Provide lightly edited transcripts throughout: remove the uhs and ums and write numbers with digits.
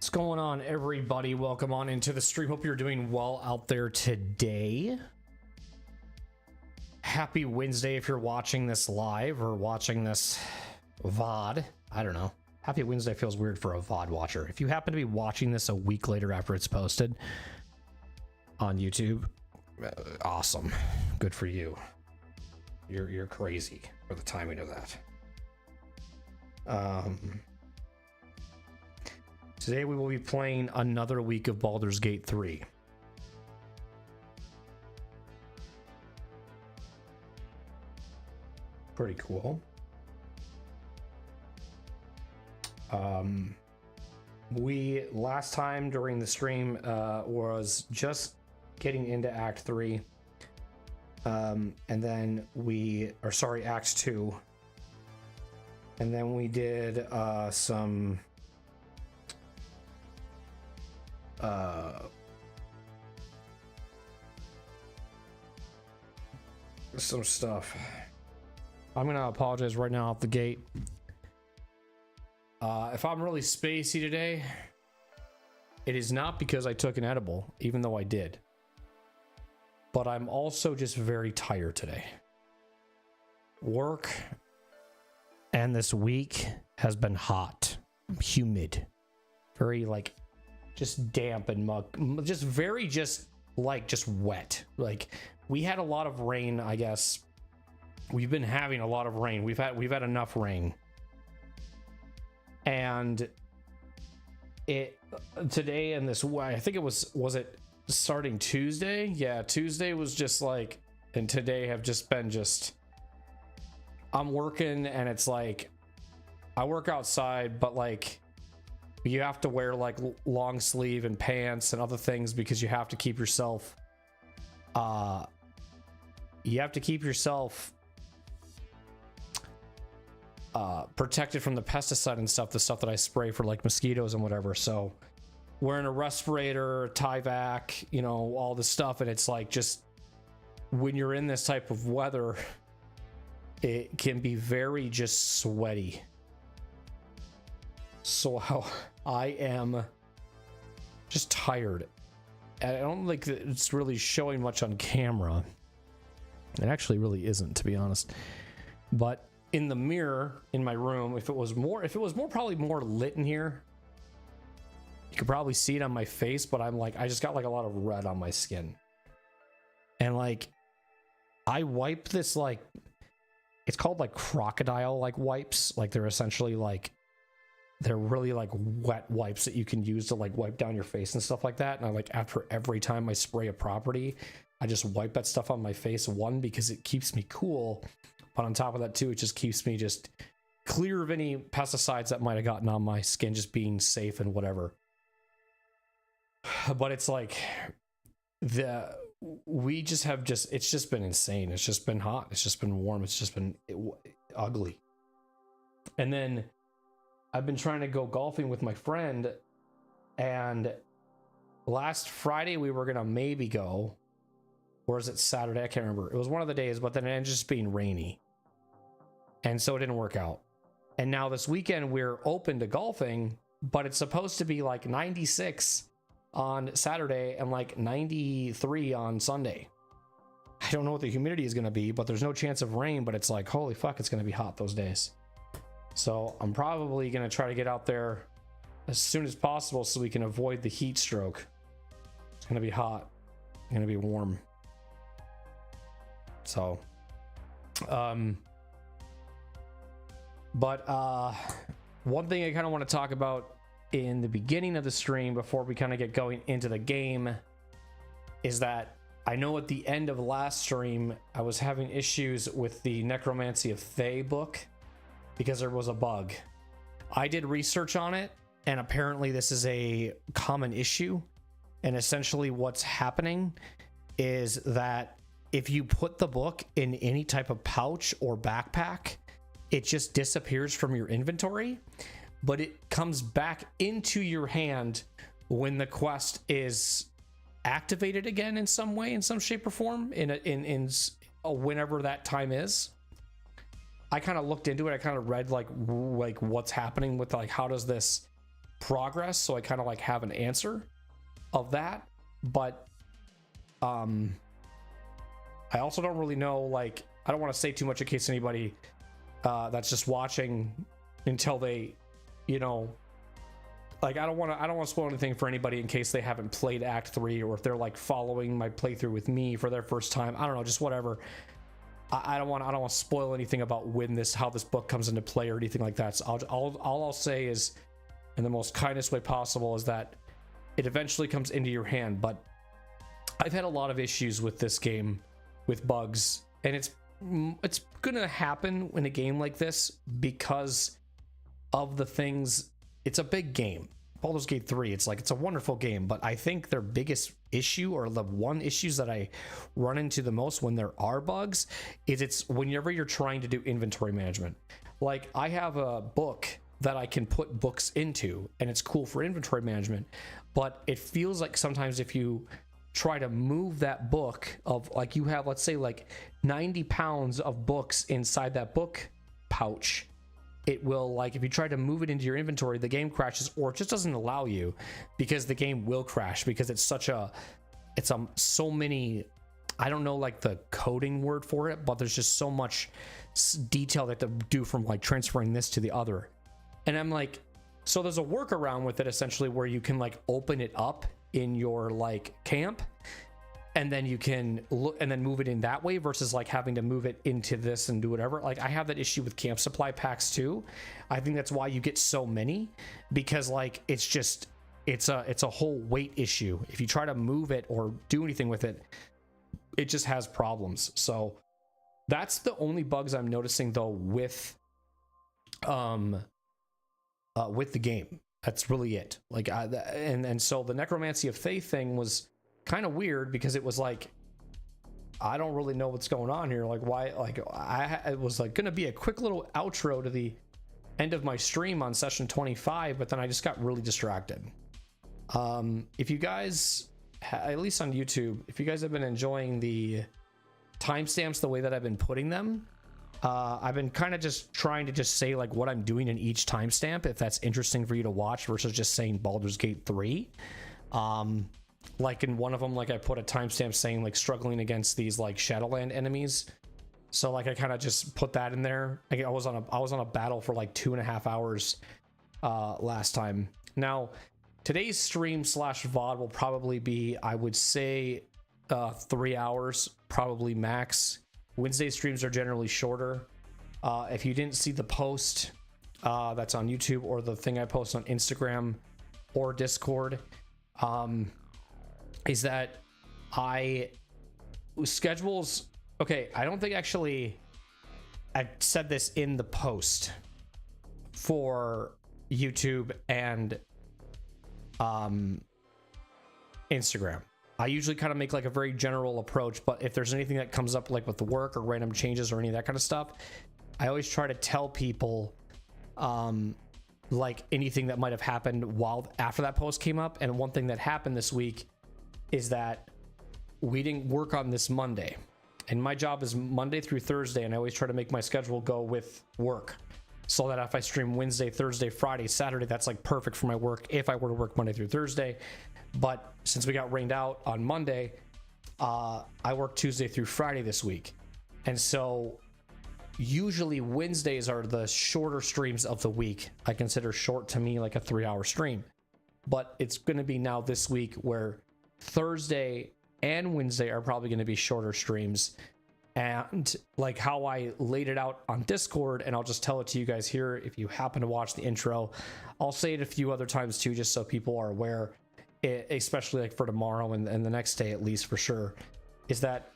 What's going on, everybody? Welcome on into the stream. Hope you're doing well out there today. Happy Wednesday if you're watching this live or watching this VOD. I don't know. Happy Wednesday feels weird for a VOD watcher. If you happen to be watching this a week later after it's posted on YouTube, awesome. Good for you. You're crazy for the timing of that. Today we will be playing another week of Baldur's Gate 3. Pretty cool. We last time during the stream was just getting into Act 3. And then Act 2. And then we did some stuff. I'm gonna apologize right now off the gate. If I'm really spacey today, it is not because I took an edible, even though I did. But I'm also just very tired today. Work and this week has been hot, humid, very just damp and just wet. Like, we had a lot of rain, I guess. We've been having a lot of rain. We've had enough rain. And today and this, I think it was it starting Tuesday? Yeah, Tuesday was just like, and today have just been I'm working and it's like, I work outside, but like, you have to wear like long sleeve and pants and other things because you have to keep yourself protected from the pesticide and stuff, the stuff that I spray for like mosquitoes and whatever. So wearing a respirator, Tyvek, all this stuff. And it's like, just when you're in this type of weather, it can be very just sweaty. So I am just tired. I don't think that it's really showing much on camera. It actually really isn't, to be honest. But in the mirror in my room, if it was probably more lit in here, you could probably see it on my face, but I just got like a lot of red on my skin. And like, I wipe this, like, it's called like crocodile like wipes. Like, they're essentially like, they're really like wet wipes that you can use to like wipe down your face and stuff like that. And I like, after every time I spray a property, I just wipe that stuff on my face. One, because it keeps me cool, but on top of that too, it just keeps me just clear of any pesticides that might have gotten on my skin, just being safe and whatever. But it's like it's just been insane. It's just been hot. It's just been warm. It's just been ugly. And then I've been trying to go golfing with my friend, and last Friday we were gonna maybe go, or is it Saturday? I can't remember. It was one of the days, but then it ended just being rainy, and so it didn't work out. And now this weekend we're open to golfing, but it's supposed to be like 96 on Saturday and like 93 on Sunday. I don't know what the humidity is gonna be, but there's no chance of rain. But it's like, holy fuck, it's gonna be hot those days. So I'm probably going to try to get out there as soon as possible so we can avoid the heat stroke. It's going to be hot. It's going to be warm. So, one thing I kind of want to talk about in the beginning of the stream before we kind of get going into the game is that I know at the end of last stream, I was having issues with the Necromancy of Thay book, because there was a bug. I did research on it, and apparently this is a common issue. And essentially what's happening is that if you put the book in any type of pouch or backpack, it just disappears from your inventory, but it comes back into your hand when the quest is activated again in some way, in some shape or form, in whenever that time is. I kind of looked into it. I kind of read like what's happening with like, how does this progress, so I kind of like have an answer of that. But I also don't really know, like, I don't want to say too much in case anybody that's just watching until they, you know, like, I don't want to spoil anything for anybody in case they haven't played Act 3, or if they're like following my playthrough with me for their first time. I don't know, just whatever. I don't want to spoil anything about how this book comes into play or anything like that. So all I'll say is, in the most kindest way possible, is that it eventually comes into your hand. But I've had a lot of issues with this game with bugs, and it's gonna happen in a game like this because of the things. It's a big game. Baldur's Gate 3, it's a wonderful game, but I think their biggest issue, or the one issues that I run into the most when there are bugs, is it's whenever you're trying to do inventory management. Like, I have a book that I can put books into, and it's cool for inventory management, but it feels like sometimes if you try to move that book of, like, you have, let's say, like 90 pounds of books inside that book pouch, it will, like, if you try to move it into your inventory, the game crashes, or it just doesn't allow you, because the game will crash, because it's so many, I don't know like the coding word for it, but there's just so much detail that they do from like transferring this to the other. And I'm like, so there's a workaround with it essentially where you can like open it up in your like camp, and then you can look and then move it in that way, versus like having to move it into this and do whatever. Like, I have that issue with camp supply packs too. I think that's why you get so many, because like it's a whole weight issue. If you try to move it or do anything with it, it just has problems. So that's the only bugs I'm noticing though with the game. That's really it. Like, and so the Necromancy of Faith thing was kind of weird, because it was like, I don't really know what's going on here. Like, why? Like, it was like going to be a quick little outro to the end of my stream on session 25, but then I just got really distracted. If you guys, at least on YouTube, if you guys have been enjoying the timestamps the way that I've been putting them, I've been kind of just trying to just say like what I'm doing in each timestamp, if that's interesting for you to watch, versus just saying Baldur's Gate 3. Like in one of them, like I put a timestamp saying like struggling against these like Shadowland enemies. So like I kind of just put that in there. I was on a battle for like 2.5 hours last time. Now today's stream / VOD will probably be, I would say, 3 hours, probably max. Wednesday streams are generally shorter. If you didn't see the post that's on YouTube, or the thing I post on Instagram or Discord, is that schedules. Okay, I don't think actually I said this in the post for YouTube and Instagram. I usually kind of make like a very general approach, but if there's anything that comes up like with the work or random changes or any of that kind of stuff, I always try to tell people like anything that might have happened after that post came up. And one thing that happened this week is that we didn't work on this Monday, and my job is Monday through Thursday, and I always try to make my schedule go with work, so that if I stream Wednesday, Thursday, Friday, Saturday, that's like perfect for my work if I were to work Monday through Thursday. But since we got rained out on Monday, I work Tuesday through Friday this week. And so usually Wednesdays are the shorter streams of the week. I consider short to me like a 3-hour stream, but it's going to be now this week where Thursday and Wednesday are probably going to be shorter streams. And like how I laid it out on Discord, and I'll just tell it to you guys here if you happen to watch the intro. I'll say it a few other times too, just so people are aware, especially like for tomorrow and the next day at least for sure, is that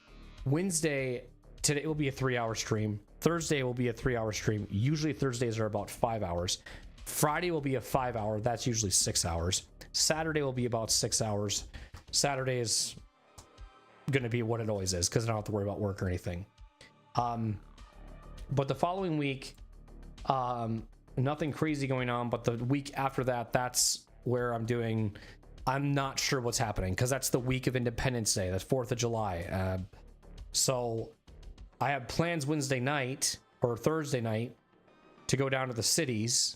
Wednesday, today will be a 3-hour stream. Thursday will be a 3-hour stream. Usually Thursdays are about 5 hours. Friday will be a 5-hour. That's usually 6 hours. Saturday will be about 6 hours. Saturday is going to be what it always is, because I don't have to worry about work or anything. But the following week, nothing crazy going on. But the week after that, that's where I'm not sure what's happening, because that's the week of Independence Day. That's 4th of July. So I have plans Wednesday night or Thursday night to go down to the cities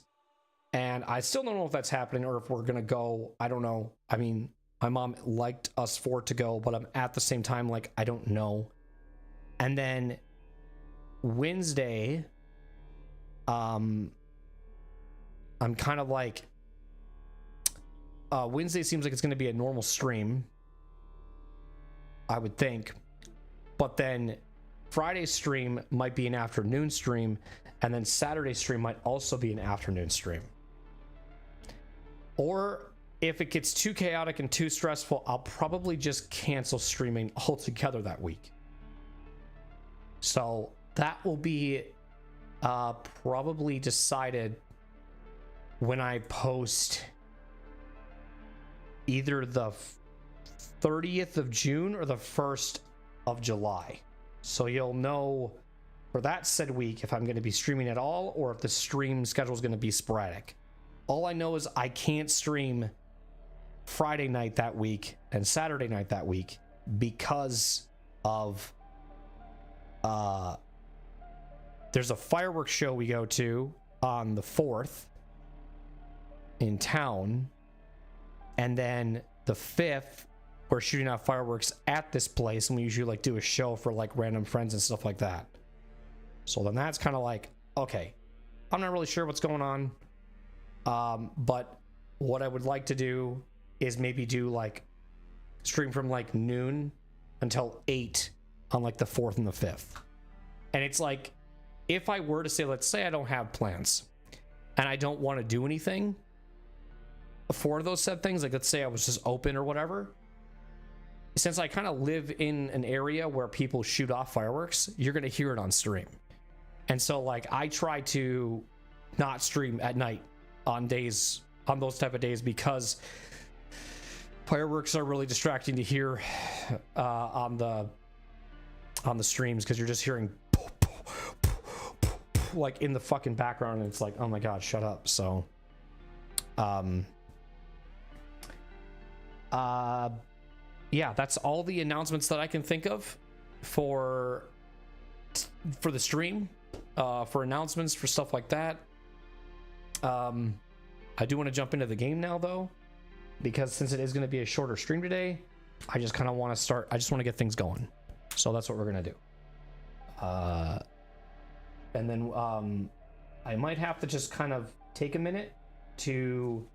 And I still don't know if that's happening or if we're gonna go. I don't know. I mean, my mom liked us for it to go, but I'm at the same time like I don't know. And then Wednesday, I'm kind of like Wednesday seems like it's gonna be a normal stream, I would think. But then Friday's stream might be an afternoon stream, and then Saturday's stream might also be an afternoon stream. Or if it gets too chaotic and too stressful, I'll probably just cancel streaming altogether that week. So that will be probably decided when I post either the 30th of June or the 1st of July. So you'll know for that said week if I'm going to be streaming at all or if the stream schedule is going to be sporadic. All I know is I can't stream Friday night that week and Saturday night that week because of there's a fireworks show we go to on the 4th in town, and then the 5th we're shooting out fireworks at this place, and we usually like do a show for like random friends and stuff like that. So then that's kind of like, okay, I'm not really sure what's going on, but what I would like to do is maybe do like stream from like noon until 8 on like the 4th and the 5th. And it's like, if I were to say, let's say I don't have plans and I don't want to do anything for those said things, like let's say I was just open or whatever, since I kind of live in an area where people shoot off fireworks, you're going to hear it on stream. And so like I try to not stream at night on those type of days because fireworks are really distracting to hear on the streams, because you're just hearing like in the fucking background, and it's like, oh my god, shut up. So yeah, that's all the announcements that I can think of for the stream, for announcements, for stuff like that. I do want to jump into the game now though, because since it is going to be a shorter stream today, I just kind of want to start, I just want to get things going. So that's what we're going to do. And then I might have to just kind of take a minute to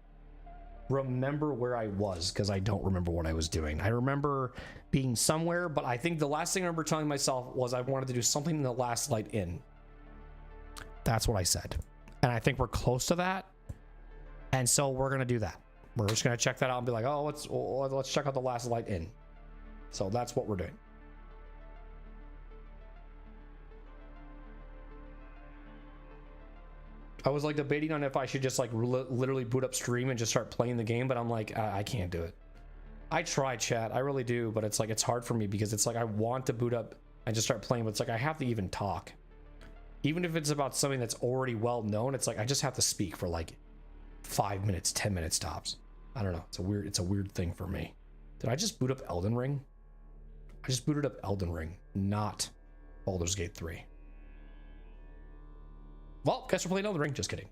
remember where I was, because I don't remember what I was doing. I remember being somewhere, but I think the last thing I remember telling myself was I wanted to do something in the last light in. That's what I said. And I think we're close to that. And so we're going to do that. We're just going to check that out and be like, oh, let's check out the last light in. So that's what we're doing. I was like debating on if I should just like literally boot up stream and just start playing the game, but I'm like, I can't do it. I try, chat, I really do, but it's like, it's hard for me because it's like I want to boot up and just start playing, but it's like I have to even talk. Even if it's about something that's already well known, it's like I just have to speak for like 5 minutes, 10 minutes tops. I don't know. It's a weird thing for me. Did I just boot up Elden Ring? I just booted up Elden Ring, not Baldur's Gate 3. Well, guess we're playing Elden Ring. Just kidding.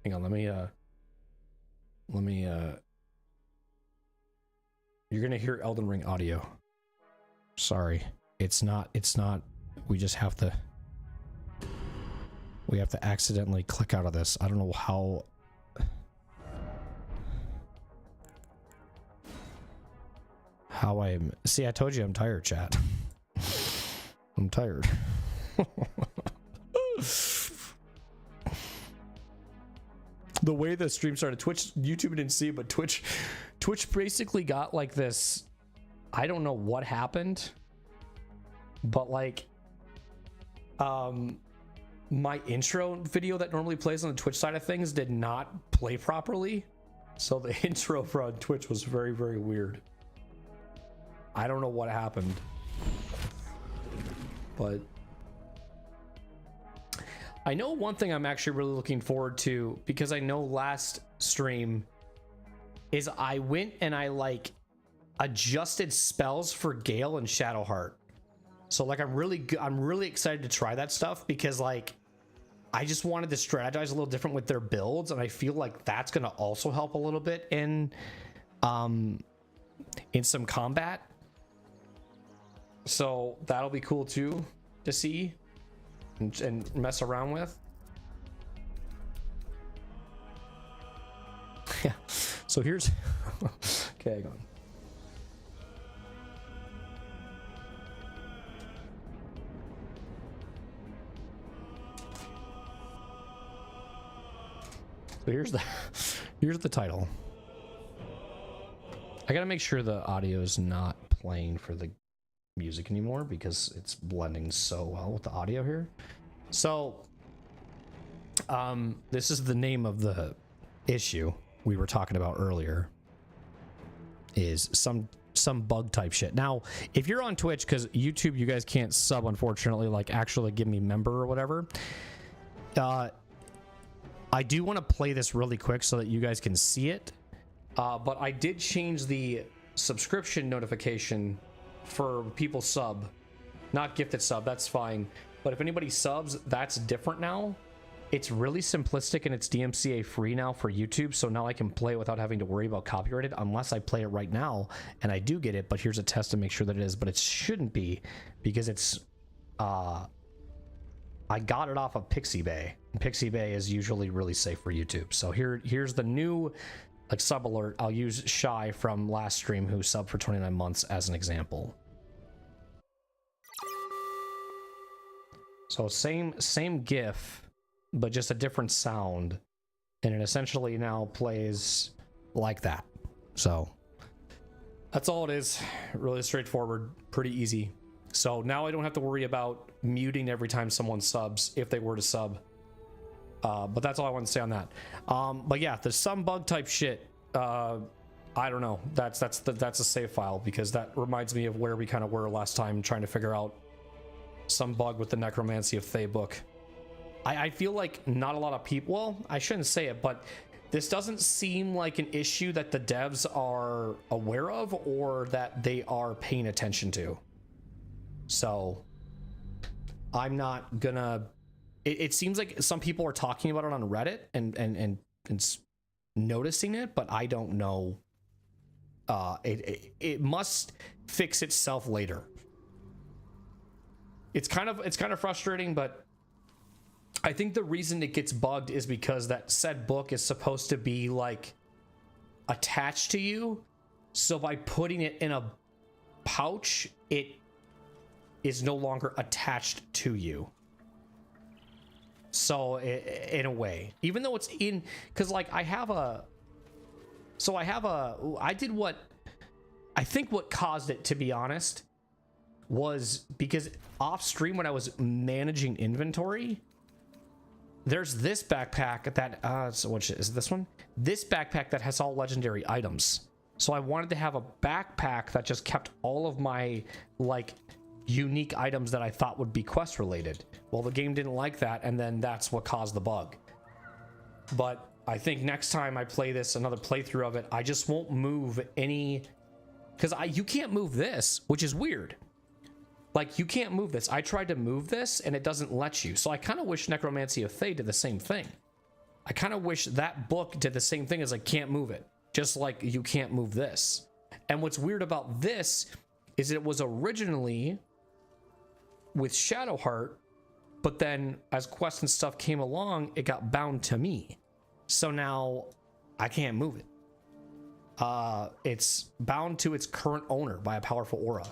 Hang on, let me you're gonna hear Elden Ring audio. Sorry. It's not, we have to accidentally click out of this. I don't know how I'm, see, I told you I'm tired, chat. I'm tired. The way the stream started, YouTube didn't see it, but Twitch basically got like this, I don't know what happened, but like my intro video that normally plays on the Twitch side of things did not play properly, so the intro for Twitch was very, very weird. I don't know what happened, but I know one thing I'm actually really looking forward to, because I know last stream is I went and I like adjusted spells for Gale and Shadowheart. So like I'm really excited to try that stuff, because like I just wanted to strategize a little different with their builds, and I feel like that's going to also help a little bit in some combat. So that'll be cool too to see and mess around with. Yeah. So here's okay, hang on. So here's the title. I gotta make sure the audio is not playing for the music anymore because it's blending so well with the audio here. So this is the name of the issue we were talking about earlier, is some bug type shit. Now if you're on Twitch, because YouTube you guys can't sub, unfortunately, like actually give me member or whatever, I do want to play this really quick so that you guys can see it, but I did change the subscription notification for people sub, not gifted sub. That's fine, but if anybody subs, that's different now. It's really simplistic and it's DMCA free now for YouTube, so now I can play it without having to worry about copyrighted, unless I play it right now and I do get it. But here's a test to make sure that it is, but it shouldn't be, because it's I got it off of Pixie Bay. Pixie Bay is usually really safe for YouTube. So here's the new like sub alert. I'll use Shy from last stream, who subbed for 29 months, as an example. So same GIF, but just a different sound, and it essentially now plays like that. So that's all it is. Really straightforward, pretty easy. So now I don't have to worry about muting every time someone subs, if they were to sub. But that's all I want to say on that. But yeah, there's some bug type shit. I don't know. That's a save file, because that reminds me of where we kind of were last time, trying to figure out some bug with the Necromancy of Thay book. I feel like not a lot of people, well, I shouldn't say it, but this doesn't seem like an issue that the devs are aware of or that they are paying attention to. So I'm not gonna, it seems like some people are talking about it on Reddit and noticing it, but I don't know. It must fix itself later. It's kind of frustrating, but I think the reason it gets bugged is because that said book is supposed to be like attached to you. So by putting it in a pouch, it is no longer attached to you. So in a way, even though it's in, because like I did what I think what caused it, to be honest, was because off stream when I was managing inventory, there's this backpack that so what is this one? This backpack that has all legendary items. So I wanted to have a backpack that just kept all of my like unique items that I thought would be quest related. Well, the game didn't like that, and then that's what caused the bug. But I think next time I play this, another playthrough of it, I just won't move any, because you can't move this, which is weird. Like, you can't move this. I tried to move this and it doesn't let you. So I kind of wish Necromancy of Thay did the same thing. I kind of wish that book did the same thing as I can't move it, just like you can't move this. And what's weird about this is it was originally with Shadowheart, but then as quests and stuff came along, it got bound to me. So now I can't move it. It's bound to its current owner by a powerful aura.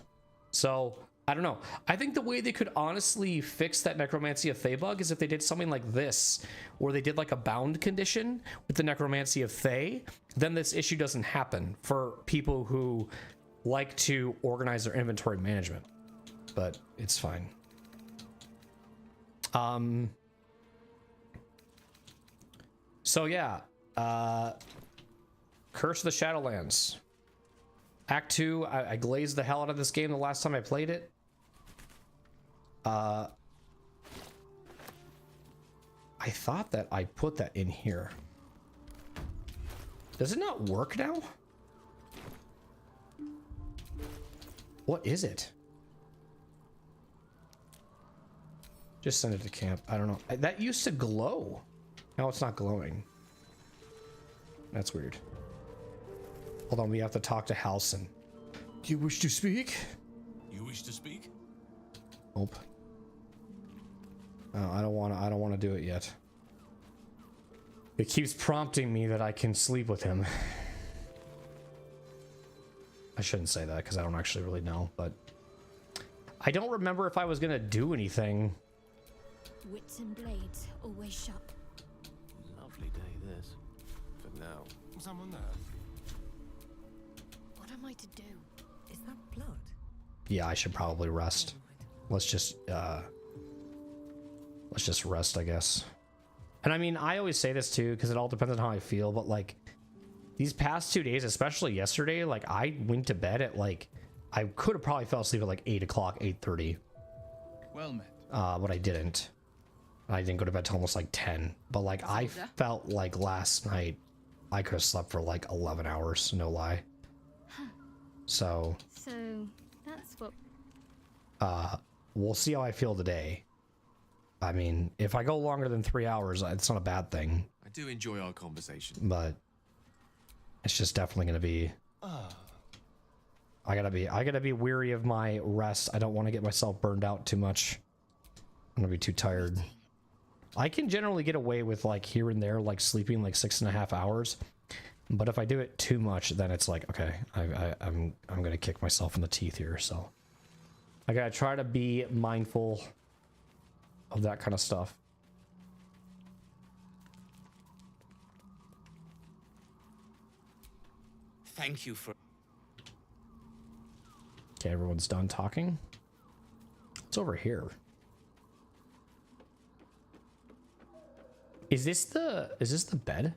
So I don't know. I think the way they could honestly fix that Necromancy of Thay bug is if they did something like this, where they did like a bound condition with the Necromancy of Thay, then this issue doesn't happen for people who like to organize their inventory management. But it's fine. So yeah, Curse of the Shadowlands. Act 2, I glazed the hell out of this game the last time I played it. I thought that I put that in here. Does it not work now? What is it? Just send it to camp. I don't know. That used to glow. Now it's not glowing. That's weird. Hold on, we have to talk to Halson. Do you wish to speak? You wish to speak? Nope. Oh, I don't want to do it yet. It keeps prompting me that I can sleep with him. I shouldn't say that because I don't actually really know, but I don't remember if I was gonna do anything. Wits and blades always sharp. Lovely day this. For now. Someone there? What am I to do? Is that blood? Yeah, I should probably rest. Let's just rest, I guess. And I mean, I always say this too because it all depends on how I feel, but like these past 2 days, especially yesterday, like I went to bed at like I could have probably fell asleep at like 8 o'clock, 8:30. Well met. But I didn't. I didn't go to bed till almost like 10. But like I felt like last night I could have slept for like 11 hours, no lie. So that's what. We'll see how I feel today. I mean, if I go longer than 3 hours, it's not a bad thing. I do enjoy our conversation. But it's just definitely gonna be. I gotta be weary of my rest. I don't want to get myself burned out too much. I'm gonna be too tired. I can generally get away with like here and there, like sleeping like 6.5 hours. But if I do it too much, then it's like, okay, I'm gonna kick myself in the teeth here. So I gotta try to be mindful of that kind of stuff. Thank you for. Okay, everyone's done talking. It's over here. Is this the bed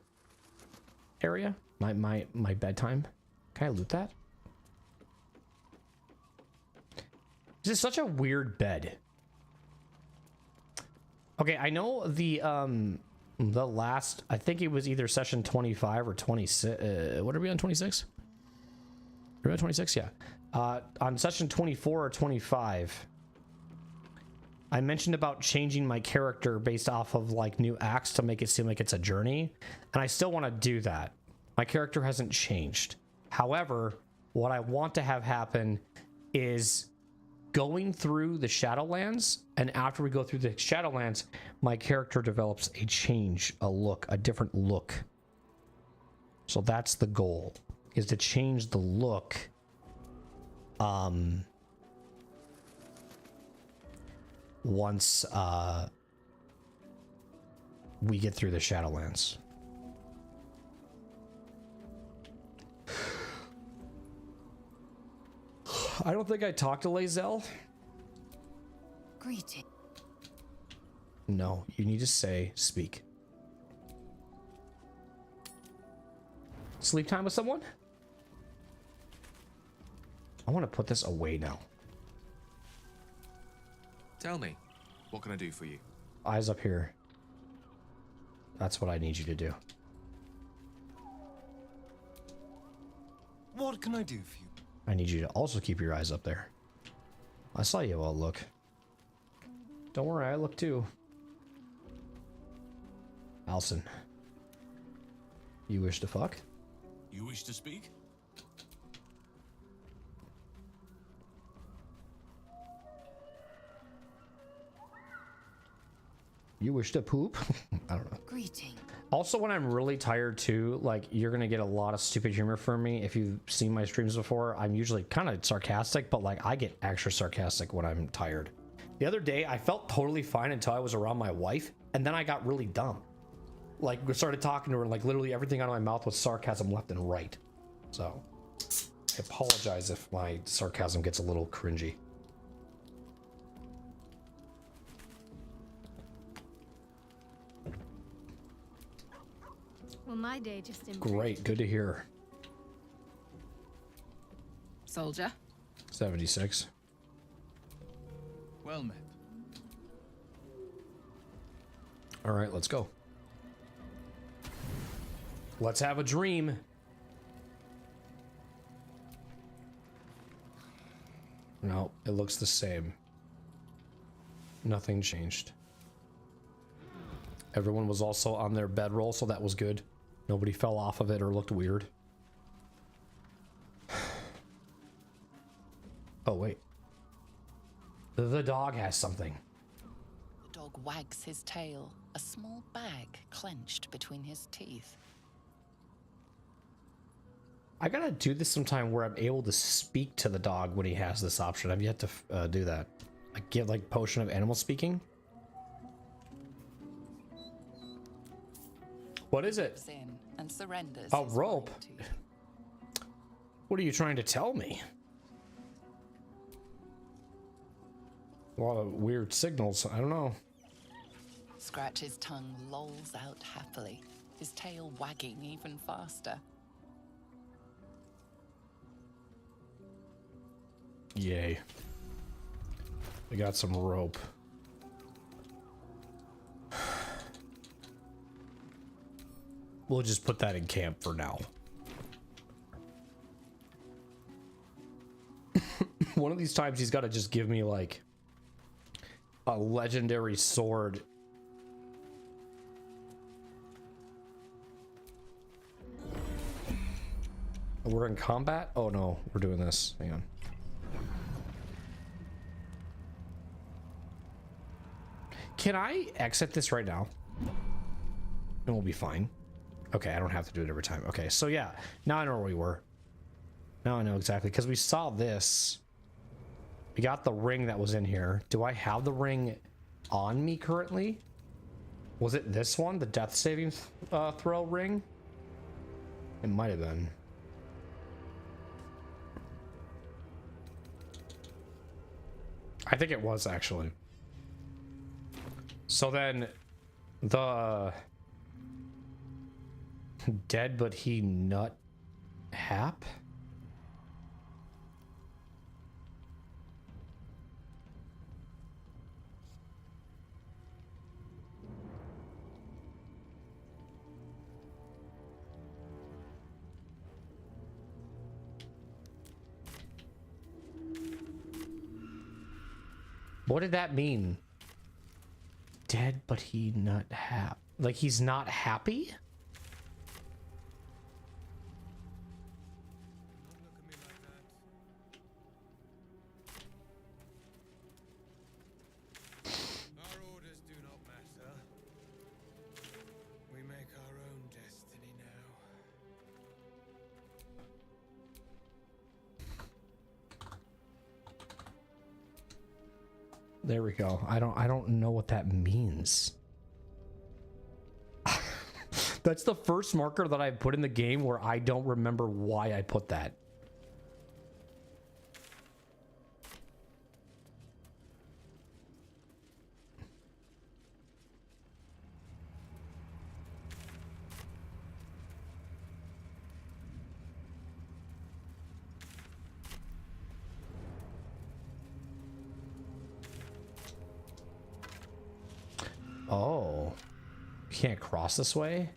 area? My bedtime? Can I loot that? This is such a weird bed. Okay, I know the last, I think it was either session 25 or 26. What are we on, 26? Are we on 26? Yeah. On session 24 or 25, I mentioned about changing my character based off of like new acts to make it seem like it's a journey. And I still want to do that. My character hasn't changed. However, what I want to have happen is going through the Shadowlands, and after we go through the Shadowlands, my character develops a change, a look, a different look. So that's the goal, is to change the look. Once we get through the Shadowlands. I don't think I talked to Lae'zel. Greeting. No, you need to say speak. Sleep time with someone? I want to put this away now. Tell me, what can I do for you? Eyes up here. That's what I need you to do. What can I do for you? I need you to also keep your eyes up there. I saw you all look. Don't worry, I look too. Alson. You wish to fuck? You wish to speak? You wish to poop? I don't know. Greeting. Also, when I'm really tired too, like you're gonna get a lot of stupid humor from me. If you've seen my streams before, I'm usually kind of sarcastic, but like I get extra sarcastic when I'm tired. The other day, I felt totally fine until I was around my wife, and then I got really dumb. Like we started talking to her, and like literally everything out of my mouth was sarcasm left and right. So I apologize if my sarcasm gets a little cringy. Well, my day just improved. Great, good to hear. Soldier. 76. Well met. All right, let's go. Let's have a dream. No, it looks the same. Nothing changed. Everyone was also on their bedroll, so that was good. Nobody fell off of it or looked weird. Oh, wait. The dog has something. The dog wags his tail, a small bag clenched between his teeth. I gotta do this sometime where I'm able to speak to the dog when he has this option. I've yet to do that. Like, give, like, potion of animal speaking. What is it? In and surrenders. A his rope? mind to you. What are you trying to tell me? A lot of weird signals. I don't know. Scratch's tongue lolls out happily, his tail wagging even faster. Yay. We got some rope. We'll just put that in camp for now. One of these times he's got to just give me like a legendary sword. We're in combat? Oh no, we're doing this. Hang on. Can I exit this right now? And we'll be fine. Okay, I don't have to do it every time. Okay, so yeah, now I know where we were. Now I know exactly, because we saw this. We got the ring that was in here. Do I have the ring on me currently? Was it this one, the death saving throw ring? It might have been. I think it was actually. So then the dead but he nut hap? What did that mean? Dead, but he not hap. Like he's not happy? Our orders do not matter. We make our own destiny now. There we go. I don't know what that means. That's the first marker that I've put in the game where I don't remember why I put that. Oh, you can't cross this way?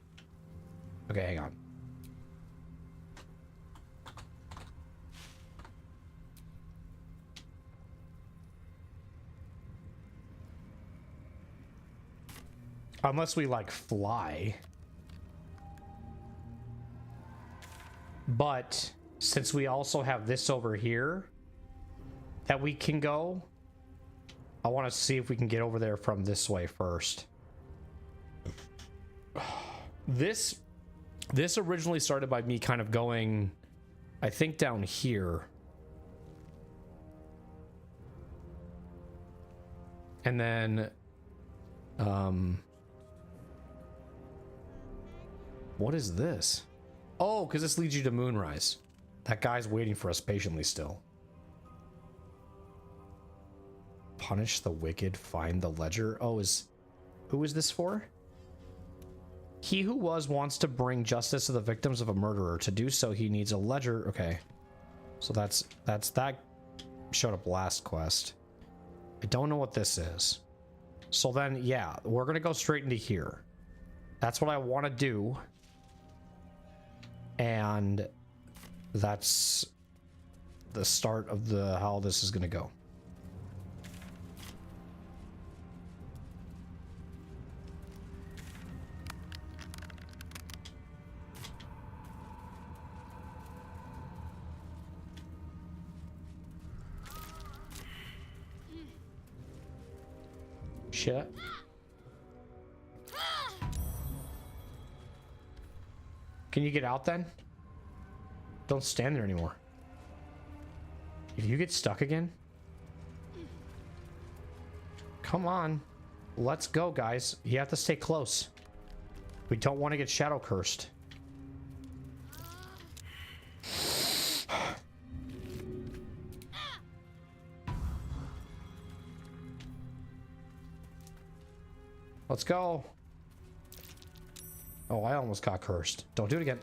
Okay, hang on. Unless we like fly. But since we also have this over here that we can go, I want to see if we can get over there from this way first. This originally started by me kind of going, I think, down here. And then, what is this? Oh, because this leads you to Moonrise. That guy's waiting for us patiently still. Punish the wicked, find the ledger. Oh, who is this for? He who was wants to bring justice to the victims of a murderer. To do so, he needs a ledger. Okay. So that showed up last quest. I don't know what this is. So then, yeah, we're going to go straight into here. That's what I want to do. And that's the start of how this is going to go. shit. Can you get out then? Don't stand there anymore. If you get stuck again? Come on. Let's go, guys. You have to stay close. We don't want to get shadow cursed. Let's go. Oh, I almost got cursed. Don't do it again.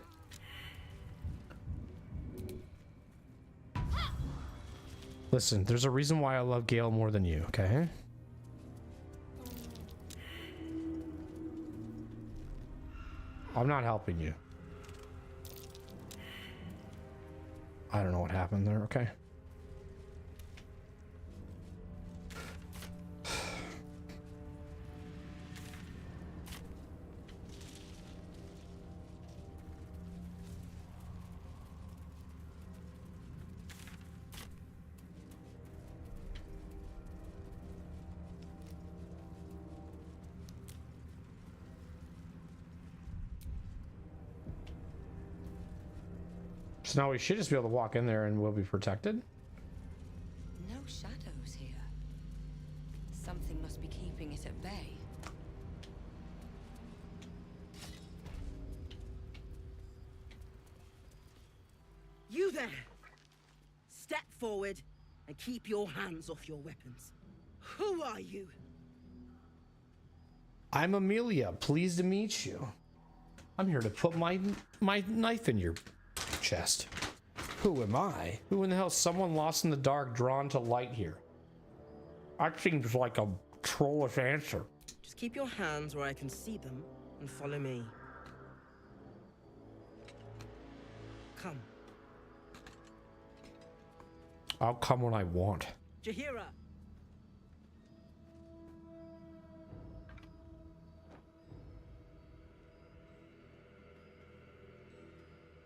Listen, there's a reason why I love Gale more than you, okay? I'm not helping you. I don't know what happened there, okay? So now we should just be able to walk in there and we'll be protected. No shadows here. Something must be keeping it at bay. You there! Step forward and keep your hands off your weapons. Who are you? I'm Amelia. Pleased to meet you. I'm here to put my knife in your chest. Who am I? Who in the hell is someone lost in the dark drawn to light here? That seems like a trollish answer. Just keep your hands where I can see them and follow me. Come. I'll come when I want. Jahira!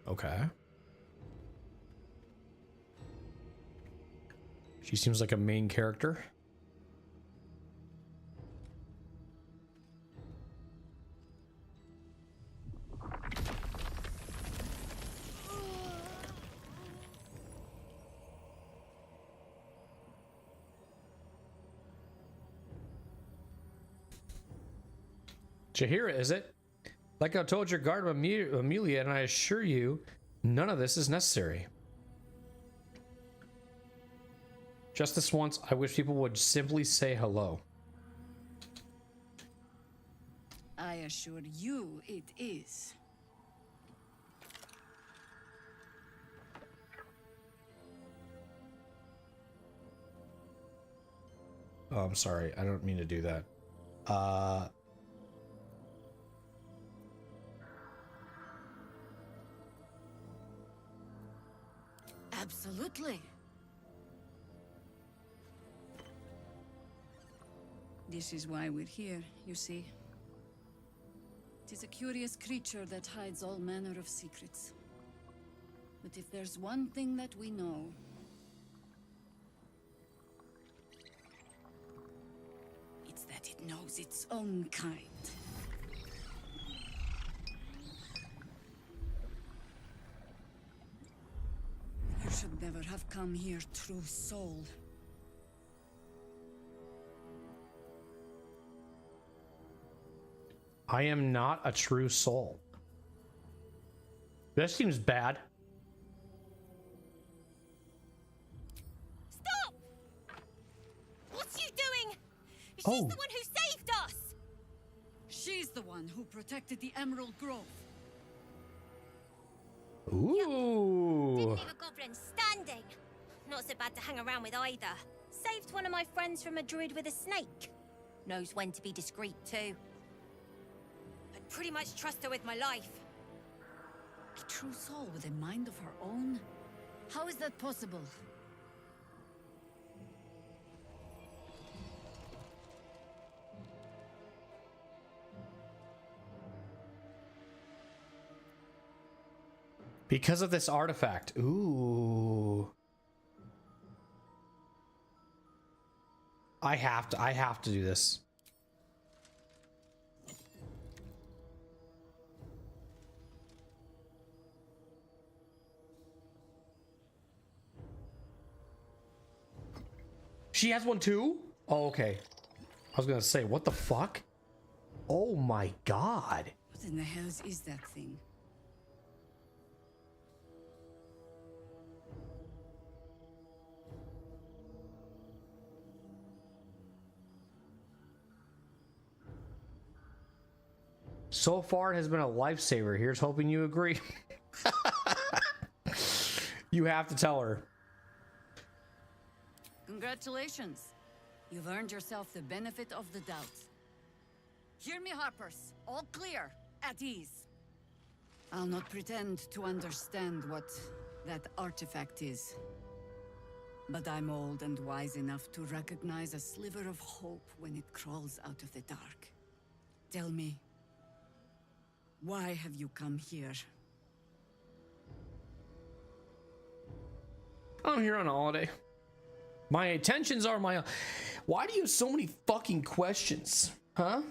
Okay. She seems like a main character. Jahira, is it? Like I told your guard Amelia, and I assure you, none of this is necessary. Just this once, I wish people would simply say hello. I assure you it is. Oh, I'm sorry. I don't mean to do that. Absolutely. This is why we're here, you see. It is a curious creature that hides all manner of secrets. But if there's one thing that we know, it's that it knows its own kind. You should never have come here, true soul. I am not a true soul. This seems bad. Stop! What's you doing? She's Oh. the one who saved us! She's the one who protected the Emerald Grove. Ooh. Didn't leave a goblin standing. Not so bad to hang around with either. Saved one of my friends from a druid with a snake. Knows when to be discreet too. I'd pretty much trust her with my life. A true soul with a mind of her own? How is that possible? Because of this artifact. Ooh. I have to do this. she has one too? Oh, okay. I was gonna say, what the fuck? Oh my god. What in the hells is that thing? So far, it has been a lifesaver. Here's hoping you agree. You have to tell her. Congratulations. You've earned yourself the benefit of the doubt. Hear me, Harpers. All clear. At ease. I'll not pretend to understand what that artifact is. But I'm old and wise enough to recognize a sliver of hope when it crawls out of the dark. Tell me, why have you come here? I'm here on a holiday. My intentions are my... Why do you have so many fucking questions? Huh?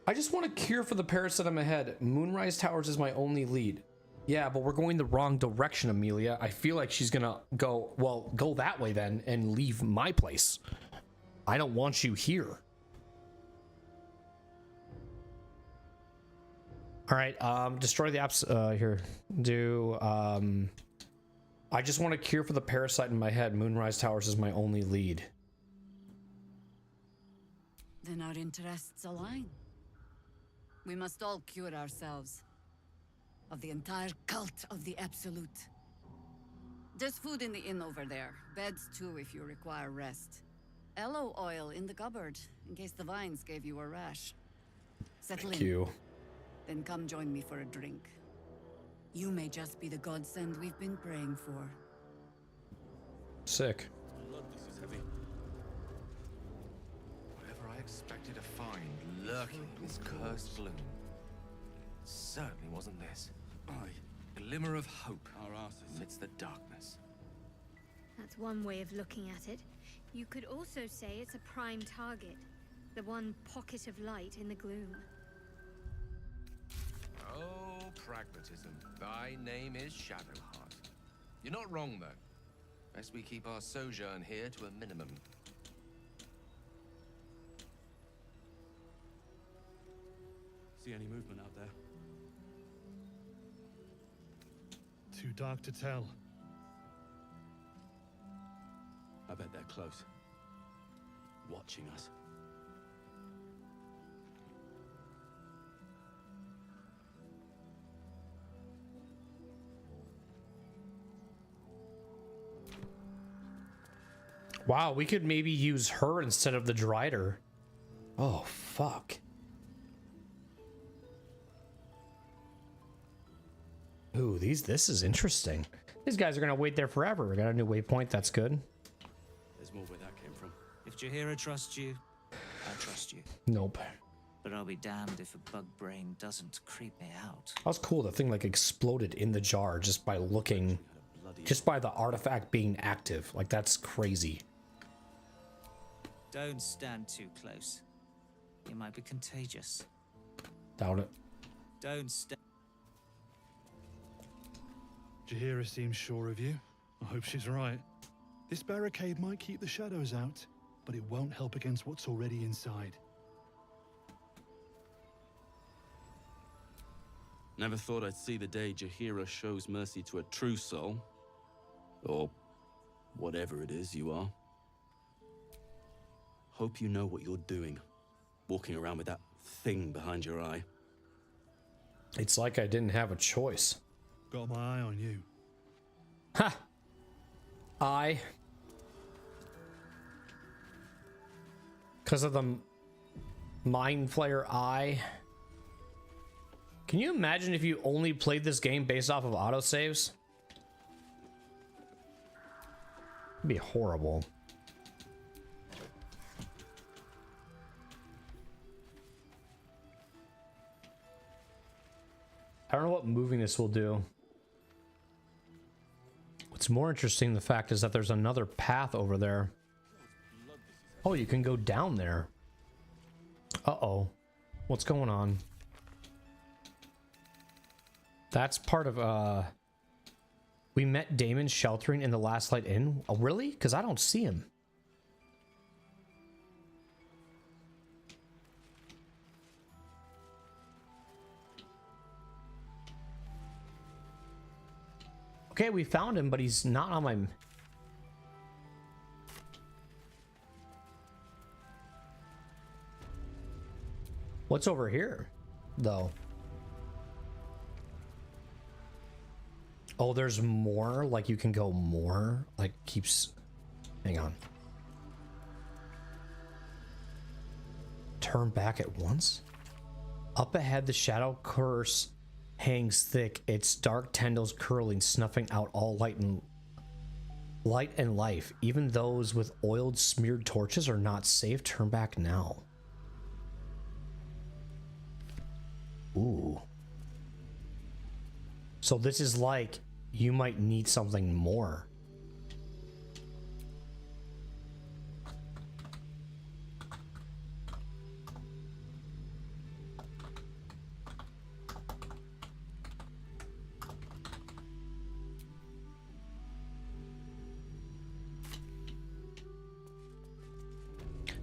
I just want a cure for the parasite in my head. Moonrise Towers is my only lead. Yeah, but we're going the wrong direction, Amelia. I feel like she's gonna go... Well, go that way then and leave my place. I don't want you here. All right, destroy the apps here. I just want a cure for the parasite in my head. Moonrise Towers is my only lead. Then our interests align. We must all cure ourselves of the entire cult of the Absolute. There's food in the inn over there. Beds too if you require rest. Aloe oil in the cupboard in case the vines gave you a rash. Settle Thank in. you. Then come join me for a drink. You may just be the godsend we've been praying for. Sick. Lord, this is heavy. Whatever I expected to find lurking in this cursed bloom, certainly wasn't this. A glimmer of hope amidst the darkness. That's one way of looking at it. You could also say it's a prime target. The one pocket of light in the gloom. Oh, pragmatism. Thy name is Shadowheart. You're not wrong, though. Best we keep our sojourn here to a minimum. See any movement out there? Too dark to tell. I bet they're close. Watching us. Wow, we could maybe use her instead of the Drider. Oh, fuck. Ooh, this is interesting. These guys are gonna wait there forever. We got a new waypoint, that's good. There's more where that came from. If Jaheira trusts you, I trust you. Nope. But I'll be damned if a bug brain doesn't creep me out. That was cool. The thing like exploded in the jar just by looking, just by the artifact being active. Like, that's crazy. Don't stand too close. You might be contagious. Doubt it. Don't stand. Jaheira seems sure of you. I hope she's right. This barricade might keep the shadows out, but it won't help against what's already inside. Never thought I'd see the day Jaheira shows mercy to a true soul. Or whatever it is you are. Hope you know what you're doing. Walking around with that thing behind your eye. It's like I didn't have a choice. Got my eye on you. Ha! Because of the Mind Flayer eye. Can you imagine if you only played this game based off of autosaves? It'd be horrible. I don't know what moving this will do. What's more interesting, the fact is that there's another path over there. Oh, you can go down there. Uh-oh. What's going on? That's part of, we met Damon sheltering in the Last Light Inn. Oh, really? Because I don't see him. Okay, we found him, but he's not on my... What's over here, though? Oh, there's more? Like, you can go more? Like, keeps... Hang on. Turn back at once? Up ahead, the shadow curse hangs thick, its dark tendrils curling, snuffing out all light and life. Even those with oiled, smeared torches are not safe. Turn back now. Ooh. So this is like, you might need something more.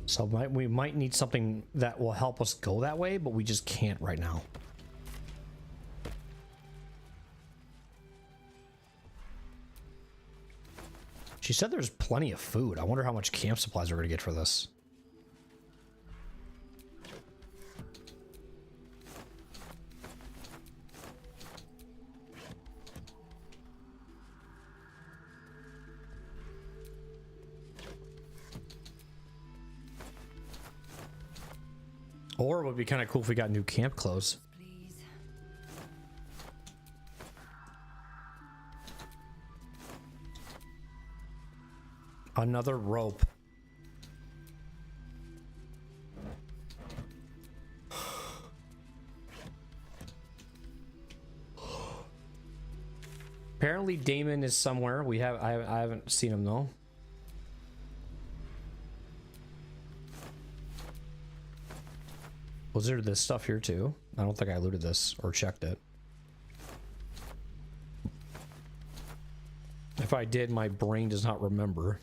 So we might need something that will help us go that way, but we just can't right now. She said there's plenty of food. I wonder how much camp supplies we're going to get for this. Or it would be kind of cool if we got new camp clothes. Please. Another rope. Apparently Damon is somewhere. I haven't seen him though. Was there this stuff here too? I don't think I looted this or checked it. If I did, my brain does not remember.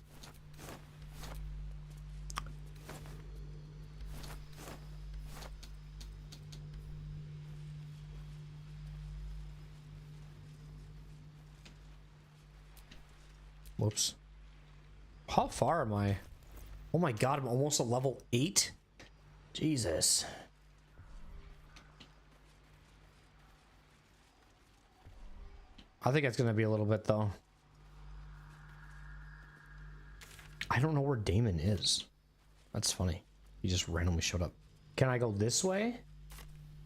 Whoops. How far am I? Oh my god, I'm almost at level 8? Jesus. I think it's gonna be a little bit though. I don't know where Damon is. That's funny. He just randomly showed up. Can I go this way?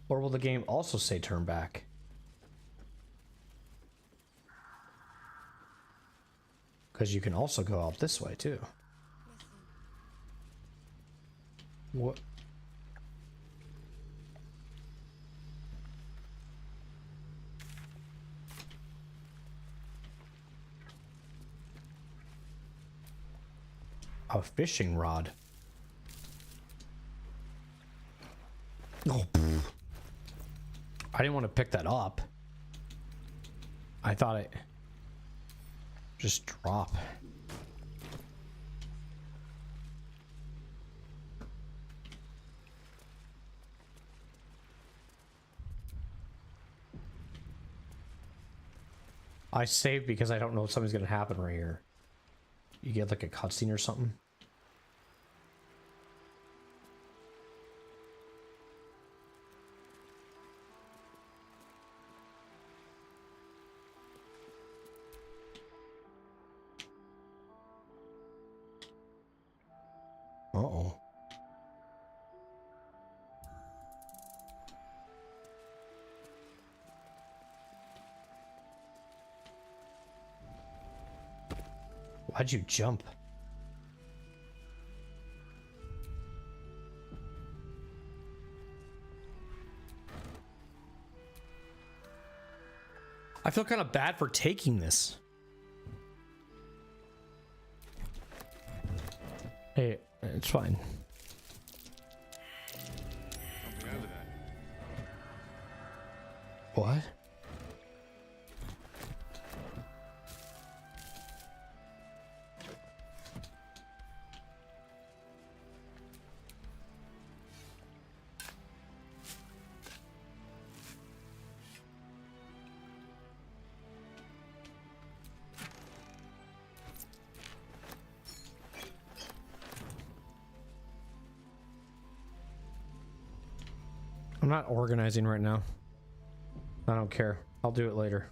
Or will the game also say turn back? Because you can also go out this way too. What? A fishing rod. Oh, pfft. I didn't want to pick that up. I thought it just drop. I saved because I don't know if something's gonna happen right here. You get like a cutscene or something. Uh-oh. Why'd you jump? I feel kind of bad for taking this. Hey, it's fine. Something over there. What? I'm not organizing right now. I don't care. I'll do it later.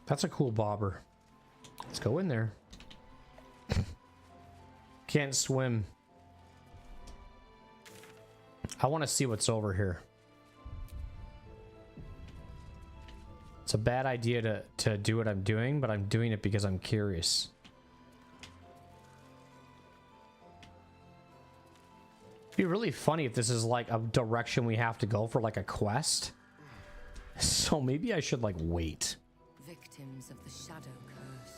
That's a cool bobber. Let's go in there. Can't swim. I want to see what's over here. It's a bad idea to do what I'm doing, but I'm doing it because I'm curious. It'd be really funny if this is like a direction we have to go for like a quest. So maybe I should like wait. Victims of the shadow curse.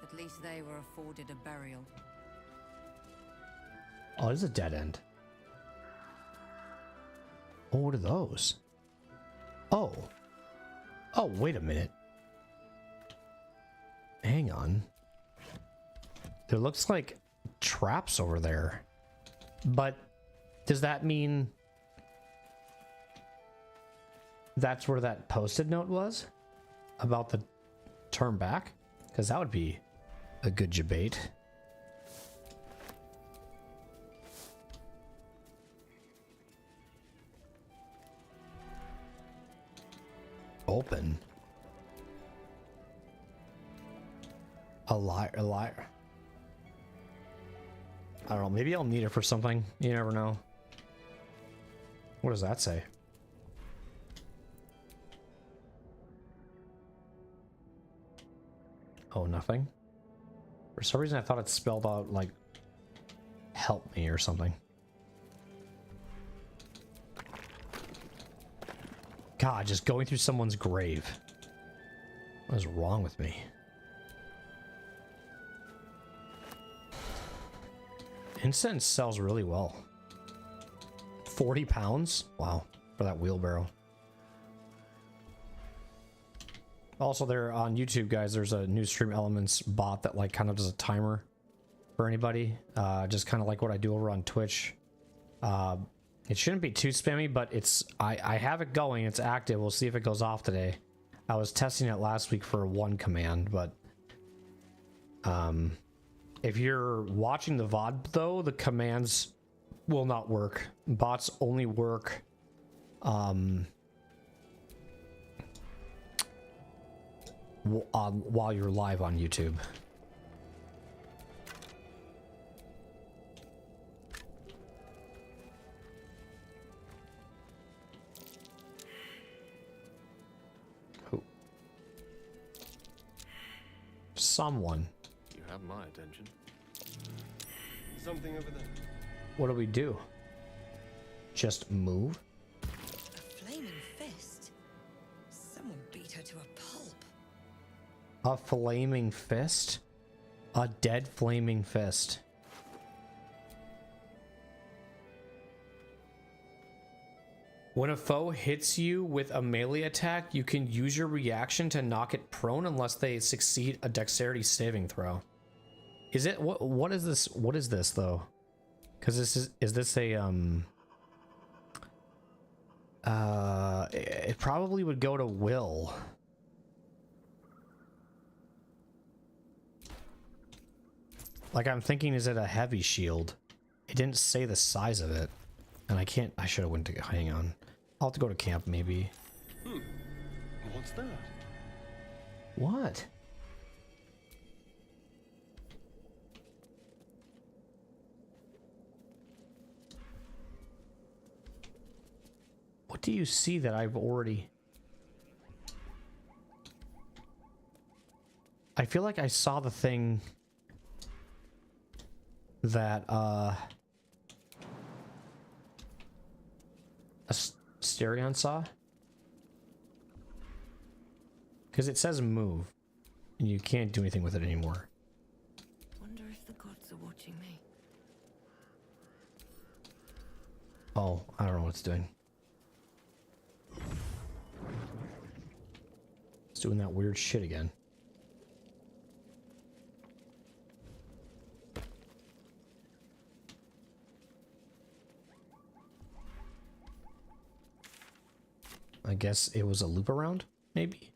At least they were afforded a burial. Oh, it is a dead end. Oh, what are those? Oh. Oh, wait a minute. Hang on. There looks like traps over there. But does that mean that's where that post-it note was? About the turn back? Because that would be a good debate. Open. A liar. I don't know. Maybe I'll need it for something. You never know. What does that say? Oh, nothing. For some reason, I thought it spelled out like "help me" or something. God, just going through someone's grave. What is wrong with me? Incense sells really well. 40 pounds? Wow, for that wheelbarrow. Also, there on YouTube, guys, there's a new Stream Elements bot that like kind of does a timer for anybody. Just kind of like what I do over on Twitch. It shouldn't be too spammy, but it's I have it going. It's active. We'll see if it goes off today. I was testing it last week for one command, but if you're watching the VOD though, the commands will not work. Bots only work while you're live on YouTube. Someone. You have my attention. Something over there. What do we do? Just move? A flaming fist? Someone beat her to a pulp. A flaming fist? A dead flaming fist. When a foe hits you with a melee attack, you can use your reaction to knock it prone unless they succeed a dexterity saving throw. Is it what is this? What is this though? Because this is this a it probably would go to will. Like I'm thinking, is it a heavy shield? It didn't say the size of it. And I can't, I should have went to, hang on. I'll have to go to camp maybe. What's that? What? What do you see that I've already... I feel like I saw the thing that, Asterion saw? Because it says move, and you can't do anything with it anymore. Wonder if the gods are watching me. Oh, I don't know what it's doing. It's doing that weird shit again. I guess it was a loop around, maybe?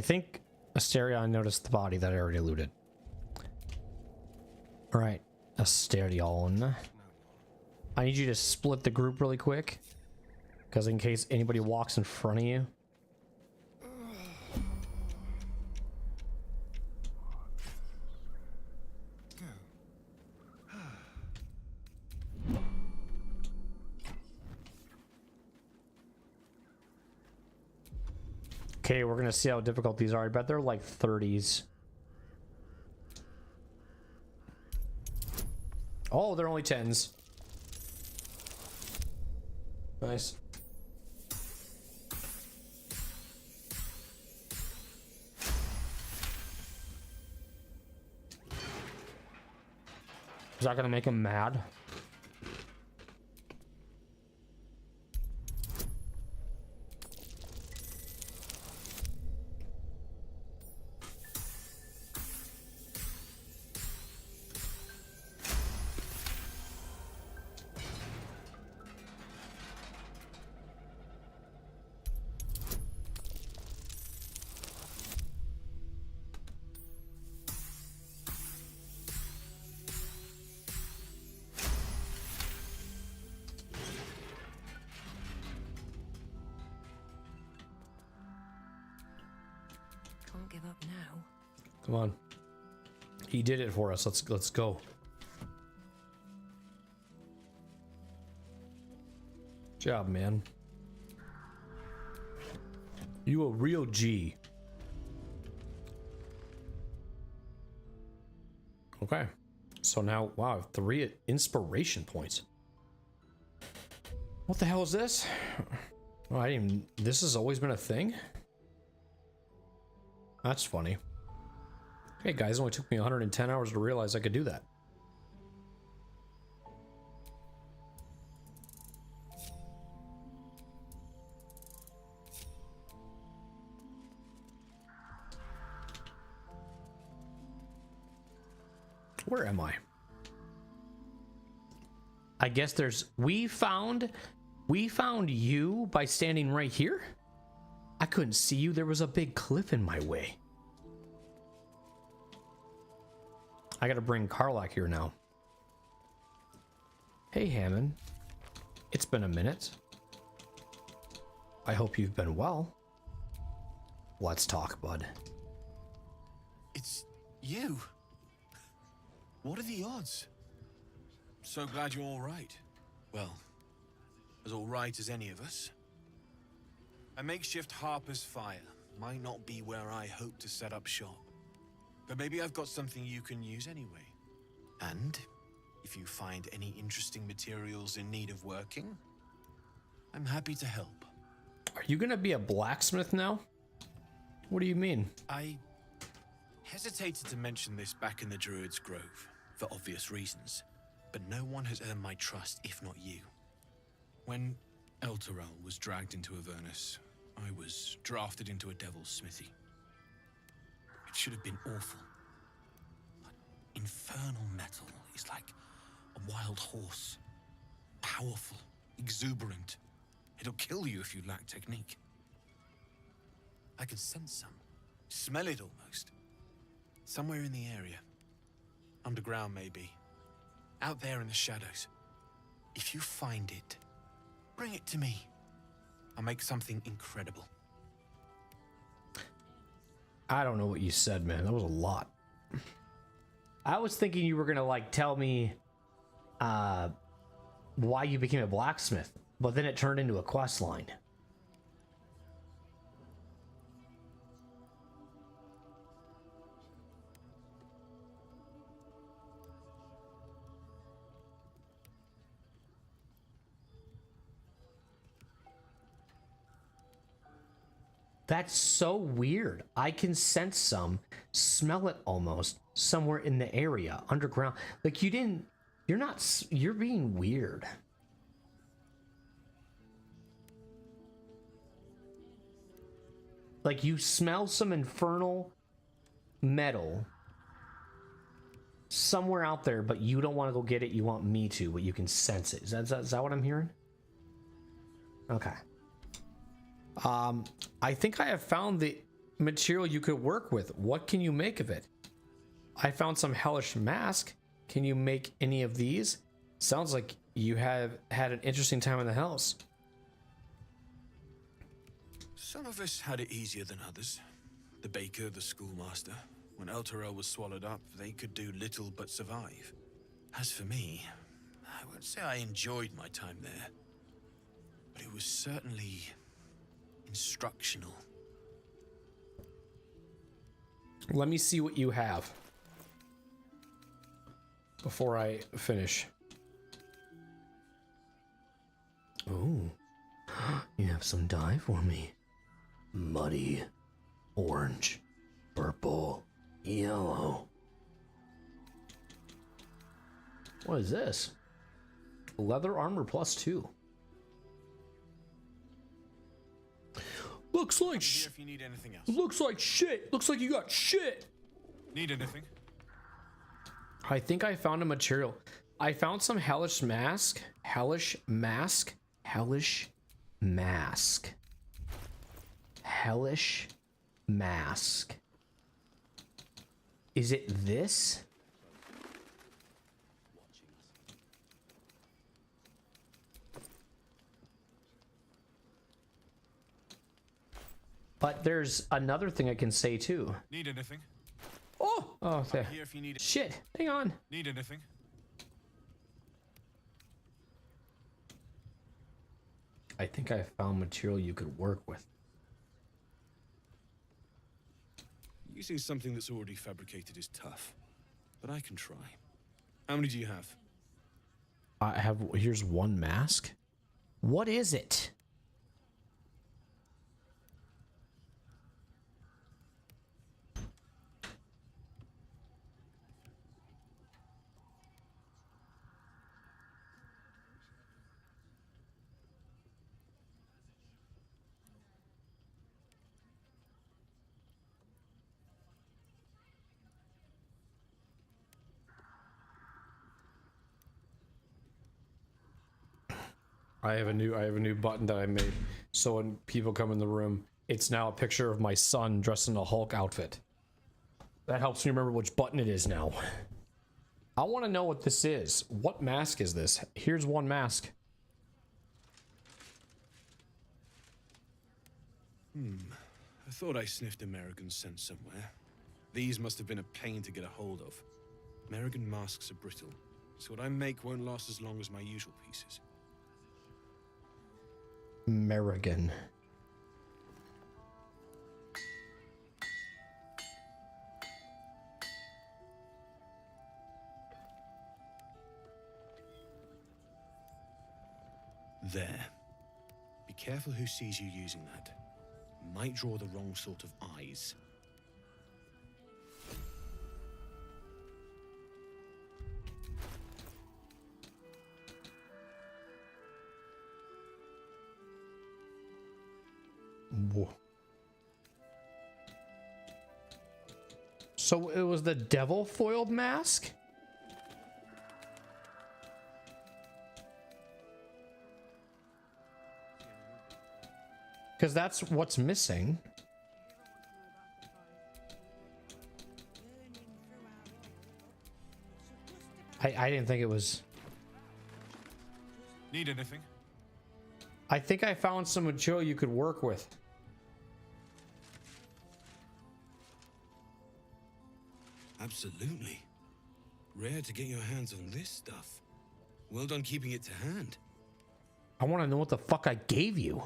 I think Asterion noticed the body that I already looted. All right, Asterion. I need you to split the group really quick, because in case anybody walks in front of you. Okay, we're gonna see how difficult these are. I bet they're like 30s. Oh, they're only 10s. Nice. Is that gonna make him mad? Give up now. Come on. He did it for us. Let's go. Job, man. You a real G. Okay. So now, wow, I have 3 inspiration points. What the hell is this? Oh, I didn't even, this has always been a thing? That's funny. Hey guys, it only took me 110 hours to realize I could do that. Where am I? I guess there's... We found you by standing right here? I couldn't see you. There was a big cliff in my way. I gotta bring Karlach here now. Hey, Hammond. It's been a minute. I hope you've been well. Let's talk, bud. It's you. What are the odds? So glad you're all right. Well, as all right as any of us. A makeshift Harper's Fire might not be where I hope to set up shop. But maybe I've got something you can use anyway. And if you find any interesting materials in need of working, I'm happy to help. Are you gonna be a blacksmith now? What do you mean? I hesitated to mention this back in the Druid's Grove, for obvious reasons. But no one has earned my trust, if not you. When Elturel was dragged into Avernus, I was drafted into a devil's smithy. It should have been awful. But infernal metal is like a wild horse. Powerful, exuberant. It'll kill you if you lack technique. I can sense some. Smell it almost. Somewhere in the area. Underground, maybe. Out there in the shadows. If you find it, bring it to me. I'll make something incredible. I don't know what you said, man. That was a lot. I was thinking you were gonna like tell me why you became a blacksmith, but then it turned into a quest line. That's so weird. I can sense some, smell it almost, somewhere in the area, underground. Like you didn't, you're not, you're being weird. Like you smell some infernal metal somewhere out there, but you don't want to go get it. You want me to, but you can sense it. Is that what I'm hearing? Okay. I think I have found the material you could work with. What can you make of it? I found some hellish mask. Can you make any of these? Sounds like you have had an interesting time in the house. Some of us had it easier than others. The baker, the schoolmaster. When El Terrell was swallowed up, they could do little but survive. As for me, I won't say I enjoyed my time there, but it was certainly instructional. Let me see what you have before I finish. Oh, you have some dye for me. Muddy, orange, purple, yellow. What is this? Leather armor +2. Looks like If you need anything else. looks like shit. Looks like you got shit. Need anything? I think I found a material. I found some hellish mask. Hellish mask. Hellish mask. Hellish mask. Is it this? But there's another thing I can say too. Need anything? Oh, okay. Here if you need Shit, hang on. Need anything? I think I found material you could work with. Using something that's already fabricated is tough, but I can try. How many do you have? I have, here's one mask. What is it? I have a new button that I made. So when people come in the room, it's now a picture of my son dressed in a Hulk outfit. That helps me remember which button it is now. I want to know what this is. What mask is this? Here's one mask. I thought I sniffed American scent somewhere. These must have been a pain to get a hold of. American masks are brittle, so what I make won't last as long as my usual pieces. American. There. Be careful who sees you using that. Might draw the wrong sort of eyes. Whoa. So it was the devil foiled mask? Because that's what's missing. I didn't think it was. Need anything? I think I found some material you could work with. Absolutely. Rare to get your hands on this stuff. Well done keeping it to hand. I want to know what the fuck I gave you.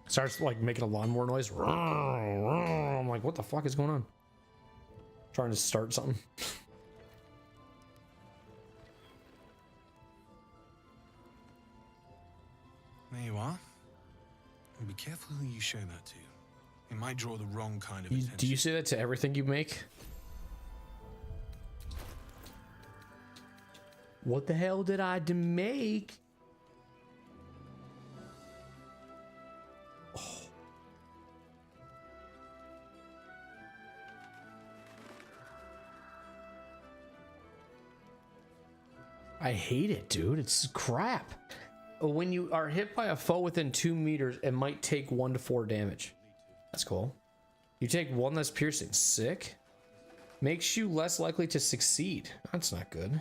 Starts like making a lawnmower noise. I'm like, what the fuck is going on? Trying to start something. There you are. And be careful who you show that to. It might draw the wrong kind of You, attention. do you say that to everything you make? What the hell did I make? Oh. I hate it, dude. It's crap. when you are hit by a foe within 2 meters, it might take 1 to 4 damage. That's cool. You take 1 less piercing. Sick. Makes you less likely to succeed. That's not good.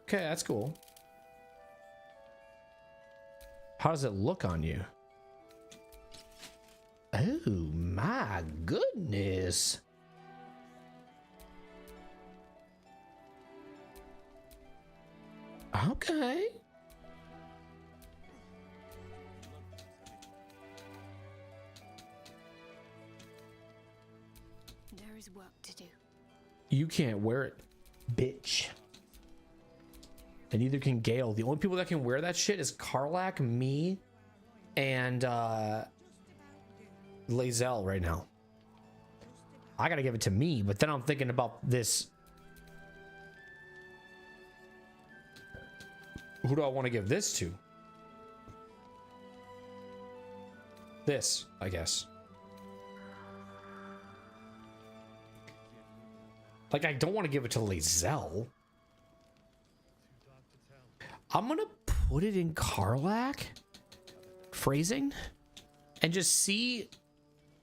Okay, that's cool. How does it look on you? Oh my goodness. Okay. There is work to do. You can't wear it, bitch. And neither can Gale. The only people that can wear that shit is Karlach, me, and Lae'zel right now. I gotta give it to me, but then I'm thinking about this. Who do I want to give this to? This, I guess. Like, I don't want to give it to Lae'zel. I'm gonna put it in Karlach phrasing and just see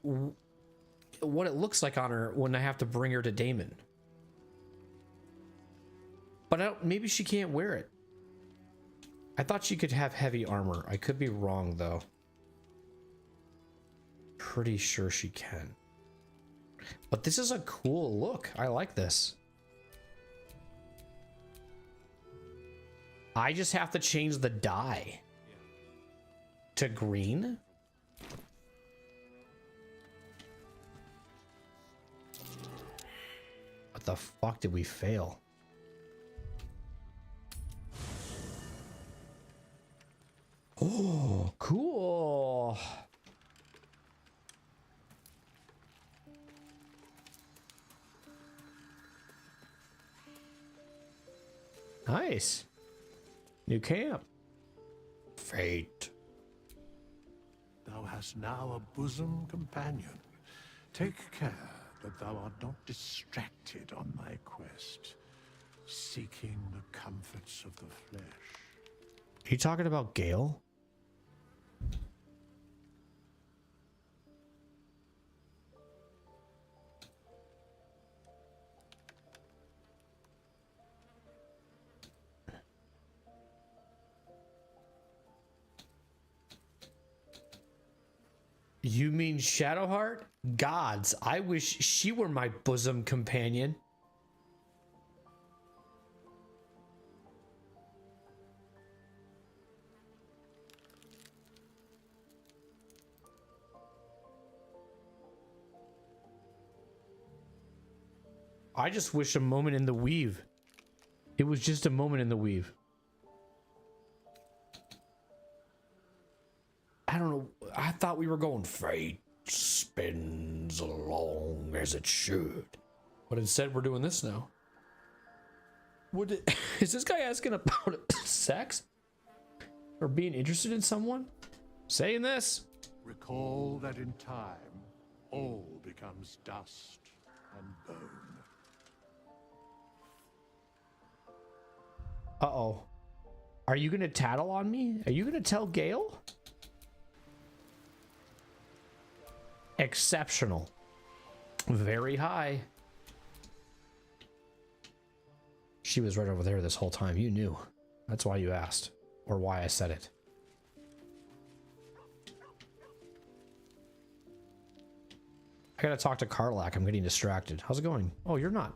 what it looks like on her when I have to bring her to Daemon. But maybe she can't wear it. I thought she could have heavy armor. I could be wrong though. Pretty sure she can. But this is a cool look. I like this. I just have to change the dye to green. What the fuck did we fail? Oh, cool. Nice. New camp. Fate. Thou hast now a bosom companion. Take care that thou art not distracted on thy quest, seeking the comforts of the flesh. Are you talking about Gale? You mean Shadowheart? Gods, I wish she were my bosom companion. I just wish a moment in the weave. It was just a moment in the weave. I don't know. I thought we were going fate spins along as it should. But instead we're doing this now. Is this guy asking about sex? Or being interested in someone? Saying this? Recall that in time, all becomes dust and bone. Uh-oh. Are you gonna tattle on me? Are you gonna tell Gale? Exceptional. Very high. She was right over there this whole time. You knew. That's why you asked. Or why I said it. I gotta talk to Karlach. I'm getting distracted. How's it going? Oh, you're not.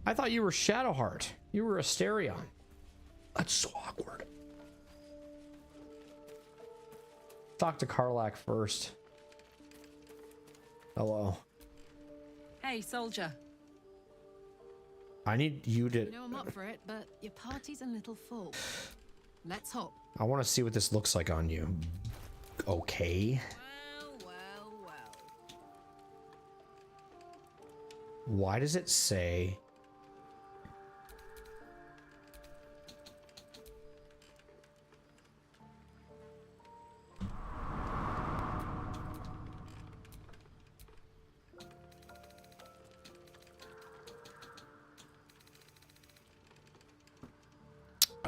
I thought you were Shadowheart. You were Asterion. That's so awkward. Talk to Karlach first. Hello. Hey, soldier. I need you to... You know I'm up for it, but your party's a little full. Let's hop. I want to see what this looks like on you. Okay. Well. Why does it say...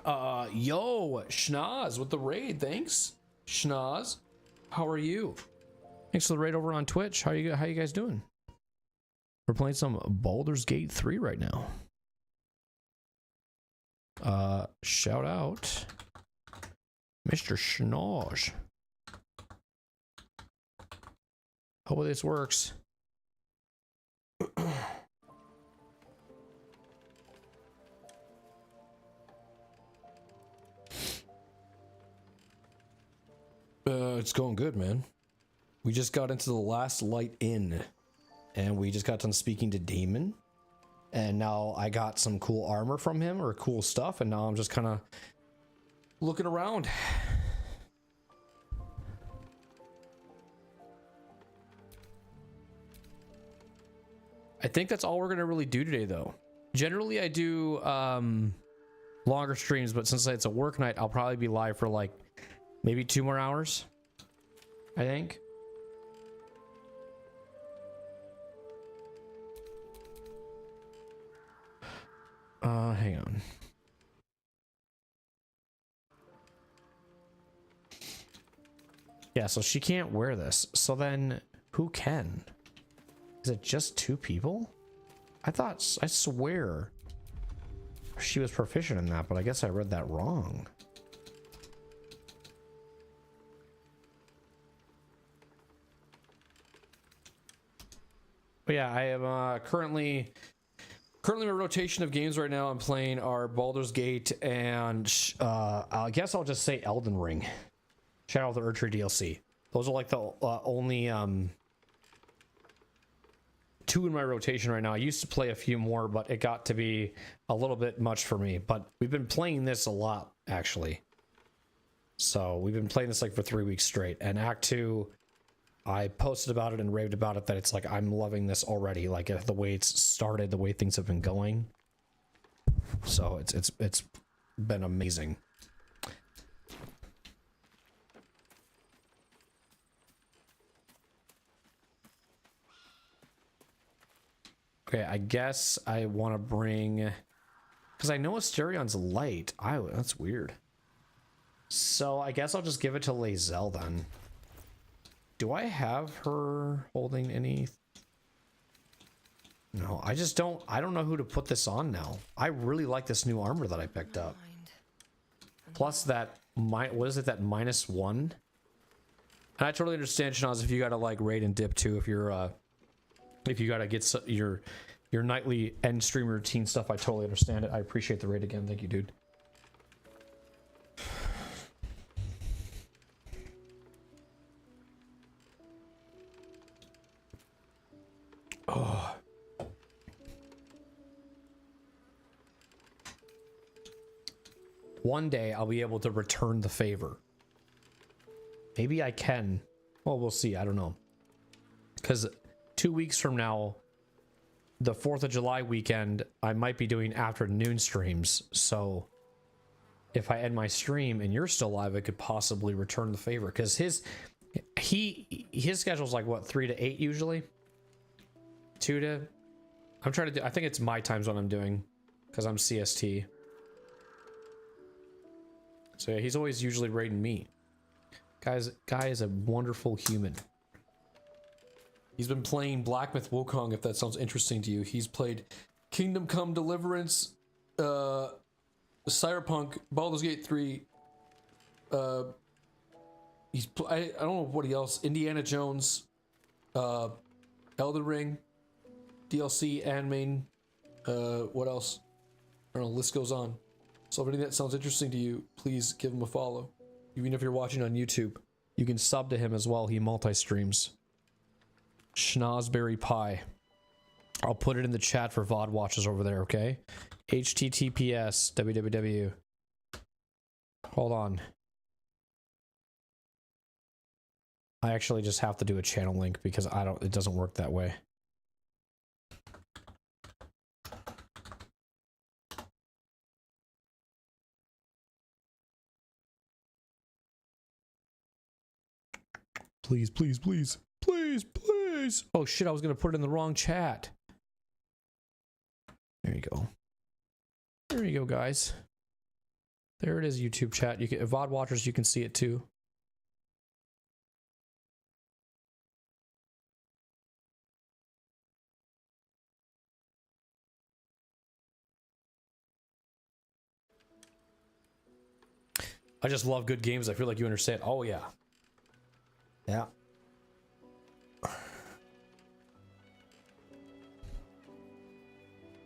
Yo, Schnoz with the raid. Thanks, Schnoz. How are you? Thanks for the raid over on Twitch. How you guys doing? We're playing some Baldur's Gate 3 right now. Shout out Mr. Schnoz. Hope this works. It's going good, man. We just got into the last light in, and we just got done speaking to Damon, and now I got some cool armor from him, or cool stuff, and now I'm just kind of looking around. I think that's all we're gonna really do today, though. Generally, I do longer streams, but since it's a work night, I'll probably be live for like maybe 2 more hours, I think. Hang on. Yeah, so she can't wear this. So then who can? Is it just 2 people? I swear she was proficient in that, but I guess I read that wrong. But yeah, I am currently my rotation of games right now I'm playing are Baldur's Gate and I guess I'll just say Elden Ring. Shadow of the Erdtree DLC. Those are like the only 2 in my rotation right now. I used to play a few more, but it got to be a little bit much for me. But we've been playing this a lot, actually. So we've been playing this like for 3 weeks straight. And Act 2, I posted about it and raved about it that it's like I'm loving this already. Like the way it's started, the way things have been going. So it's been amazing. Okay, I guess I want to bring, because I know Asterion's light. That's weird. So I guess I'll just give it to Lae'zel then. Do I have her holding any? No, I don't know who to put this on now. I really like this new armor that I picked up. Plus that, what is it, that -1? And I totally understand, Shanaz, if you gotta like raid and dip too, if you gotta get your nightly end stream routine stuff. I totally understand it. I appreciate the raid again. Thank you, dude. Oh. One day I'll be able to return the favor. Maybe I can. Well, we'll see. I don't know. Because 2 weeks from now, the 4th of July weekend, I might be doing afternoon streams. So if I end my stream and you're still live, I could possibly return the favor. Because his schedule's like what, 3 to 8 usually? 2 to... I'm trying to do... I think it's my time zone I'm doing. Because I'm CST. So yeah, he's always usually raiding me. Guy is a wonderful human. He's been playing Black Myth Wukong, if that sounds interesting to you. He's played Kingdom Come Deliverance, Cyberpunk, Baldur's Gate 3. I don't know what else. Indiana Jones, Elden Ring, DLC and main. What else? I don't know. The list goes on. So if anything that sounds interesting to you, please give him a follow. Even if you're watching on YouTube, you can sub to him as well. He multi-streams. Schnozberry Pie. I'll put it in the chat for VOD watchers over there, okay? HTTPS www. Hold on. I actually just have to do a channel link because it doesn't work that way. Please, please, please, please, please. Oh shit, I was gonna put it in the wrong chat. There you go. There you go, guys. There it is, YouTube chat. You can, VOD watchers, you can see it too. I just love good games. I feel like you understand. Oh yeah. Yeah.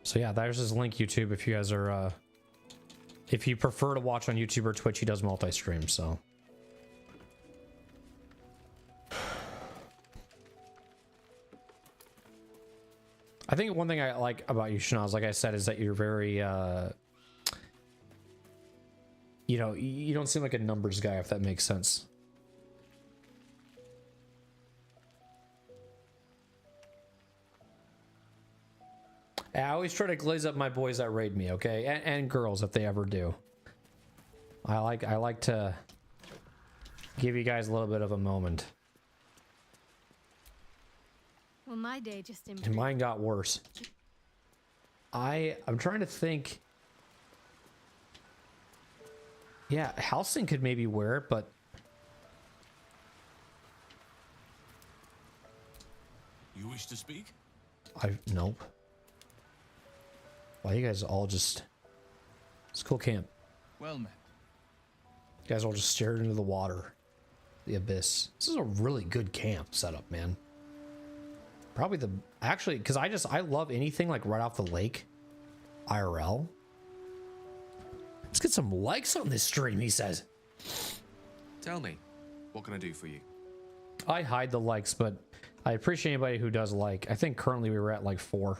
So yeah, there's his link, YouTube, if you guys are if you prefer to watch on YouTube or Twitch, he does multi-stream, so. I think one thing I like about you, Shanaz, like I said, is that you're very you know, you don't seem like a numbers guy, if that makes sense. I always try to glaze up my boys that raid me, okay? And girls, if they ever do. I like to give you guys a little bit of a moment. Well, my day just improved. And mine got worse. I'm trying to think. Yeah, Halcyon could maybe wear it, but You wish to speak? nope. Why you guys all just... It's a cool camp. Well met. You guys all just stared into the water. The abyss. This is a really good camp setup, man. Probably the... Actually, because I love anything like right off the lake. IRL. Let's get some likes on this stream, he says. Tell me, what can I do for you? I hide the likes, but I appreciate anybody who does like. I think currently we were at like 4.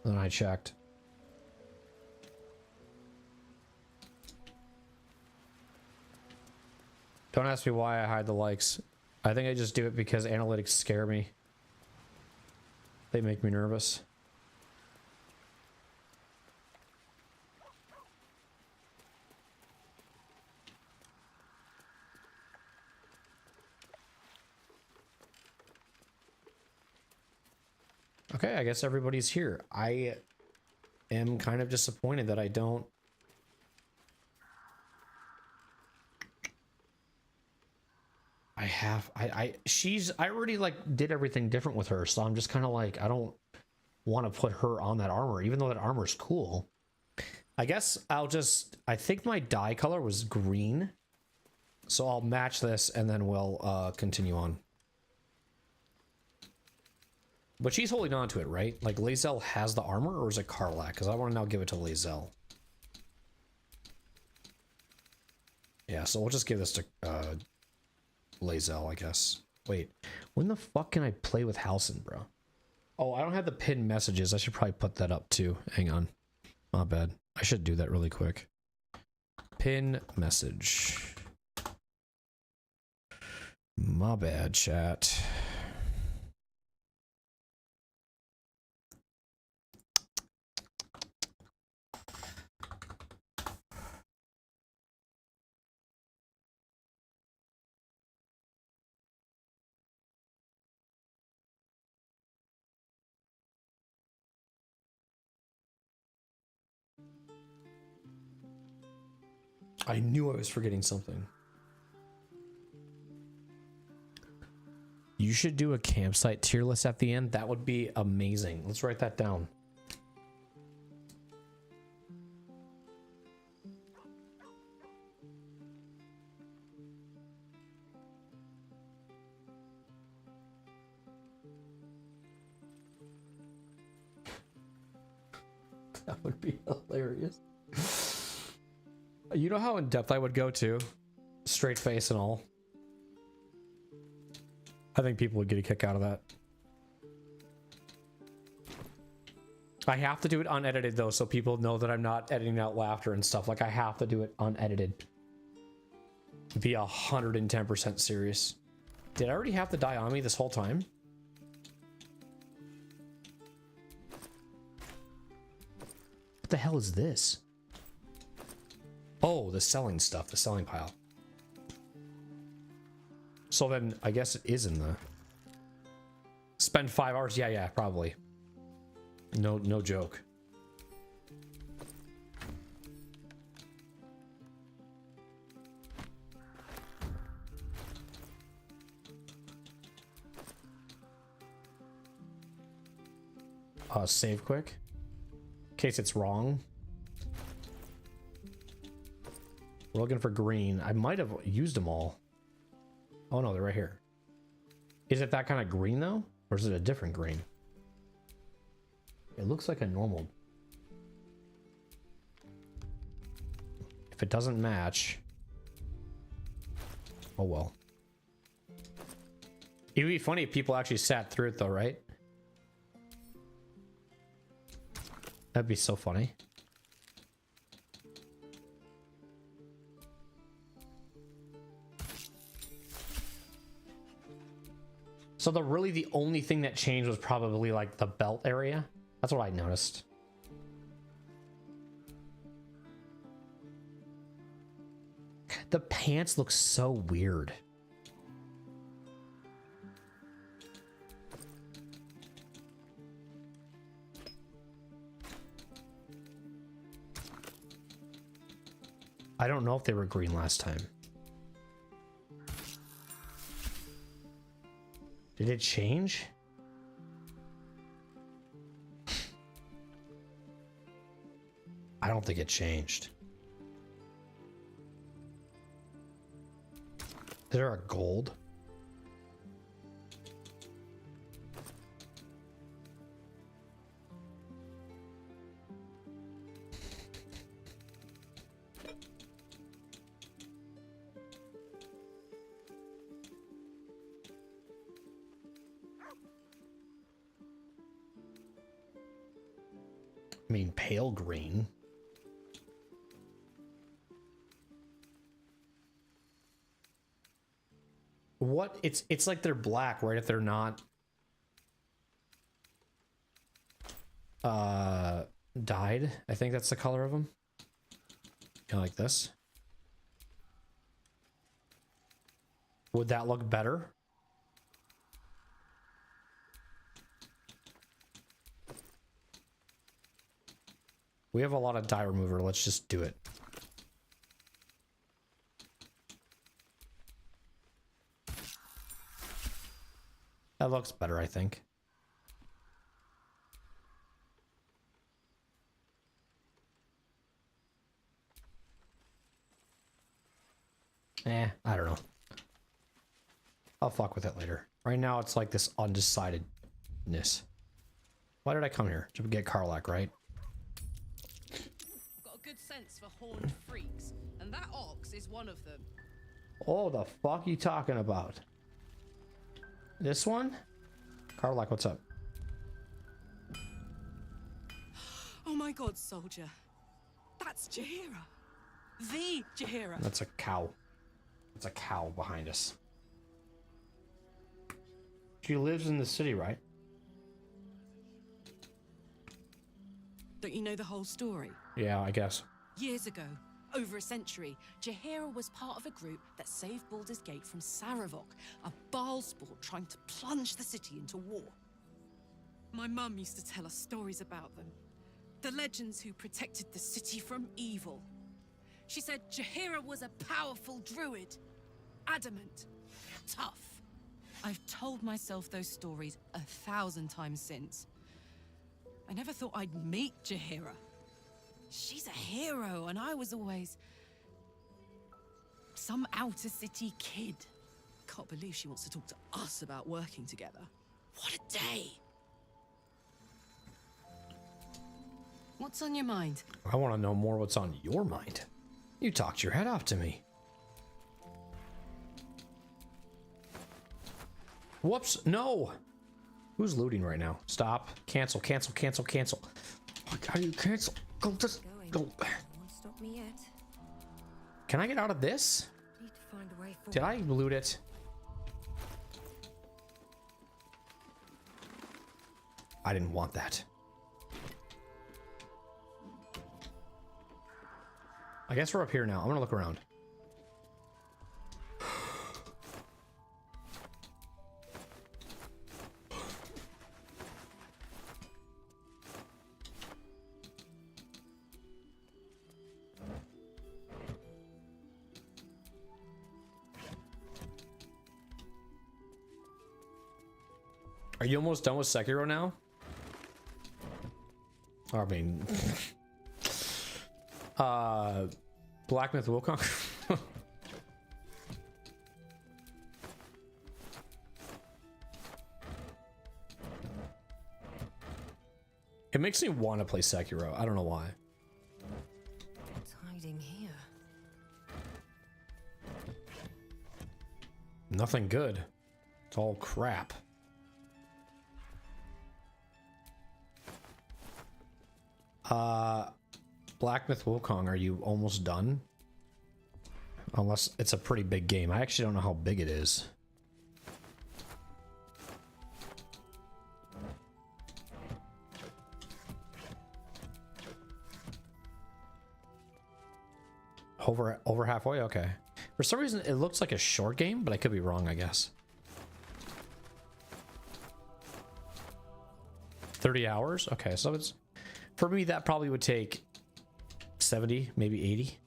Then I checked. Don't ask me why I hide the likes. I think I just do it because analytics scare me. They make me nervous. Okay, I guess everybody's here. I am kind of disappointed that I don't... I already like did everything different with her, so I'm just kind of like, I don't want to put her on that armor, even though that armor's cool. I guess I think my dye color was green, so I'll match this and then we'll continue on. But she's holding on to it, right? Like, Lae'zel has the armor, or is it Karlach? Because I want to now give it to Lae'zel. Yeah, so we'll just give this to Lae'zel, I guess. Wait, when the fuck can I play with Halcyon, bro? Oh, I don't have the pinned messages. I should probably put that up too. Hang on. My bad. I should do that really quick. Pin message. My bad, chat. I knew I was forgetting something. You should do a campsite tier list at the end. That would be amazing. Let's write that down. That would be hilarious. You know how in depth I would go to? Straight face and all. I think people would get a kick out of that. I have to do it unedited though, so people know that I'm not editing out laughter and stuff. Like, I have to do it unedited. Be 110% serious. Did I already have the die on me this whole time? What the hell is this? Oh, the selling stuff, the selling pile. So then I guess it is in the... Spend 5 hours? Yeah, probably. No joke. save quick. In case it's wrong. We're looking for green. I might have used them all. Oh no, they're right here. Is it that kind of green though? Or is it a different green? It looks like a normal. If it doesn't match, oh well. It would be funny if people actually sat through it though, right? That'd be so funny. So the only thing that changed was probably like the belt area. That's what I noticed. The pants look so weird. I don't know if they were green last time. Did it change? I don't think it changed. Is there a gold? I mean, pale green. What? It's like they're black, right? If they're not dyed. I think that's the color of them. Kind of like this. Would that look better? We have a lot of dye remover. Let's just do it. That looks better, I think. I don't know. I'll fuck with it later. Right now, it's like this undecidedness. Why did I come here? To get Karlach, right? Got a good sense for horned freaks, and that ox is one of them. Oh, the fuck you talking about? This one? Karlach, what's up? Oh my god, soldier. That's Jaheira. The Jaheira. That's a cow. That's a cow behind us. She lives in the city, right? Don't you know the whole story? Yeah, I guess. Years ago, over a century, Jaheira was part of a group that saved Baldur's Gate from Saravok, a Baalsport trying to plunge the city into war. My mum used to tell us stories about them. The legends who protected the city from evil. She said Jaheira was a powerful druid. Adamant. Tough. I've told myself those stories 1,000 times since. I never thought I'd meet Jaheira. She's a hero, and I was always some outer city kid. Can't believe she wants to talk to us about working together. What a day! What's on your mind? I want to know more what's on your mind. You talked your head off to me. Whoops, no! Who's looting right now? Stop. Cancel, cancel, cancel, cancel. How do you cancel? Go, just go. Won't stop me yet. Can I get out of this? Need to find a way forward. Did I loot it? I didn't want that. I guess we're up here now. I'm gonna look around. Are you almost done with Sekiro now? I mean, Blacksmith Wukong. It makes me want to play Sekiro. I don't know why. What's hiding here? Nothing good. It's all crap. Blacksmith Wukong, are you almost done? Unless it's a pretty big game. I actually don't know how big it is. Over halfway? Okay. For some reason, it looks like a short game, but I could be wrong, I guess. 30 hours? Okay, so it's... For me, that probably would take 70, maybe 80,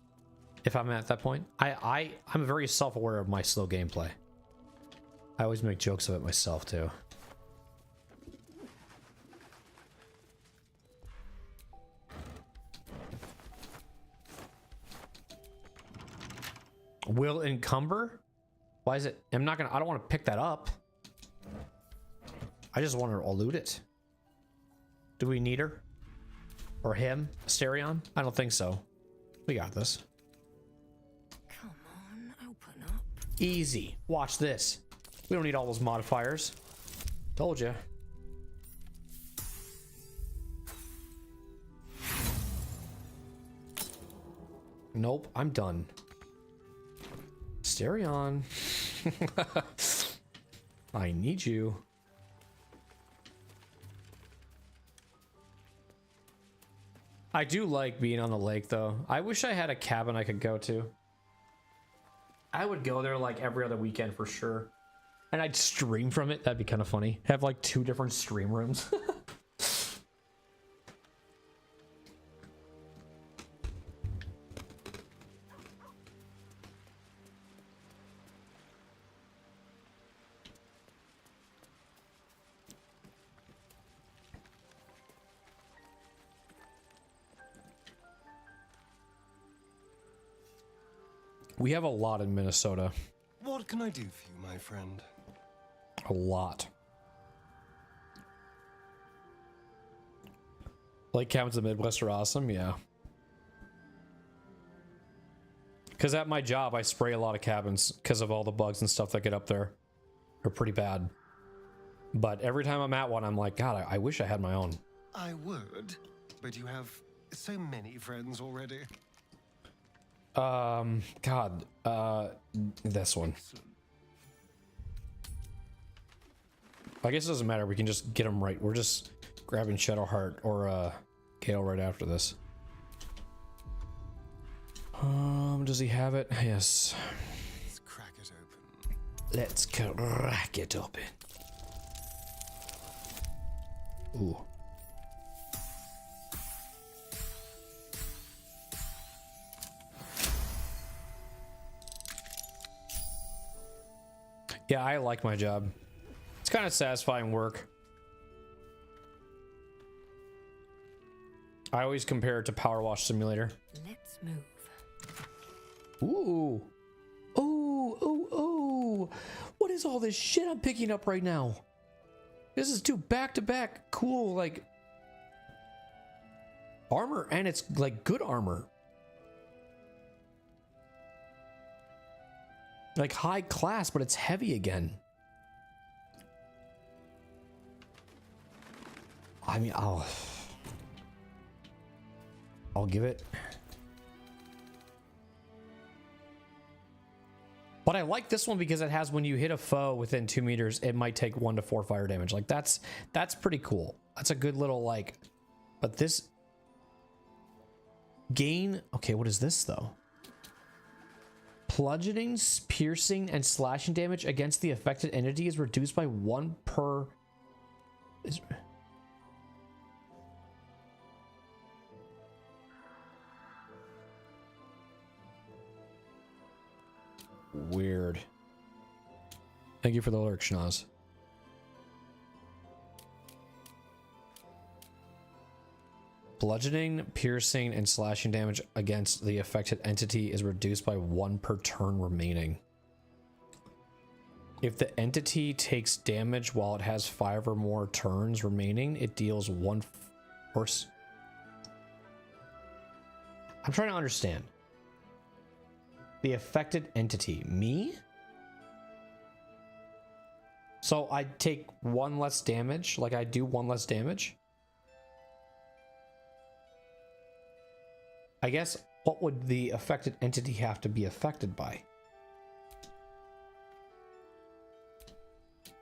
if I'm at that point. I'm very self-aware of my slow gameplay. I always make jokes of it myself, too. Will encumber? Why is it? I don't want to pick that up. I just want to loot it. Do we need her? Or him? Asterion? I don't think so. We got this. Come on, open up. Easy. Watch this. We don't need all those modifiers. Told you. Nope, I'm done. Asterion. I need you. I do like being on the lake, though. I wish I had a cabin I could go to. I would go there like every other weekend for sure. And I'd stream from it. That'd be kind of funny. Have like 2 different stream rooms. We have a lot in Minnesota. What can I do for you, my friend? A lot. Lake cabins in the Midwest are awesome, yeah. Because at my job, I spray a lot of cabins because of all the bugs and stuff that get up there. They're pretty bad. But every time I'm at one, I'm like, God, I wish I had my own. I would, but you have so many friends already. God, this one. I guess it doesn't matter. We can just get them right. We're just grabbing Shadowheart or Gale right after this. Does he have it? Yes. Let's crack it open. Let's crack it open. Ooh. Yeah, I like my job. It's kind of satisfying work. I always compare it to Power Wash Simulator. Let's move. Ooh. Ooh, ooh, ooh. What is all this shit I'm picking up right now? This is 2 back-to-back cool, like, armor, and it's, like, good armor. Like, high class, but it's heavy again. I mean, I'll give it. But I like this one because it has, when you hit a foe within 2 meters, it might take 1 to 4 fire damage. Like, that's pretty cool. That's a good little, like, but this gain, okay, what is this though? Bludgeoning, piercing, and slashing damage against the affected entity is reduced by 1 per... Weird. Thank you for the lurk, Schnoz. bludgeoning, piercing, and slashing damage against the affected entity is reduced by 1 per turn remaining. If the entity takes damage while it has 5 or more turns remaining, it deals 1 force. I'm trying to understand. The affected entity, me? So I take 1 less damage, like I do 1 less damage? I guess what would the affected entity have to be affected by?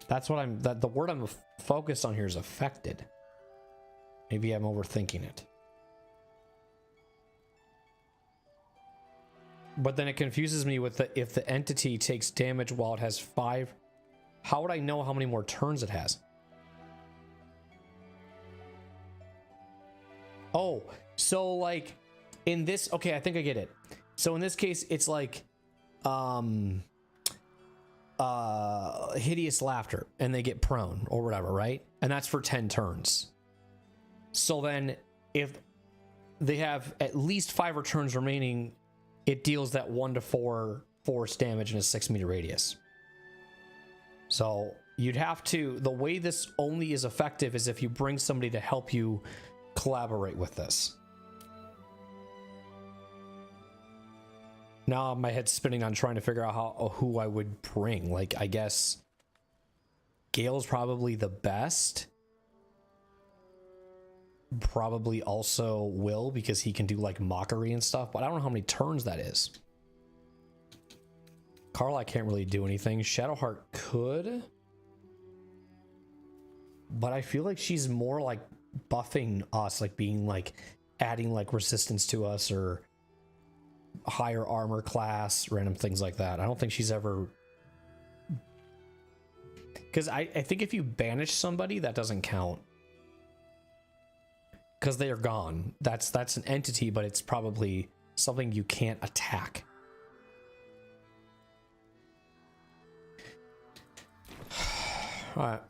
That's what the word I'm focused on here is affected. Maybe I'm overthinking it. But then it confuses me with if the entity takes damage while it has 5, how would I know how many more turns it has? Oh, so like in this, okay, I think I get it. So in this case, it's like hideous laughter and they get prone or whatever, right? And that's for 10 turns. So then if they have at least 5 returns remaining, it deals that 1 to 4 force damage in a 6-meter radius. So you'd have to, the way this only is effective is if you bring somebody to help you collaborate with this. Now my head's spinning on trying to figure out who I would bring. Like, I guess Gale's probably the best. Probably also Will, because he can do like mockery and stuff, but I don't know how many turns that is. Carla can't really do anything. Shadowheart could, but I feel like she's more like buffing us, like being like adding like resistance to us or higher armor class, random things like that. I don't think she's ever, because I think if you banish somebody, that doesn't count because they are gone. That's an entity, but it's probably something you can't attack. All right.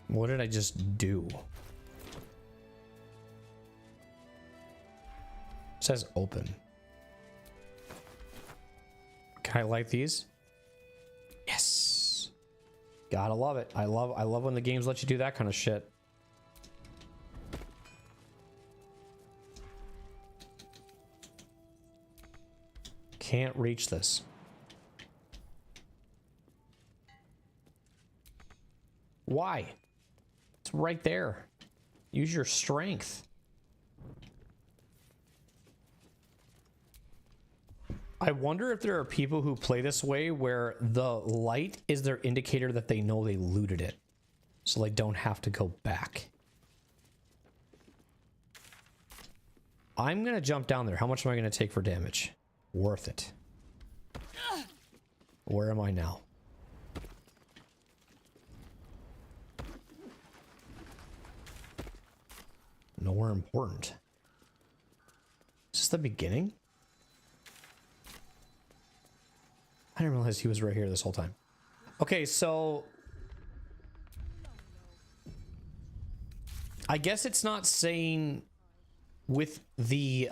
What did I just do? It says open. Can I light these? Yes. Gotta love it. I love when the games let you do that kind of shit. Can't reach this. Why? It's right there. Use your strength. I wonder if there are people who play this way where the light is their indicator that they know they looted it, so they don't have to go back. I'm gonna jump down there. How much am I gonna take for damage? Worth it. Where am I now? Nowhere important. Is this the beginning? I didn't realize he was right here this whole time. Okay, so I guess it's not saying with the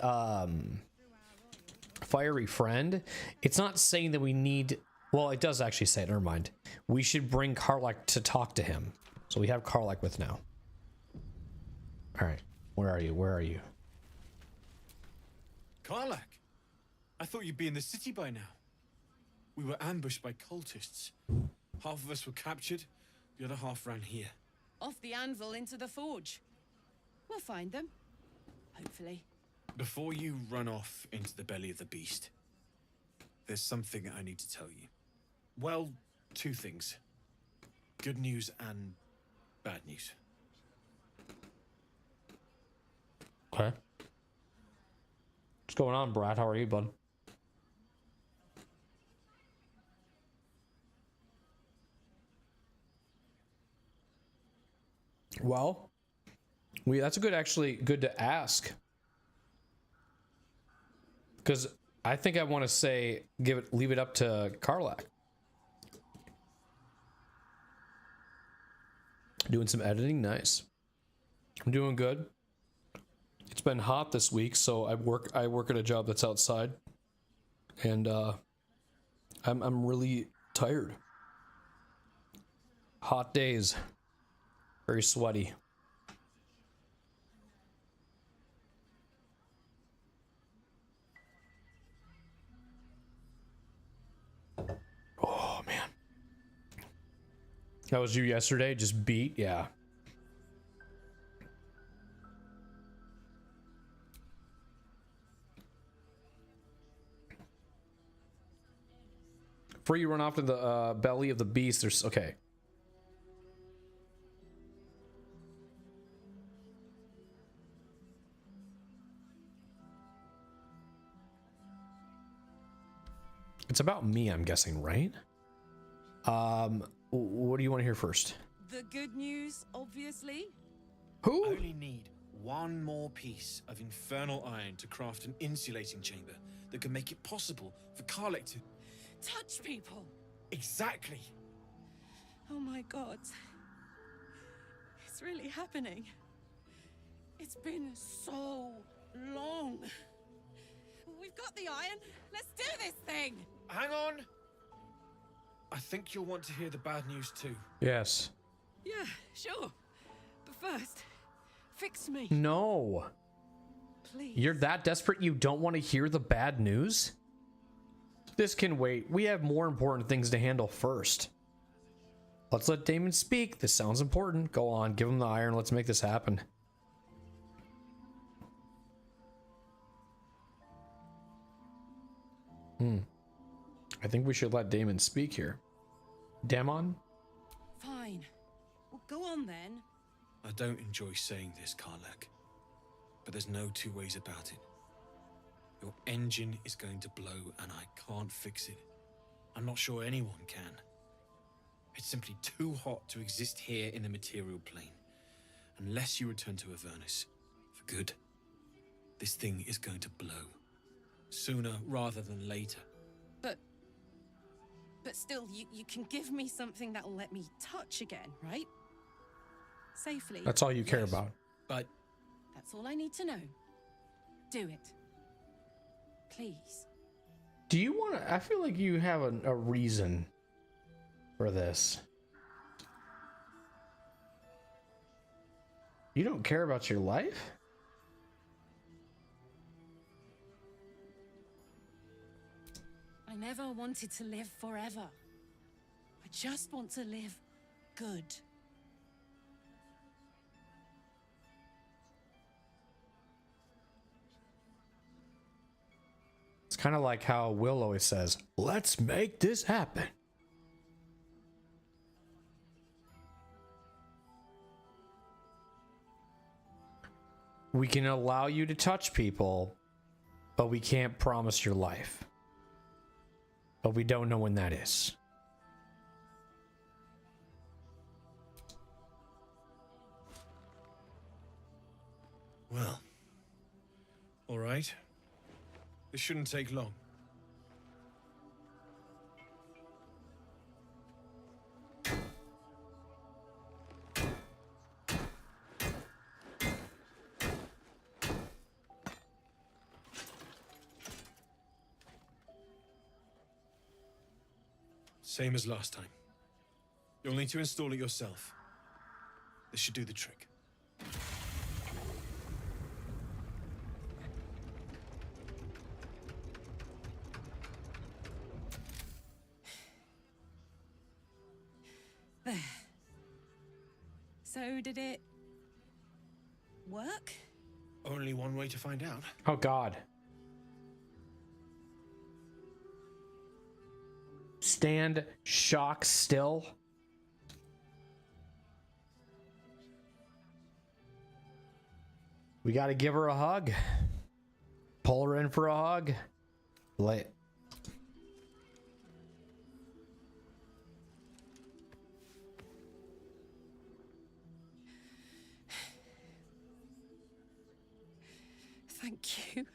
fiery friend, it's not saying that we need, well, it does actually say it, never mind. We should bring Karlach to talk to him. So we have Karlach with now. All right, where are you? Where are you? Karlach, I thought you'd be in the city by now. We were ambushed by cultists. Half of us were captured, the other half ran here. Off the anvil into the forge. We'll find them. Hopefully. Before you run off into the belly of the beast, there's something I need to tell you. Well, 2 things. Good news and bad news. Okay. What's going on, Brad? How are you, bud? Well, that's a good, actually good to ask. Because I think I want to say leave it up to Karlak. Doing some editing, nice. I'm doing good. It's been hot this week, so I work at a job that's outside, and I'm really tired. Hot days, very sweaty. Oh man, that was you yesterday. Just beat, yeah. Before you run off to the belly of the beast, there's okay. It's about me, I'm guessing, right? What do you want to hear first? The good news, obviously. Who? I only need one more piece of infernal iron to craft an insulating chamber that can make it possible for Karlak to touch people. Exactly. Oh my god. It's really happening. It's been so long. We've got the iron. Let's do this thing. Hang on. I think you'll want to hear the bad news too. Yes. Yeah, sure. But first, fix me. No. Please. You're that desperate you don't want to hear the bad news? This can wait. We have more important things to handle first. Let's let Damon speak. This sounds important. Go on, give him the iron. Let's make this happen. I think we should let Damon speak here. Damon? Fine. Well, go on then. I don't enjoy saying this, Karlak, but there's no two ways about it. Your engine is going to blow and I can't fix it. I'm not sure anyone can. It's simply too hot to exist here in the material plane. Unless you return to Avernus for good, this thing is going to blow. Sooner rather than later. But still, you can give me something that'll let me touch again, right? Safely. That's all you care about. But that's all I need to know. Do it. Please. Do you want to... I feel like you have a reason for this. You don't care about your life? I never wanted to live forever. I just want to live good. It's kind of like how Will always says, let's make this happen. We can allow you to touch people, but we can't promise your life. But we don't know when that is. Well, all right. This shouldn't take long. Same as last time. You'll need to install it yourself. This should do the trick. There. So did it work? Only one way to find out. Oh God. Stand shock still. We got to give her a hug. Pull her in for a hug. Lay. Thank you.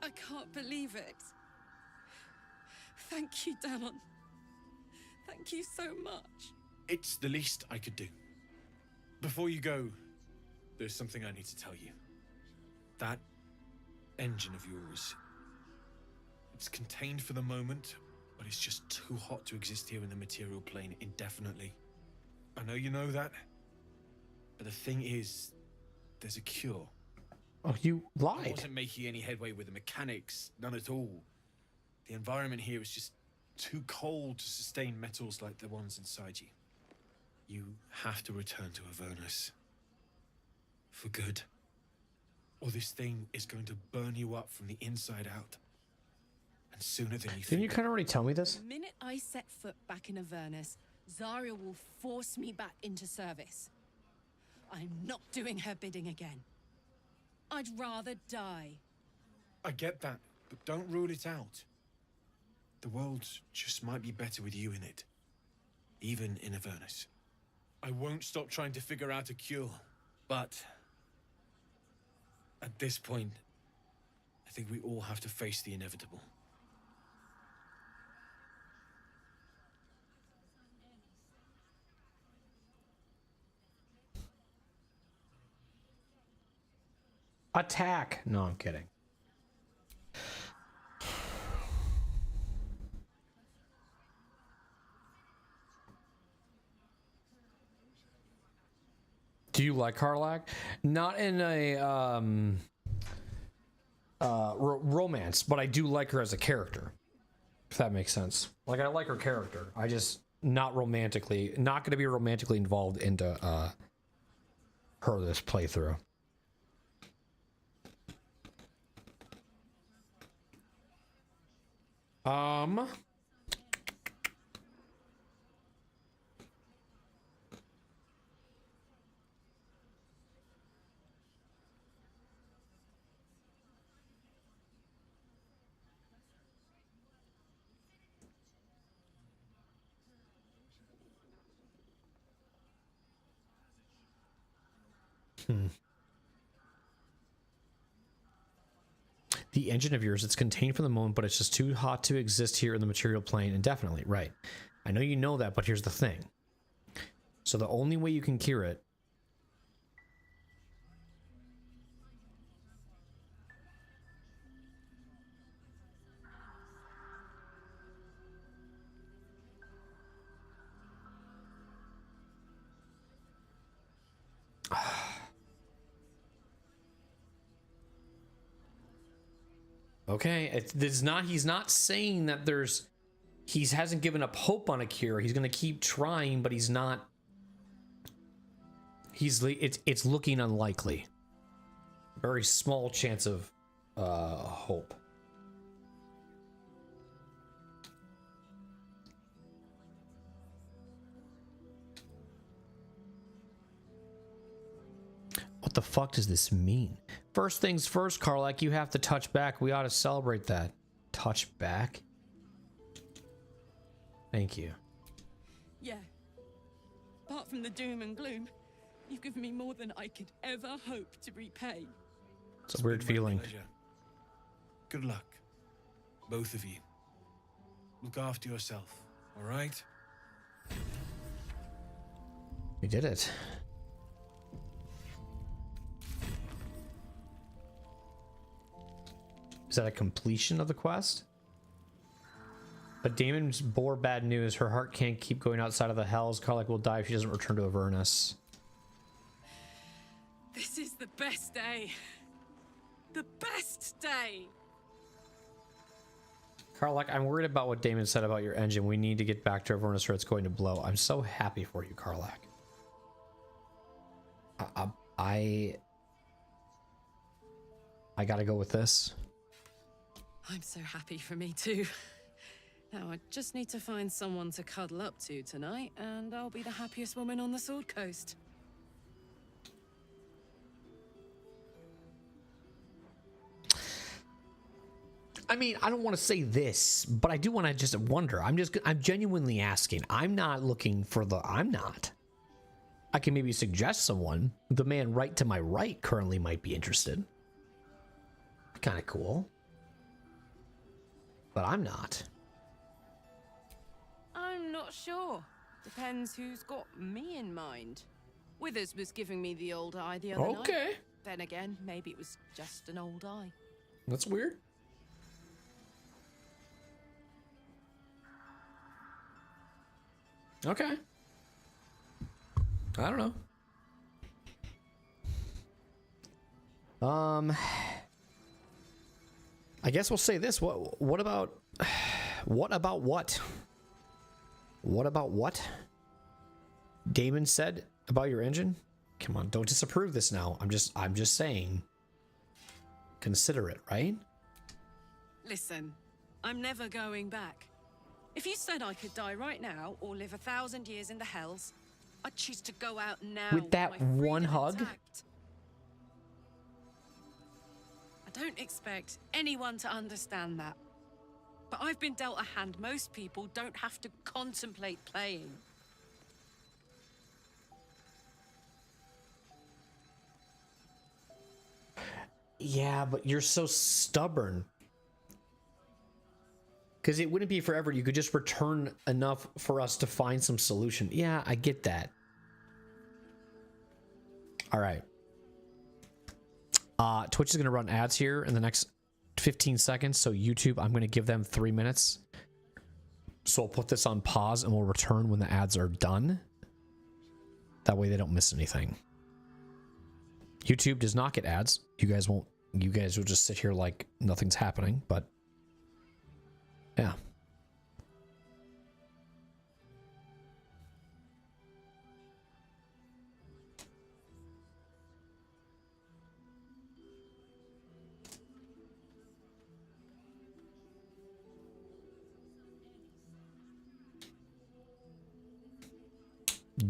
I can't believe it. Thank you, Danon. Thank you so much. It's the least I could do. Before you go, there's something I need to tell you. That engine of yours, it's contained for the moment, but it's just too hot to exist here in the material plane indefinitely. I know you know that, but the thing is, there's a cure. Oh, you I lied. wasn't making any headway with the mechanics, none at all. The environment here is just too cold to sustain metals like the ones inside you. You have to return to Avernus. For good. Or this thing is going to burn you up from the inside out. And sooner than you think. Didn't you kind of already tell me this? The minute I set foot back in Avernus, Zarya will force me back into service. I'm not doing her bidding again. I'd rather die. I get that, but don't rule it out. The world just might be better with you in it. Even in Avernus. I won't stop trying to figure out a cure, but at this point, I think we all have to face the inevitable. Attack! No, I'm kidding. Do you like Karlak? Not in a romance, but I do like her as a character. If that makes sense. Like, I like her character. I just not romantically, not going to be romantically involved into her this playthrough. The engine of yours, it's contained for the moment, but it's just too hot to exist here in the material plane indefinitely. Right. I know you know that, but here's the thing. So the only way you can cure it okay, it's not, he's not saying that he hasn't given up hope on a cure. He's going to keep trying, but he's not, it's looking unlikely. Very small chance of hope. What the fuck does this mean? First things first, Karlak, you have to touch back. We ought to celebrate that. Touch back? Thank you. Yeah. Apart from the doom and gloom, you've given me more than I could ever hope to repay. It's a weird feeling. Pleasure. Good luck. Both of you. Look after yourself, all right? We did it. Is that a completion of the quest? But Damon's bore bad news. Her heart can't keep going outside of the hells. Karlak will die if she doesn't return to Avernus. This is the best day. The best day. Karlak, I'm worried about what Damon said about your engine. We need to get back to Avernus or it's going to blow. I'm so happy for you, Karlak. I gotta go with this. I'm so happy for me too. Now I just need to find someone to cuddle up to tonight, and I'll be the happiest woman on the Sword Coast. I mean, I don't want to say this, but I do want to just wonder. I'm genuinely asking. I'm not looking for I'm not. I can maybe suggest someone. The man right to my right currently might be interested. Kind of cool. but I'm not. I'm not sure. Depends who's got me in mind. Withers was giving me the old eye the other night. Okay. Then again, maybe it was just an old eye. That's weird. Okay. I don't know. I guess we'll say this. What about what? What about what? Damon said about your engine? Come on, don't disapprove this now. I'm just saying. Consider it, right? Listen, I'm never going back. If you said I could die right now or live 1,000 years in the hells, I'd choose to go out now With that my one freedom hug? intact. I don't expect anyone to understand that. But I've been dealt a hand most people don't have to contemplate playing. Yeah, but you're so stubborn. Because it wouldn't be forever. You could just return enough for us to find some solution. Yeah, I get that. All right. Twitch is going to run ads here in the next 15 seconds. So YouTube, I'm going to give them 3 minutes. So I'll put this on pause and we'll return when the ads are done. That way they don't miss anything. YouTube does not get ads. You guys won't. You guys will just sit here like nothing's happening, but yeah.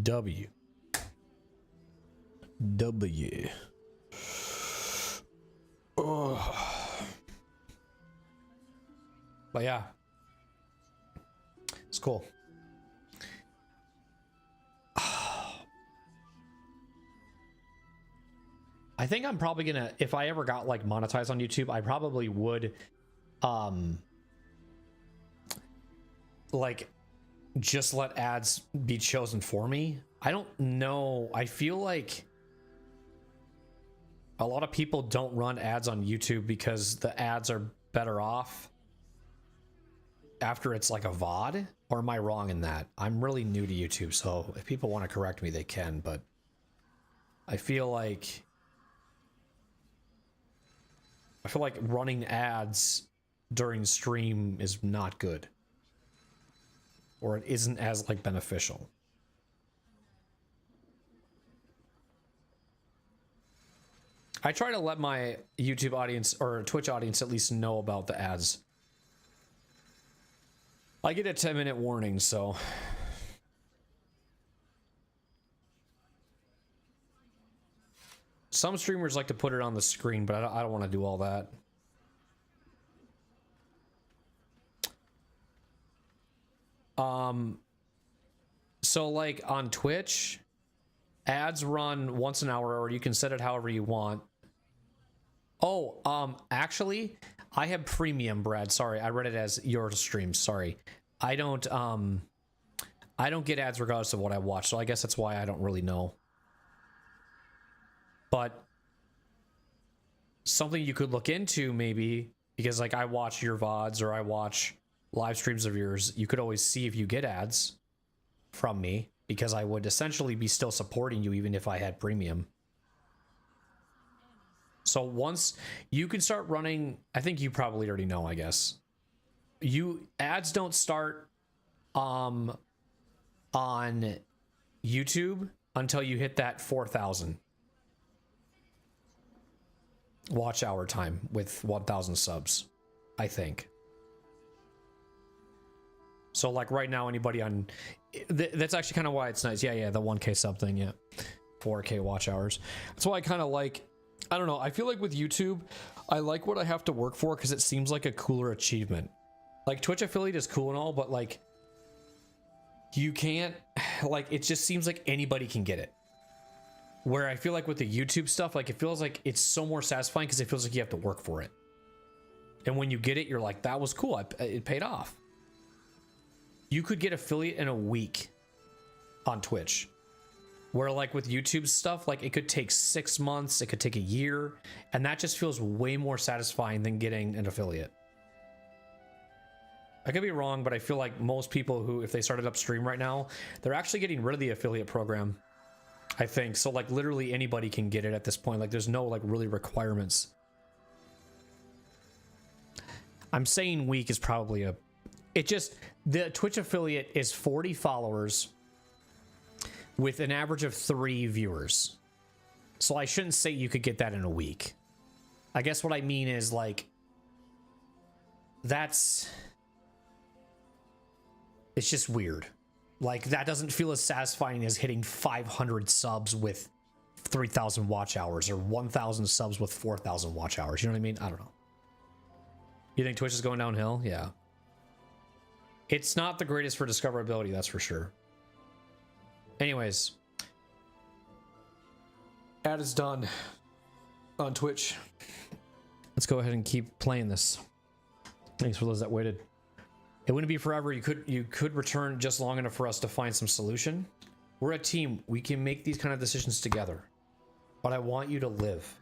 W. Oh. But yeah, it's cool. I think I'm probably gonna, if I ever got like monetized on YouTube, I probably would like just let ads be chosen for me. I don't know. I feel like a lot of people don't run ads on YouTube because the ads are better off after it's like a VOD. Or am I wrong in that? I'm really new to YouTube, so if people want to correct me, they can, but I feel like running ads during stream is not good. Or it isn't as like beneficial. I try to let my YouTube audience or Twitch audience at least know about the ads. I get a 10-minute warning, so some streamers like to put it on the screen, but I don't want to do all that. So like on Twitch, ads run once an hour, or you can set it however you want. Oh, actually, I have premium, Brad. Sorry, I read it as your stream. Sorry, I don't get ads regardless of what I watch, so I guess that's why I don't really know. But something you could look into maybe, because like I watch your VODs or I watch live streams of yours, you could always see if you get ads from me, because I would essentially be still supporting you even if I had premium. So once you can start running, I think you probably already know, I guess. Ads don't start on YouTube until you hit that 4,000 watch hour time with 1,000 subs, I think. So like right now, anybody on that's actually kind of why it's nice. Yeah, the 1K sub thing, yeah, 4K watch hours. That's why I kind of like, I don't know, I feel like with YouTube, I like what I have to work for because it seems like a cooler achievement. Like Twitch affiliate is cool and all, but like you can't, like it just seems like anybody can get it. Where I feel like with the YouTube stuff, like it feels like it's so more satisfying because it feels like you have to work for it. And when you get it, you're like, that was cool. It paid off. You could get affiliate in a week on Twitch. Where like with YouTube stuff, like it could take 6 months, it could take a year, and that just feels way more satisfying than getting an affiliate. I could be wrong, but I feel like most people who, if they started up stream right now, they're actually getting rid of the affiliate program. I think so. Like literally anybody can get it at this point. Like there's no like really requirements. I'm saying week is probably the Twitch affiliate is 40 followers with an average of 3 viewers. So I shouldn't say you could get that in a week. I guess what I mean is like, it's just weird. Like that doesn't feel as satisfying as hitting 500 subs with 3,000 watch hours or 1,000 subs with 4,000 watch hours. You know what I mean? I don't know. You think Twitch is going downhill? Yeah. It's not the greatest for discoverability, that's for sure. Anyways, ad is done on Twitch. Let's go ahead and keep playing this. Thanks for those that waited. It wouldn't be forever. You could return just long enough for us to find some solution. We're a team. We can make these kind of decisions together. But I want you to live.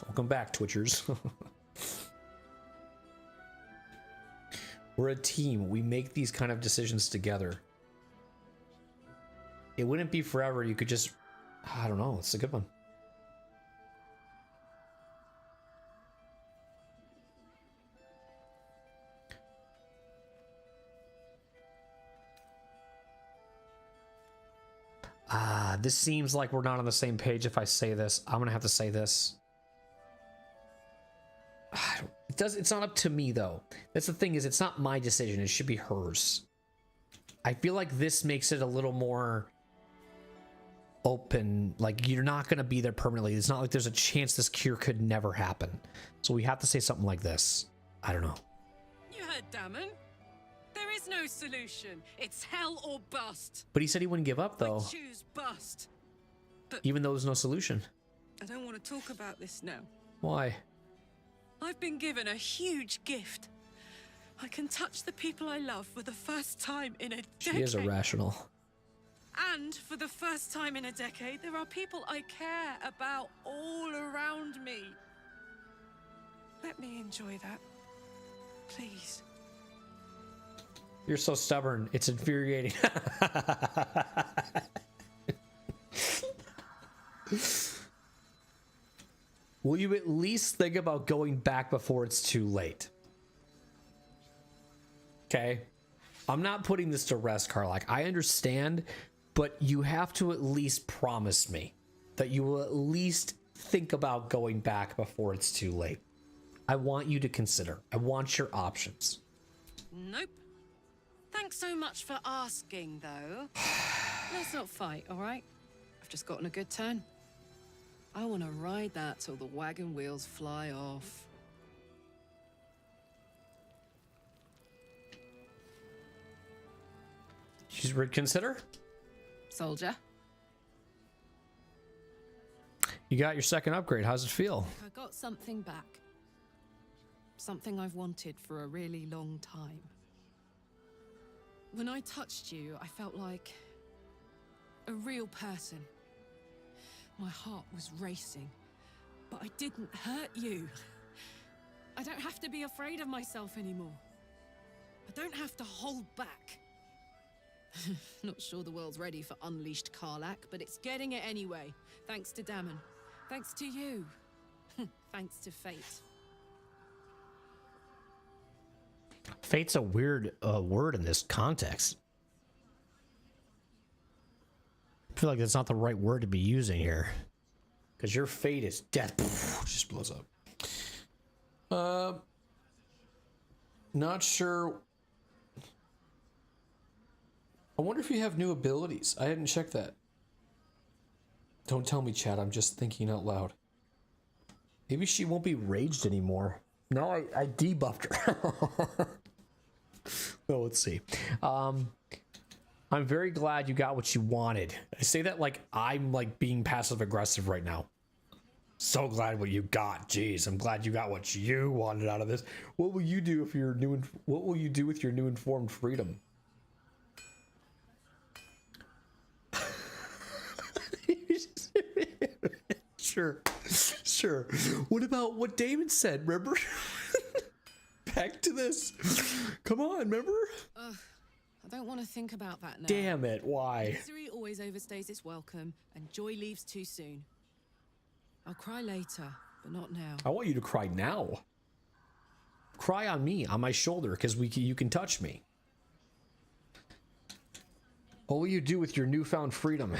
Welcome back, Twitchers. We're a team. We make these kind of decisions together. It wouldn't be forever. You could just, I don't know. It's a good one. This seems like we're not on the same page if I say this. I'm gonna have to say this. It's not up to me though. That's the thing, is it's not my decision. It should be hers. I feel like this makes it a little more open. Like you're not gonna be there permanently. It's not like there's a chance this cure could never happen. So we have to say something like this. I don't know. You heard Damon. There is no solution. It's hell or bust. But he said he wouldn't give up though. I choose bust. But even though there's no solution. I don't want to talk about this now. Why? I've been given a huge gift. I can touch the people I love for the first time in a decade. She is irrational. And for the first time in a decade, there are people I care about all around me. Let me enjoy that. Please. You're so stubborn. It's infuriating. Will you at least think about going back before it's too late? Okay. I'm not putting this to rest, Karlak. I understand, but you have to at least promise me that you will at least think about going back before it's too late. I want you to consider. I want your options. Nope. Thanks so much for asking, though. Let's not fight, all right? I've just gotten a good turn. I want to ride that till the wagon wheels fly off. She's reconsider? Soldier. You got your second upgrade. How's it feel? I got something back. Something I've wanted for a really long time. When I touched you, I felt like a real person. My heart was racing, but I didn't hurt you. I don't have to be afraid of myself anymore. I don't have to hold back. Not sure the world's ready for unleashed Karlak, but it's getting it anyway. Thanks to Damon. Thanks to you. Thanks to fate. Fate's a weird word in this context. I feel like that's not the right word to be using here. Because your fate is death. Just blows up. Not sure. I wonder if you have new abilities. I hadn't checked that. Don't tell me, chat. I'm just thinking out loud. Maybe she won't be raged anymore. No, I debuffed her. Well, let's see. I'm very glad you got what you wanted. I say that like I'm like being passive aggressive right now. So glad what you got. Jeez, I'm glad you got what you wanted out of this. What will you do if you're new? What will you do with your new informed freedom? Sure, sure. What about what Damon said? Remember? Back to this. Come on, remember? I don't want to think about that now. Damn it! Why? Misery always overstays its welcome, and joy leaves too soon. I'll cry later, but not now. I want you to cry now. Cry on me, on my shoulder, because you can touch me. What will you do with your newfound freedom?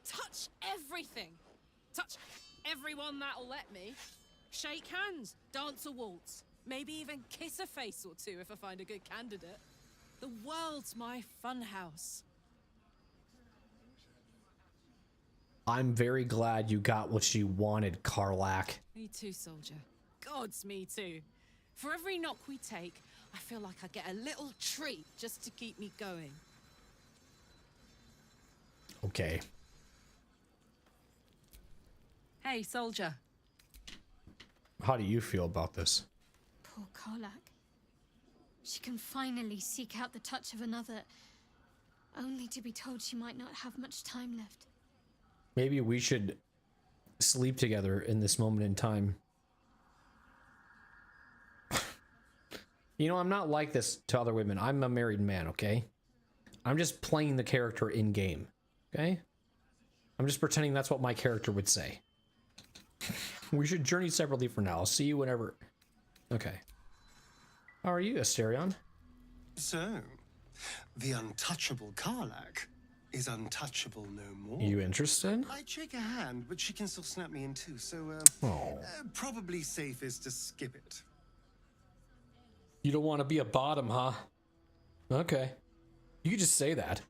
Touch everything. Touch everyone that'll let me. Shake hands, dance a waltz, maybe even kiss a face or two if I find a good candidate. The world's my funhouse. I'm very glad you got what you wanted, Karlak. Me too, soldier. Gods, me too. For every knock we take, I feel like I get a little treat just to keep me going. Okay. Hey, soldier. How do you feel about this? Poor Karlak. She can finally seek out the touch of another, only to be told she might not have much time left. Maybe we should sleep together in this moment in time. You know, I'm not like this to other women. I'm a married man, okay? I'm just playing the character in game, okay? I'm just pretending that's what my character would say. We should journey separately for now. I'll see you whenever... Okay. How are you, Asterion? So, the untouchable Karlak is untouchable no more. You interested? I'd shake her hand, but she can still snap me in two, so, probably safest to skip it. You don't want to be a bottom, huh? Okay. You could just say that.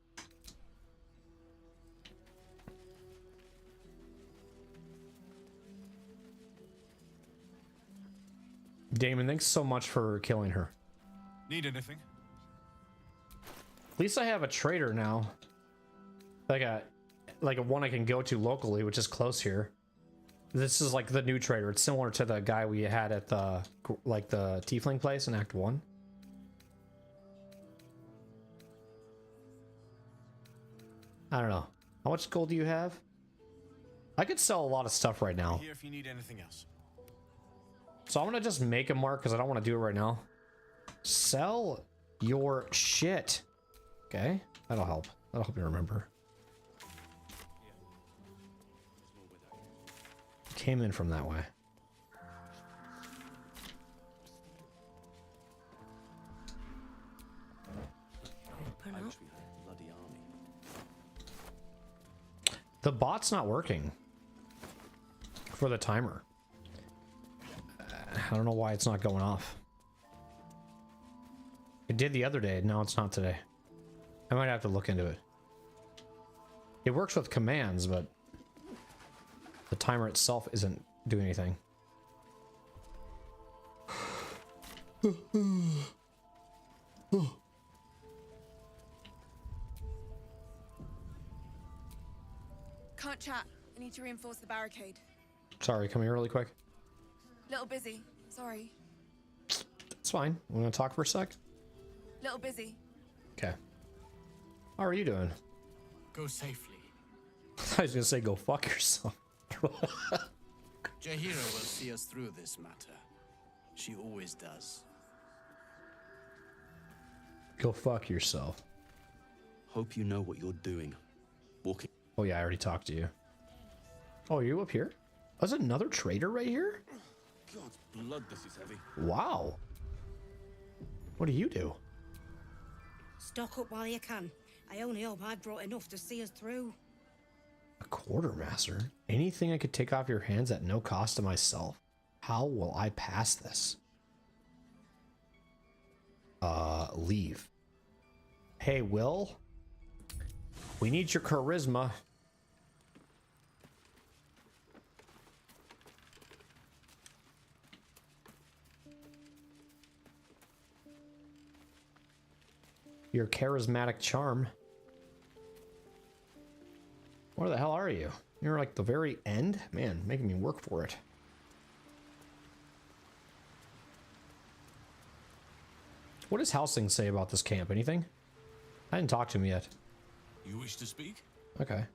Damon, thanks so much for killing her. Need anything? At least I have a trader now. Like a one I can go to locally, which is close here. This is like the new trader. It's similar to the guy we had at the the tiefling place in Act 1. I don't know. How much gold do you have? I could sell a lot of stuff right now. Here if you need anything else. So I'm gonna just make a mark because I don't want to do it right now. Sell your shit. Okay, that'll help. That'll help you remember. Came in from that way. The bot's not working for the timer. I don't know why it's not going off. It did the other day. No, it's not today. I might have to look into it. It works with commands, but the timer itself isn't doing anything. Can't chat. I need to reinforce the barricade. Sorry, come here really quick. Little busy. Sorry. It's fine. Want to talk for a sec? Little busy. Okay. How are you doing? Go safely. I was gonna say go fuck yourself. Jaheira will see us through this matter. She always does. Go fuck yourself. Hope you know what you're doing. Walking. Oh yeah, I already talked to you. Oh, are you up here? There's another trader right here? God's blood, this is heavy. Wow. What do you do? Stock up while you can. I only hope I've brought enough to see us through. A quartermaster? Anything I could take off your hands at no cost to myself. How will I pass this? Leave. Hey, Will? We need your charisma. Your charismatic charm. Where the hell are you? You're like the very end? Man, making me work for it. What does Housing say about this camp? Anything? I didn't talk to him yet. You wish to speak? Okay.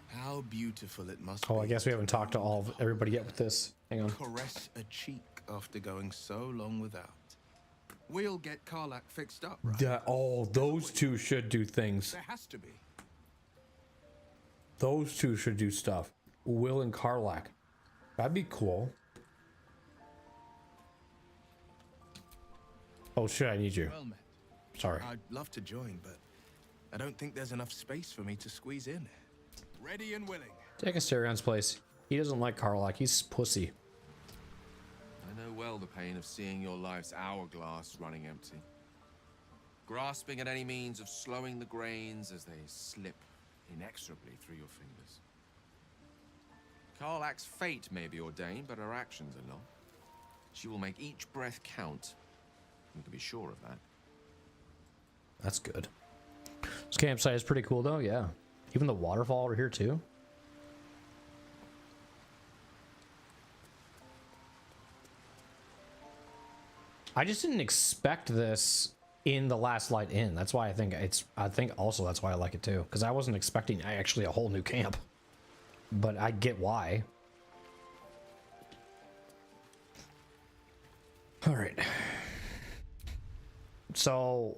How beautiful it must be. Oh, I guess we haven't talked to everybody yet with this. Hang on. Caress a cheek after going so long without. We'll get Karlach fixed up, right? Oh, those two should do things. There has to be. Those two should do stuff. Will and Karlach. That'd be cool. Oh shit, I need you. Well met. Sorry. I'd love to join, but I don't think there's enough space for me to squeeze in. Ready and willing. Take Astarion's place. He doesn't like Karlach. He's pussy. I know well the pain of seeing your life's hourglass running empty. Grasping at any means of slowing the grains as they slip inexorably through your fingers. Karlach's fate may be ordained, but her actions are not. She will make each breath count. You can be sure of that. That's good. This campsite is pretty cool though, yeah. Even the waterfall over here too. I just didn't expect this in the Last Light Inn. That's why I think also that's why I like it too. Because I wasn't expecting actually a whole new camp. But I get why. Alright. So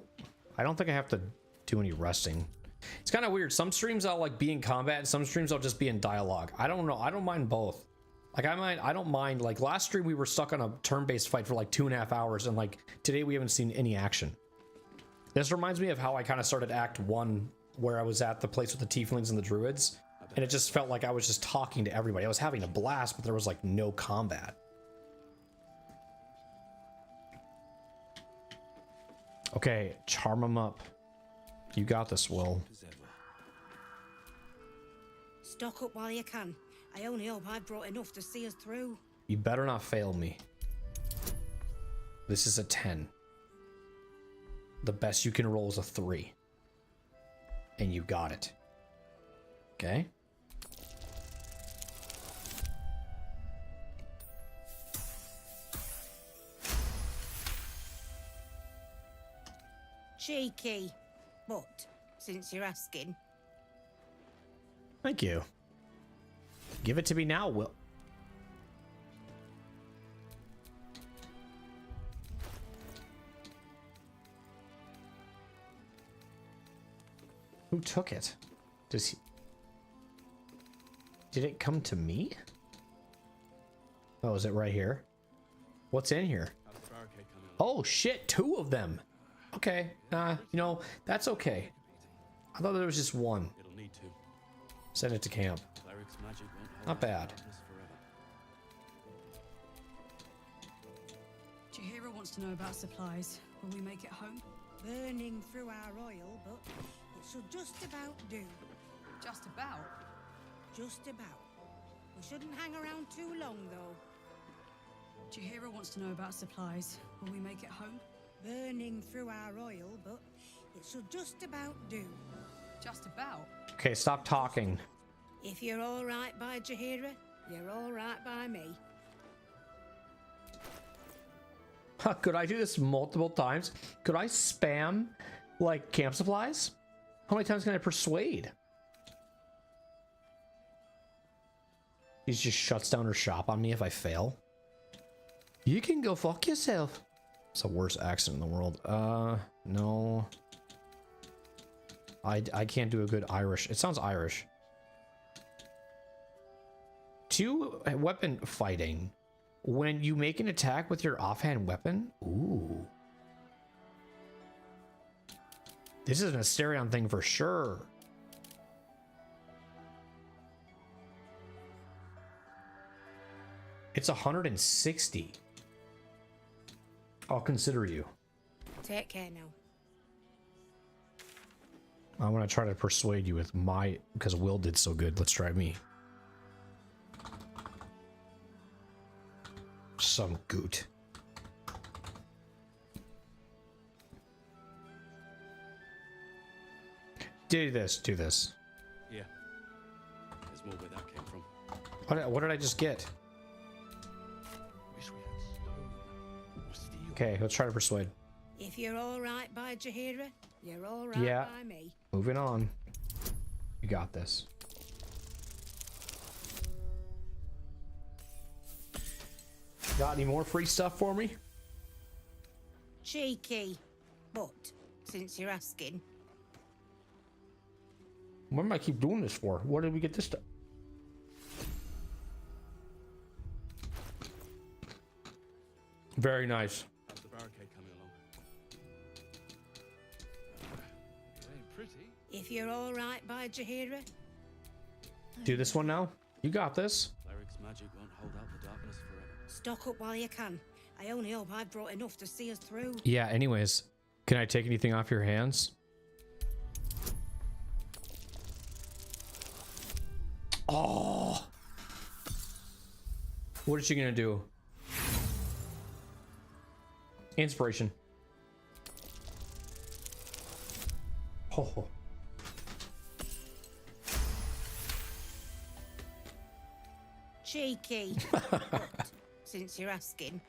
I don't think I have to do any resting. It's kind of weird. Some streams I'll like be in combat and some streams I'll just be in dialogue. I don't know. I don't mind both. Like I don't mind, like last stream we were stuck on a turn-based fight for like 2.5 hours and like today we haven't seen any action. This reminds me of how I kind of started Act 1 where I was at the place with the tieflings and the druids and it just felt like I was just talking to everybody. I was having a blast, but there was like no combat. Okay, charm him up. You got this, Will. Stock up while you can. I only hope I've brought enough to see us through. You better not fail me. This is a 10. The best you can roll is a 3. And you got it. Okay? Cheeky. But, since you're asking. Thank you. Give it to me now, Will. Who took it? Does he... Did it come to me? Oh, is it right here? What's in here? Oh shit, 2 of them. Okay, you know, that's okay. I thought there was just 1. It'll need to. Send it to camp. Cleric's magic won't hold Not bad. darkness forever. Jaheira wants to know about supplies. Will we make it home? Burning through our oil, but it should just about do. Just about? Just about. We shouldn't hang around too long, though. Jaheira wants to know about supplies. Will we make it home? Burning through our oil, but it should just about do. Just about? Okay, stop talking. If you're all right by Jaheira, you're all right by me. Could I do this multiple times? Could I spam, like, camp supplies? How many times can I persuade? He just shuts down her shop on me if I fail. You can go fuck yourself. It's the worst accent in the world. No. I can't do a good Irish. It sounds Irish. 2 weapon fighting. When you make an attack with your offhand weapon? Ooh. This is an Asterion thing for sure. It's 160. I'll consider you. Take care now. I want to try to persuade you with my... Because Will did so good. Let's try me. Some goot. Do this. Do this. Yeah. There's more where that came from. What did I just get? Wish we had stone or steel. Okay, let's try to persuade. If you're all right by Jahira, you're all right Yeah. by me. Moving on. You got this. Got any more free stuff for me? Cheeky. But, since you're asking, What am I keep doing this for? What did we get this stuff? Very nice. How's the barricade coming along? It ain't pretty. if you're all right by Jahira, Do this one now. You got this. Cleric's magic won't hold out the darkness forever. stock up while you can. I only hope I've brought enough to see us through. Yeah, anyways. Can I take anything off your hands? Oh. What is she gonna do? Inspiration. Oh. Cheeky. But, since you're asking,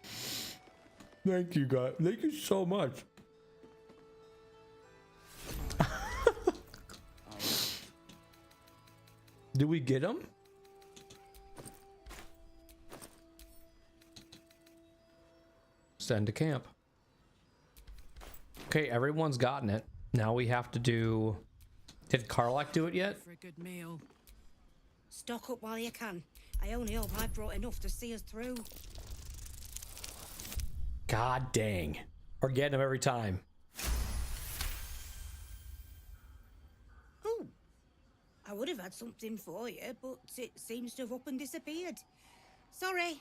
Thank you, guys. Thank you so much. Did we get him? Send to camp. Okay, everyone's gotten it. Now we have to do... Did Karlak do it yet? For a good meal. stock up while you can. I only hope I've brought enough to see us through. God dang. We're getting him every time. Oh, I would have had something for you, but it seems to have up and disappeared. Sorry.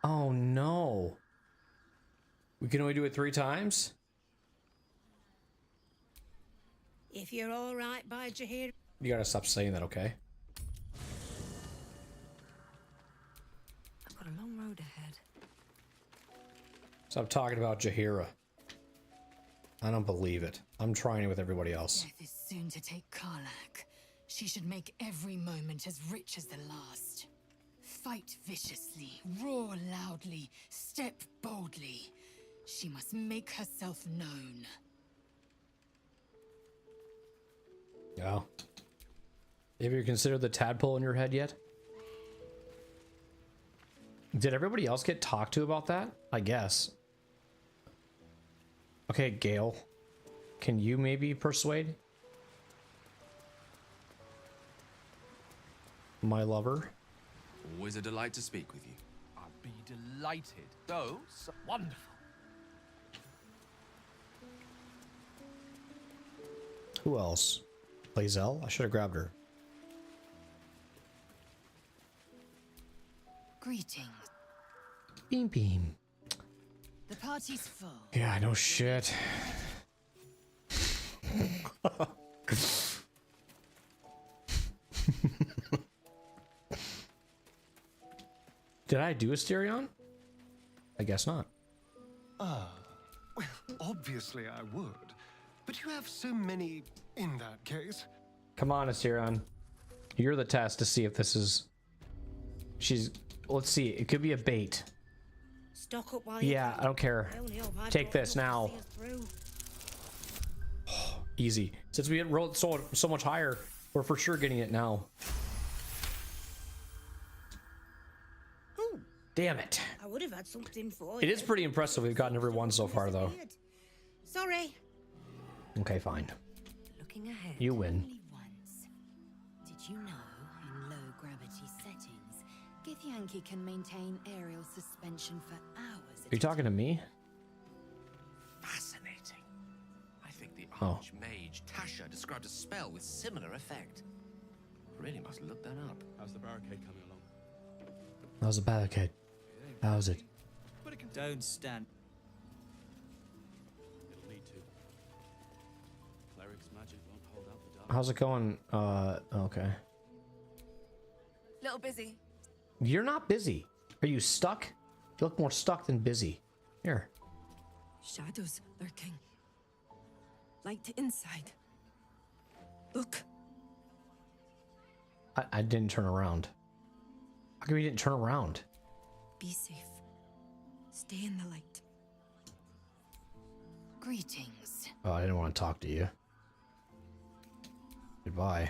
Oh no. We can only do it 3 times? If you're all right by Jahir, You gotta stop saying that, okay? I've got a long road ahead. Stop talking about Jahira. I don't believe it. I'm trying it with everybody else. Death is soon to take Karlak. She should make every moment as rich as the last. Fight viciously, roar loudly, step boldly. She must make herself known. Yeah. Have you considered the tadpole in your head yet? Did everybody else get talked to about that? I guess. Okay, Gale. Can you maybe persuade? My lover? Always a delight to speak with you. I'd be delighted. Though, so wonderful. Who else? Lae'zel? I should have grabbed her. Greetings. Beam beam. The party's full. Yeah, no shit. Did I do Asterion? I guess not. Well, obviously I would. But you have so many in that case. Come on, Asterion. You're the test to see if this is... Let's see. It could be a bait. stock up while you Yeah, can. I don't care. I only hope I've Take brought this enough now. to see us through. Easy. Since we rolled so much higher, we're for sure getting it now. Damn it. I would have had something for It you. is pretty impressive we've gotten every one so far, though. Sorry. Okay, fine. Looking ahead. You win. Only once. Did you know in low gravity settings, Githyanki can maintain aerial suspension for hours? Are you talking to me? Fascinating. I think the Oh. Archmage Tasha described a spell with similar effect. Really must look that up. How's the barricade coming along? How's the barricade? How's it? Don't stand. It'll need to. Cleric's magic won't hold out the dark. How's it going? Okay. Little busy. You're not busy. Are you stuck? You look more stuck than busy. Here. Shadows lurking. Light inside. Look. I didn't turn around. How come you didn't turn around? Be safe. Stay in the light. Greetings. Oh, I didn't want to talk to you. Goodbye.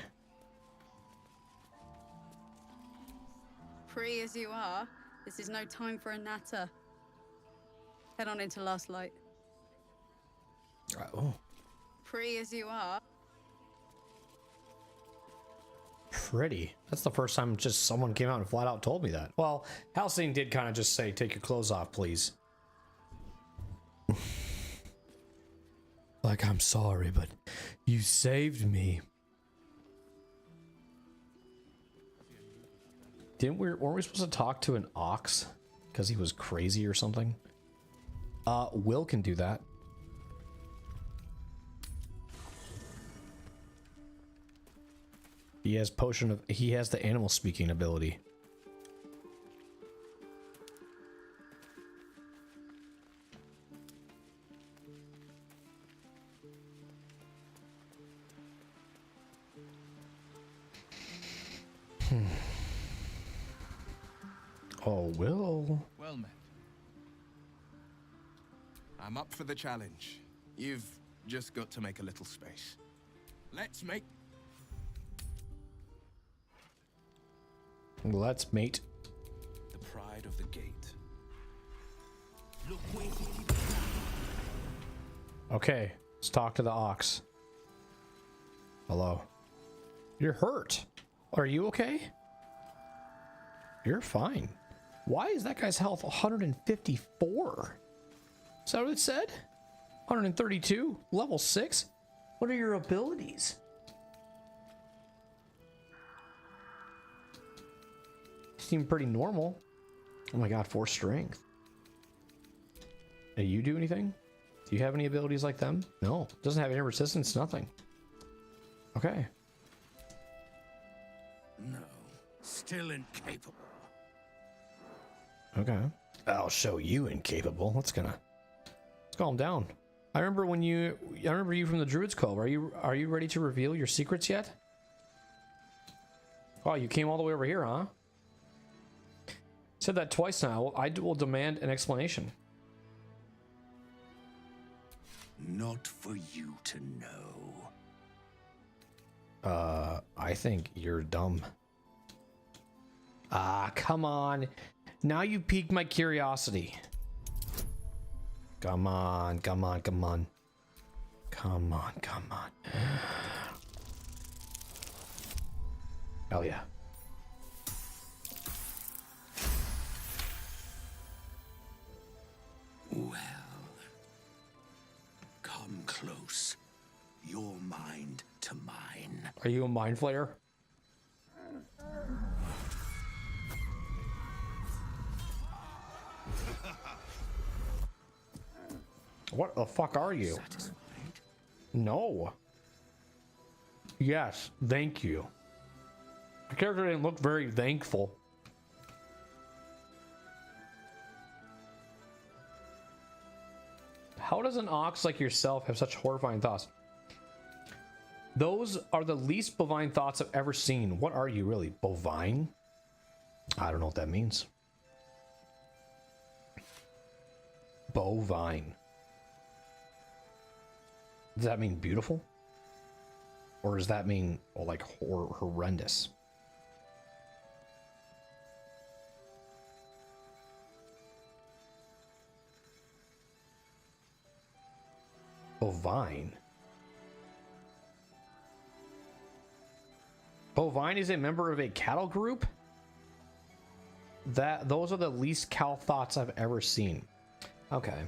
Free as you are, this is no time for a natter. Head on into Last Light. Oh. Free as you are. Pretty. That's the first time just someone came out and flat out told me that. Well, Halcyon did kind of just say, take your clothes off, please. Like, I'm sorry, but you saved me. Weren't we supposed to talk to an ox? Because he was crazy or something? Will can do that. He has he has the animal speaking ability. Oh, Will. Well met. I'm up for the challenge. You've just got to make a little space. Let's mate. Let's mate. The pride of the gate. Okay, let's talk to the ox. Hello. You're hurt. Are you okay? You're fine. Why is that guy's health 154? Is that what it said? 132? Level 6? What are your abilities? Seem pretty normal. Oh my god, 4 strength. Hey, you do anything? Do you have any abilities like them? No. Doesn't have any resistance, nothing. Okay. No. Still incapable. Okay. I'll show you incapable. Let's calm down. I remember you from the Druid's Cove. Are you ready to reveal your secrets yet? Oh, you came all the way over here, huh? Said that twice now. I will demand an explanation. Not for you to know. I think you're dumb. Ah, come on. Now you piqued my curiosity. Come on, come on, come on. Come on, come on. Hell yeah. Well, come close. Your mind to mine. Are you a mind flayer? What the fuck are you? Satisfied? No. Yes, thank you. The character didn't look very thankful. How does an ox like yourself have such horrifying thoughts? Those are the least bovine thoughts I've ever seen. What are you really? Bovine? I don't know what that means. Bovine. Does that mean beautiful? Or does that mean, well, like, horrendous? Bovine. Bovine is a member of a cattle group? Those are the least cow thoughts I've ever seen. Okay.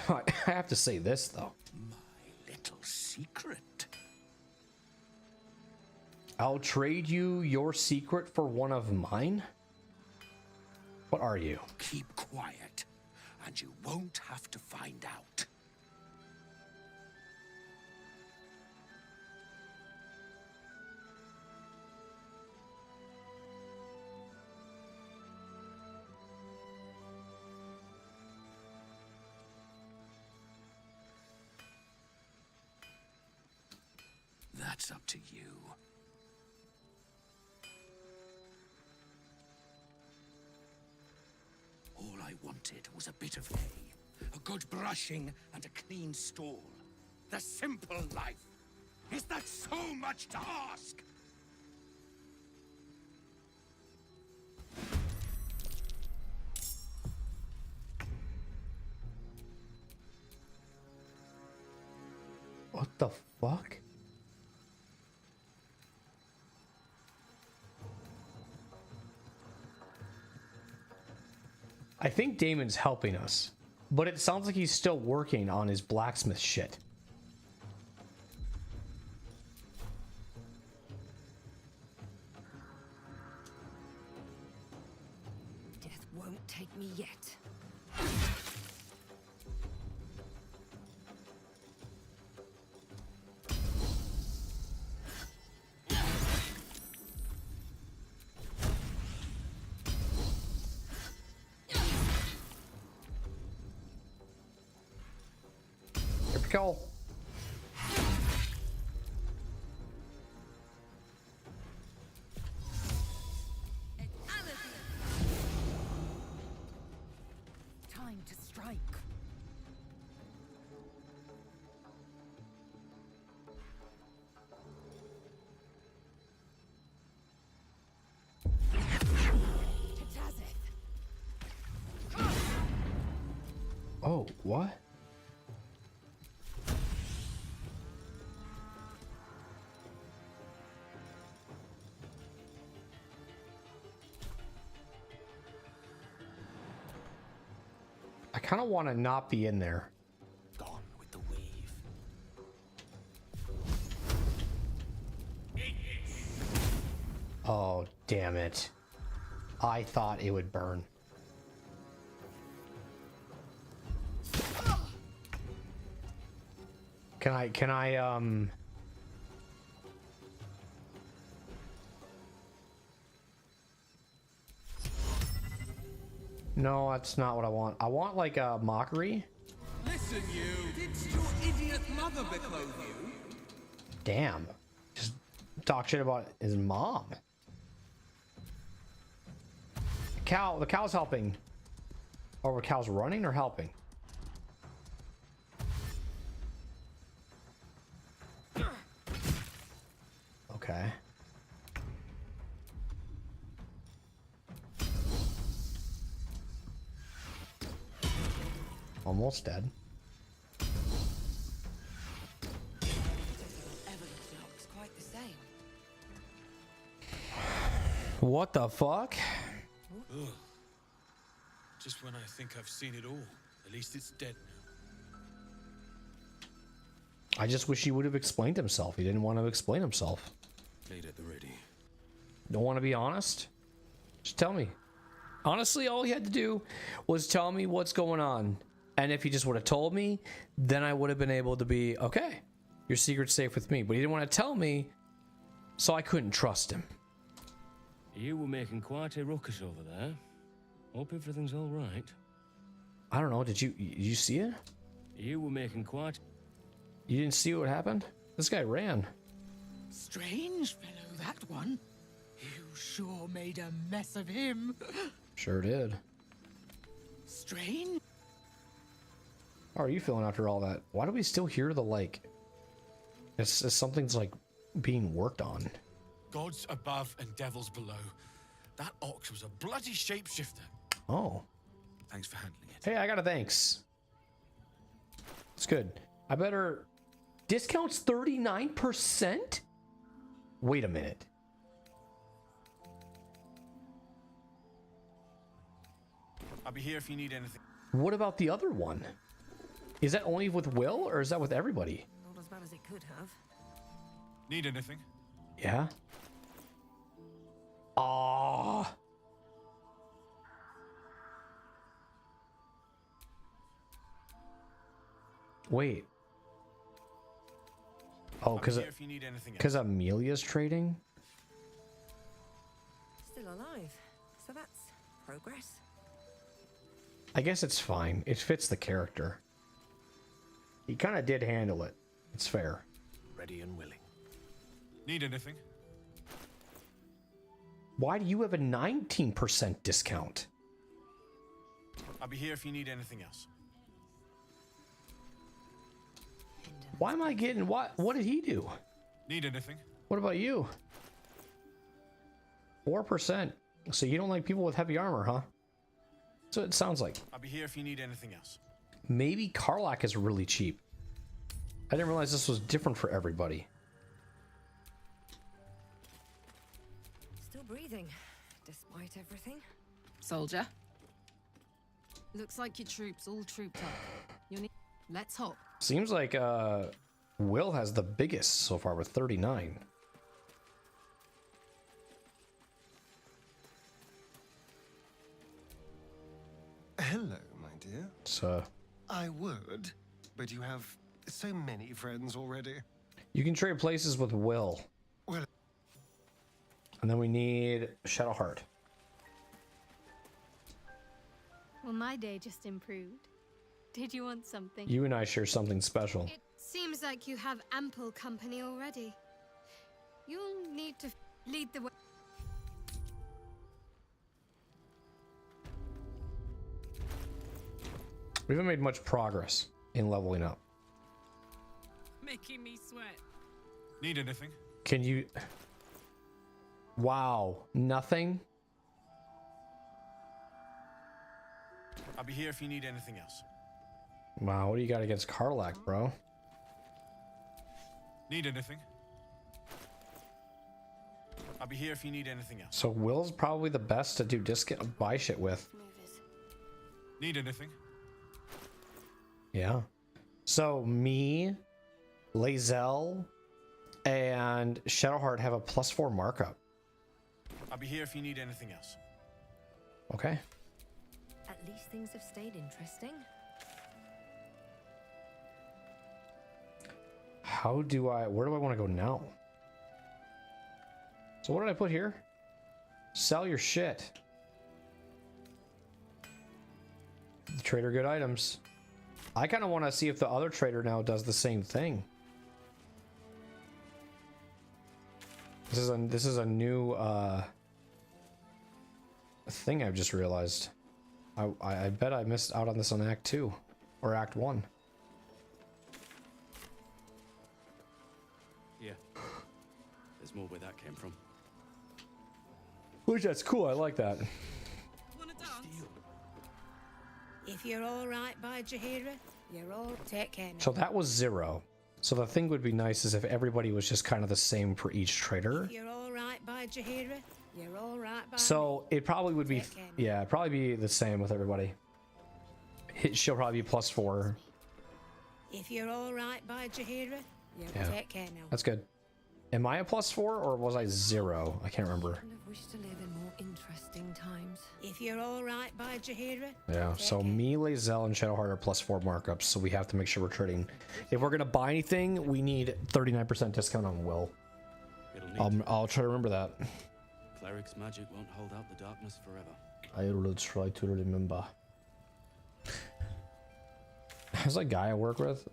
I have to say this, though. My little secret. I'll trade you your secret for one of mine? What are you? Keep quiet, and you won't have to find out. That's up to you. All I wanted was a bit of hay, a good brushing, and a clean stall. The simple life. Is that so much to ask? What the fuck? I think Damon's helping us, but it sounds like he's still working on his blacksmith shit. Death won't take me yet. Here we go. Time to strike. Oh, what? I kind of want to not be in there. Gone with the weave. Oh, damn it. I thought it would burn. Can I No, that's not what I want. I want like a mockery. Listen, you! Did your idiot mother betroth you? Damn. Just talk shit about his mom. The cow's helping. Or the cow's running or helping? Okay. Almost dead. Evidence looks quite the same. What the fuck? Ugh. Just when I think I've seen it all. At least it's dead now. I just wish he would have explained himself. He didn't want to explain himself. Laid at the ready. Don't want to be honest? Just tell me. Honestly, all he had to do was tell me what's going on. And if he just would have told me, then I would have been able to be, okay, your secret's safe with me. But he didn't want to tell me, so I couldn't trust him. You were making quite a ruckus over there. Hope everything's all right. I don't know, did you see it? You were making quite... You didn't see what happened? This guy ran. Strange fellow, that one. You sure made a mess of him. Sure did. Strange. How are you feeling after all that? Why do we still hear the, like... It's something's, like, being worked on. Gods above and devils below. That ox was a bloody shapeshifter. Oh. Thanks for handling it. Hey, I got a thanks. It's good. I better... Discounts 39%? Wait a minute. I'll be here if you need anything. What about the other one? Is that only with Will, or is that with everybody? Not as bad as it could have. Need anything? Yeah. Ah. Wait. Oh, because Amelia's trading? Still alive. So that's progress. I guess it's fine. It fits the character. He kind of did handle it. It's fair. Ready and willing. Need anything? Why do you have a 19% discount? I'll be here if you need anything else. Why am I getting what? What did he do? Need anything? What about you? 4%. So you don't like people with heavy armor, huh? So it sounds like. I'll be here if you need anything else. Maybe Karlach is really cheap. I didn't realize this was different for everybody. Still breathing, despite everything. Soldier. Looks like your troops all trooped up. Let's hop. Seems like Will has the biggest so far with 39. Hello, my dear. So I would, but you have so many friends already. you can trade places with Will. Well, And then we need Shadowheart. Well, my day just improved. Did you want something? You and I share something special. It seems like you have ample company already. You'll need to lead the way. We haven't made much progress in leveling up. Making me sweat. Need anything? Can you... Wow, nothing? I'll be here if you need anything else. Wow, what do you got against Karlach, bro? Need anything? I'll be here if you need anything else. So Will's probably the best to do discount buy shit with. Need anything? Yeah. So me, Lae'zel, and Shadowheart have a +4 markup. I'll be here if you need anything else. Okay. At least things have stayed interesting. How do I... Where do I want to go now? So what did I put here? Sell your shit. Trader good items. I kind of want to see if the other trader now does the same thing. This is a new thing I've just realized. I bet I missed out on this on Act 2 or Act 1. Yeah. There's more where that came from. Which that's cool. I like that. If you're all right by Jaheira, you're all take care now. So that was 0. So the thing would be nice is if everybody was just kind of the same for each trader. If you're all right by Jaheira, you're all right by So it probably would be, yeah, it'd probably be the same with everybody. She'll probably be +4. If you're all right by Jaheira, you're Yeah. take care now. That's good. Am I a +4 or was I 0? I can't remember. I wish to live in more interesting times. If you're all right by Jaheira, Yeah, so me, Lae'zel, and Shadowheart are +4 markups, so we have to make sure we're trading. If we're gonna buy anything, we need 39% discount on Will. I'll try to remember that. Cleric's magic won't hold out the darkness forever. I will try to remember. There's a guy I work with.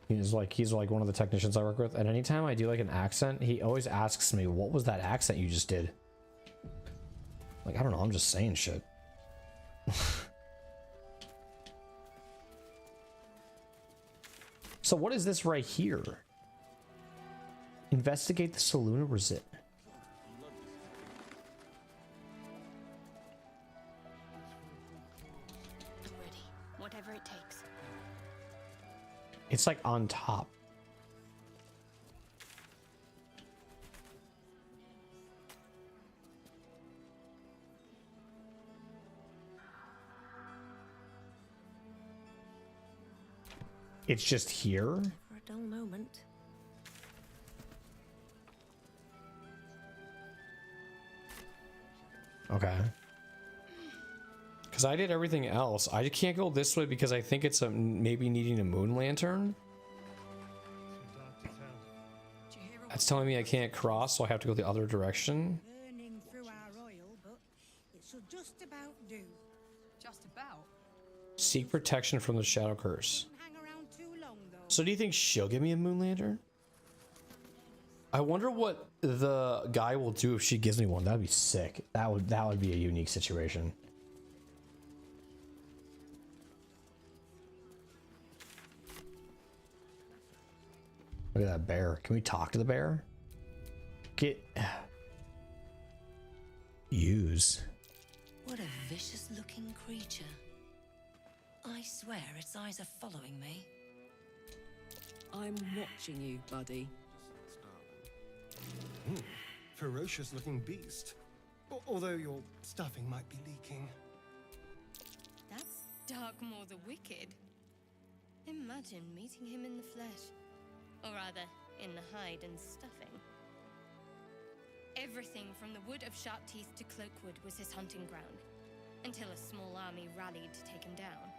He's like one of the technicians I work with, and anytime I do like an accent, he always asks me, "What was that accent you just did?" Like, I don't know, I'm just saying shit. So what is this right here? Investigate the saloon, or is it? I'm ready. Whatever it takes. It's like on top. It's just here? For a dull moment. Okay. Because I did everything else. I can't go this way because I think it's maybe needing a moon lantern. That's telling me I can't cross, so I have to go the other direction. burning through our oil, but it should just about do. Just about? Seek protection from the shadow curse. Hang around too long though. So do you think she'll give me a moon lantern? I wonder what the guy will do if she gives me one. That'd be sick. That would be a unique situation. Look at that bear. Can we talk to the bear? Use. What a vicious-looking creature. I swear its eyes are following me. I'm watching you, buddy. Ferocious-looking beast. Although your stuffing might be leaking. That's Darkmoor the Wicked. Imagine meeting him in the flesh. Or rather, in the hide and stuffing. Everything from the Wood of Sharp Teeth to Cloakwood was his hunting ground, until a small army rallied to take him down.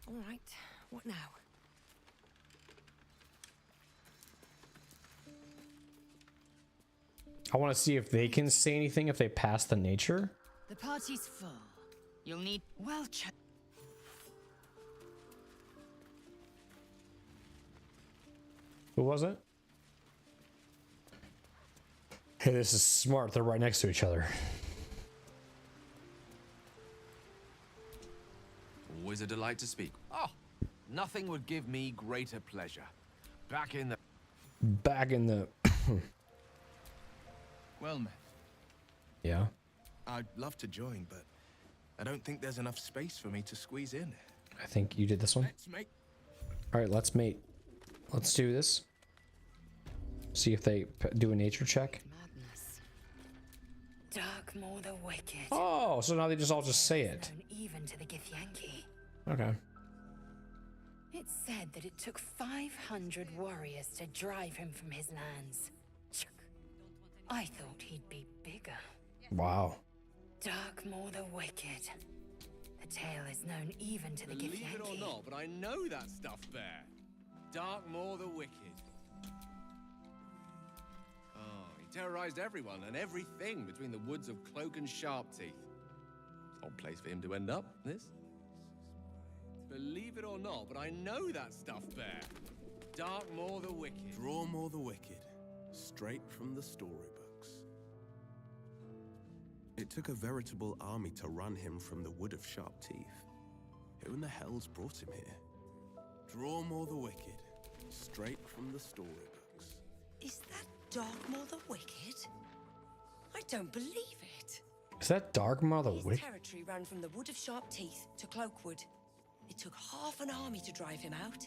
All right, what now? I want to see if they can say anything if they pass the nature. The party's full. You'll need well check. Who was it? Hey, this is smart. They're right next to each other. Always a delight to speak. Oh, nothing would give me greater pleasure. Back in the... Well met. Yeah? I'd love to join, but I don't think there's enough space for me to squeeze in. I think you did this one. All right, let's mate. Let's do this. See if they do a nature check. Darkmoor the Wicked. Oh, so now they just all just say it. Even to the Githyanki. Okay. It's said that it took 500 warriors to drive him from his lands. I thought he'd be bigger. Wow. Darkmoor the Wicked. The tale is known even to the Believe it or Githyanki. not, but I know that stuff there. Darkmoor the Wicked. Oh, he terrorized everyone and everything between the woods of Cloak and Sharp Teeth. Odd place for him to end up, this. Believe it or not, but I know that stuff there. Darkmoor the Wicked. Drawmoor the Wicked. Straight from the storybooks. It took a veritable army to run him from the Wood of Sharp Teeth. Who in the hell's brought him here? Drawmoor the Wicked. Straight from the storybooks. Is that Darkmoor the Wicked? I don't believe it. Is that Darkmoor the His Wicked? territory ran from the Wood of Sharp Teeth to Cloakwood. It took half an army to drive him out.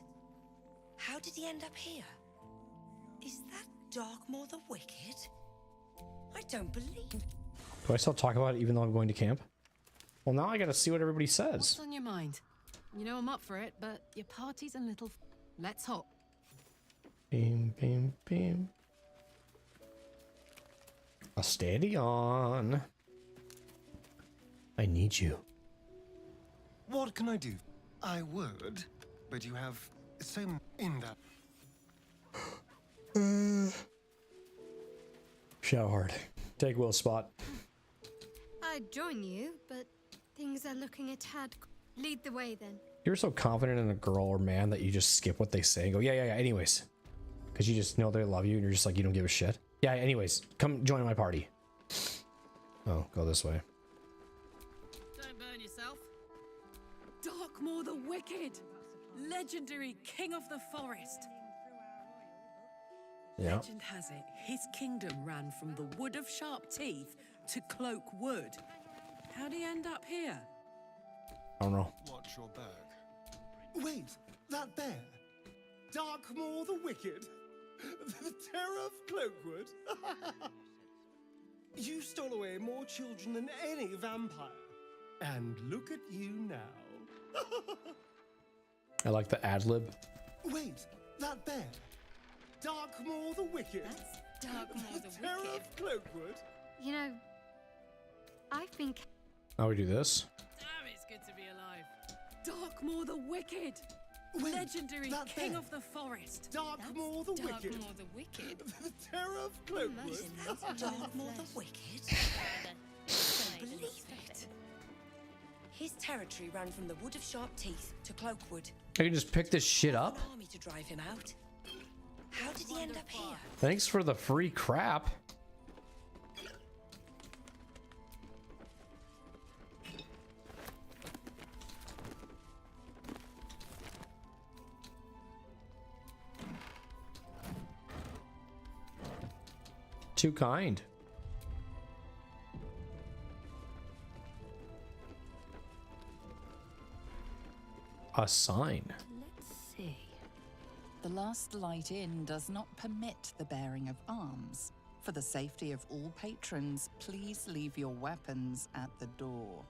How did he end up here? Is that Darkmoor the Wicked? I don't believe. Do I still talk about it even though I'm going to camp? Well, now I gotta see what everybody says. What's on your mind? You know I'm up for it, but your party's a little... Let's hop. Beam, beam, beam. A steady on. I need you. What can I do? I would, but you have so in that. Shout hard. Take Will's spot. I'd join you, but things are looking a tad... Lead the way, then. You're so confident in a girl or man that you just skip what they say and go, yeah, anyways. Because you just know they love you and you're just like, you don't give a shit. Yeah, anyways, come join my party. Oh, go this way. Don't burn yourself. Darkmoor the Wicked. Legendary king of the forest. Yeah. Legend has it, his kingdom ran from the Wood of Sharp Teeth to Cloakwood. How'd he end up here? I don't know. Watch your back. Wait, that bear. Darkmoor the Wicked. The terror of Cloakwood. You stole away more children than any vampire. And look at you now. I like the ad lib. Wait, that bear. Darkmoor the Wicked. That's Darkmoor the terror Wicked. of Cloakwood. You know, I've been... Now we do this. Damn, it's good to be alive. Darkmoor the Wicked. Wait, Legendary that king bear. of the forest. Darkmoor the Wicked. Darkmoor the Wicked. The terror of Cloakwood. Darkmoor the Wicked? Don't believe it. His territory ran from the Wood of Sharp Teeth to Cloakwood. I can just pick this shit up? An army to drive him out. How did he end up here? Thanks for the free crap. Too kind. A sign. Let's see. The Last Light Inn does not permit the bearing of arms. For the safety of all patrons, please leave your weapons at the door.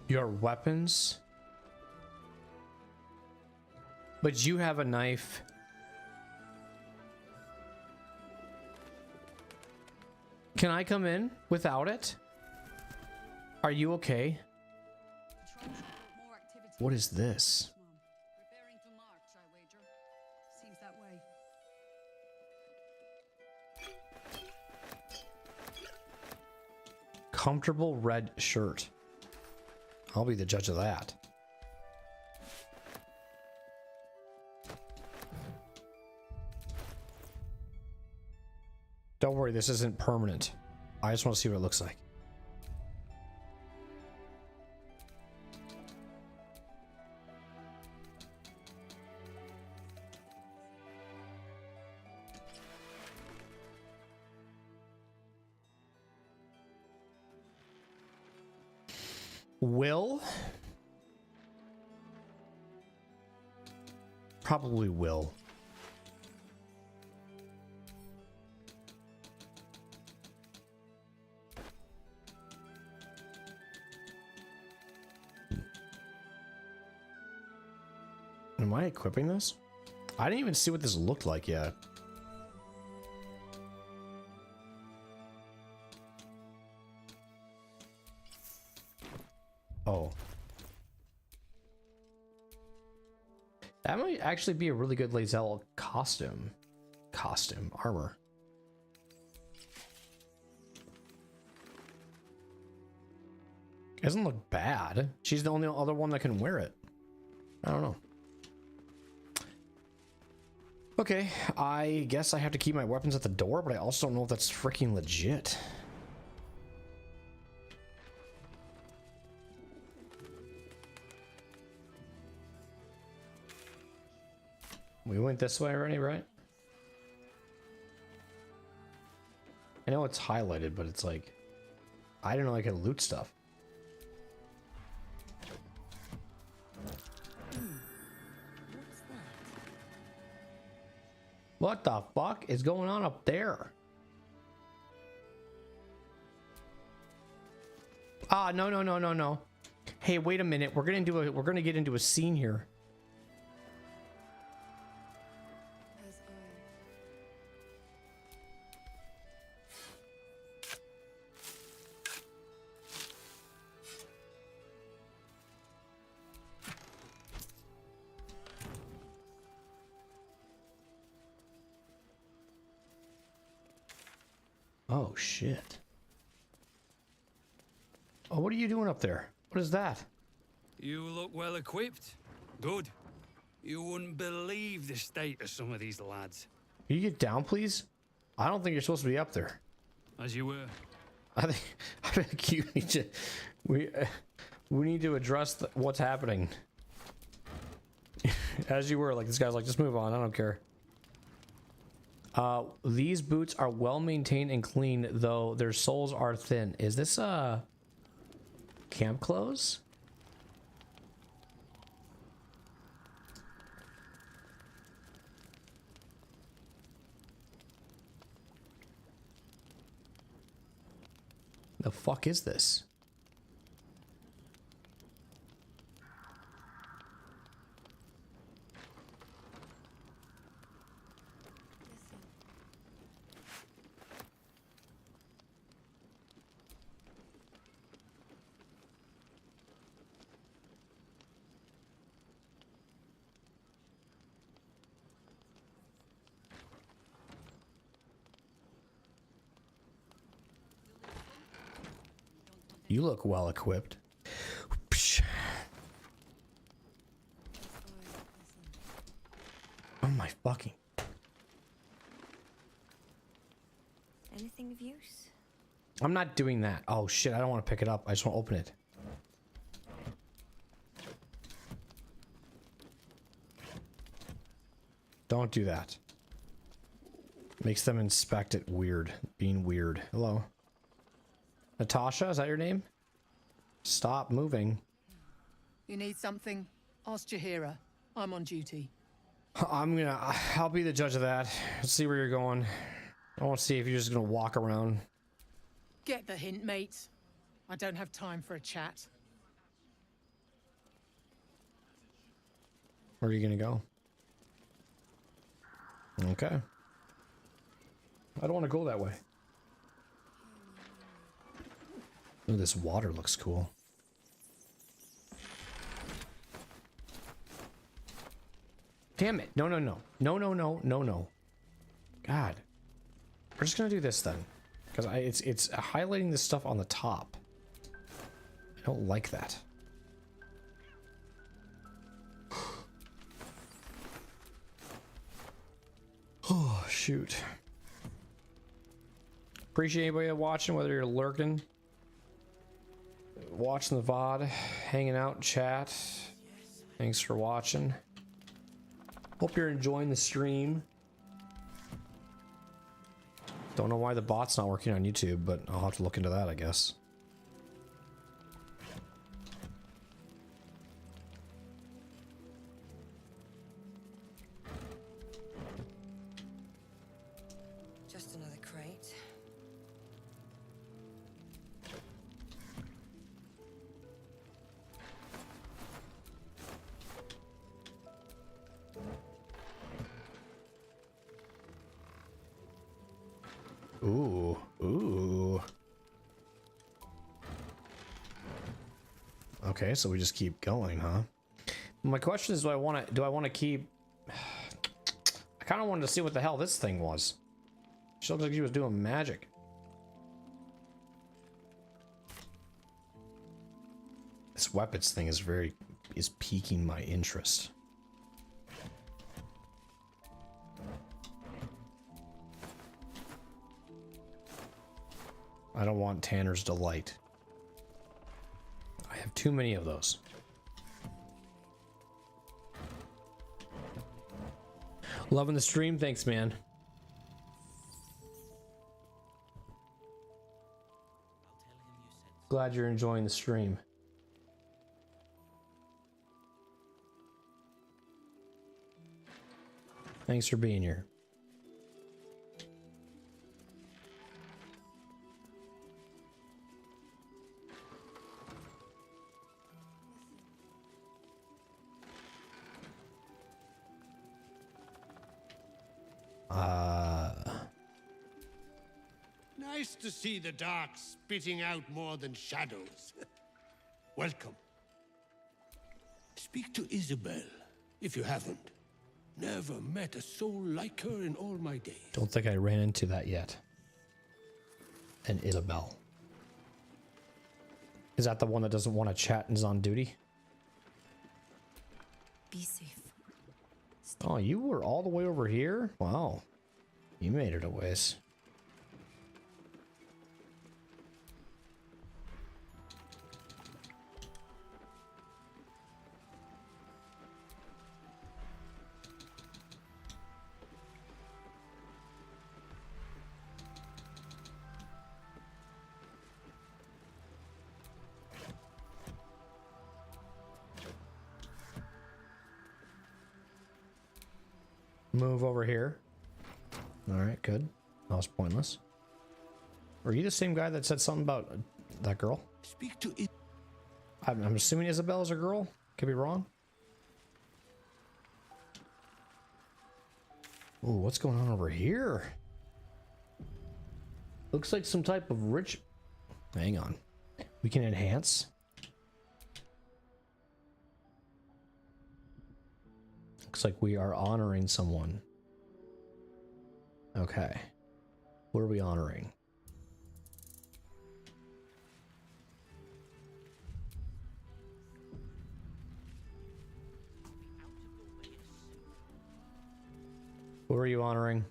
Your weapons? But you have a knife. Can I come in without it? Are you okay? What is this? Preparing to march, I wager. Seems that way. Comfortable red shirt. I'll be the judge of that. Don't worry, this isn't permanent. I just want to see what it looks like. Will? Probably will. Am I equipping this? I didn't even see what this looked like yet. Oh. That might actually be a really good Lae'zel costume. Armor. Doesn't look bad. She's the only other one that can wear it. I don't know. Okay, I guess I have to keep my weapons at the door, but I also don't know if that's freaking legit. We went this way already, right? I know it's highlighted, but it's like, I didn't know I could loot stuff. What the fuck is going on up there? Ah, no. Hey, wait a minute. We're gonna get into a scene here. Oh, shit. Oh, what are you doing up there? What is that? You look well equipped. Good. You wouldn't believe the state of some of these lads. Can you get down, please? I don't think you're supposed to be up there. As you were. I think you need to... We need to address what's happening. As you were, like, this guy's like, just move on, I don't care. These boots are well maintained and clean, though their soles are thin. Is this camp clothes? The fuck is this? You look well equipped. Oh my fucking. Anything of use? I'm not doing that. Oh shit, I don't want to pick it up. I just want to open it. Don't do that. Makes them inspect it weird. Being weird. Hello. Natasha, is that your name? Stop moving. You need something? Ask Jahira. I'm on duty. I'll be the judge of that. Let's see where you're going. I want to see if you're just gonna walk around. Get the hint, mate. I don't have time for a chat. Where are you gonna go? Okay. I don't want to go that way. Ooh, this water looks cool. Damn it. No, no, no. No, no, no, no, no. God. We're just gonna do this then. Because it's highlighting this stuff on the top. I don't like that. Oh, shoot. Appreciate anybody watching, whether you're lurking, watching the VOD, hanging out in chat. Thanks for watching. Hope you're enjoying the stream. Don't know why the bot's not working on YouTube, but I'll have to look into that, I guess. Just another crate. Ooh, ooh. Okay, so we just keep going, huh? My question is, do I want to keep? I kind of wanted to see what the hell this thing was. She looks like she was doing magic. This weapons thing is piquing my interest. I don't want Tanner's Delight. I have too many of those. Loving the stream, thanks, man. Glad you're enjoying the stream. Thanks for being here. Nice to see the dark spitting out more than shadows. Welcome. Speak to Isabel, if you haven't. Never met a soul like her in all my days. Don't think I ran into that yet. And Isabel. Is that the one that doesn't want to chat and is on duty? Be safe. Oh, you were all the way over here? Wow. You made it a ways. Move over here. Alright, good. That was pointless. Are you the same guy that said something about that girl? Speak to it. I'm assuming Isabel is a girl. Could be wrong. Ooh, what's going on over here? Looks like some type of rich... Hang on. We can enhance. Looks like we are honoring someone. Okay. What are we honoring? Who are you honoring?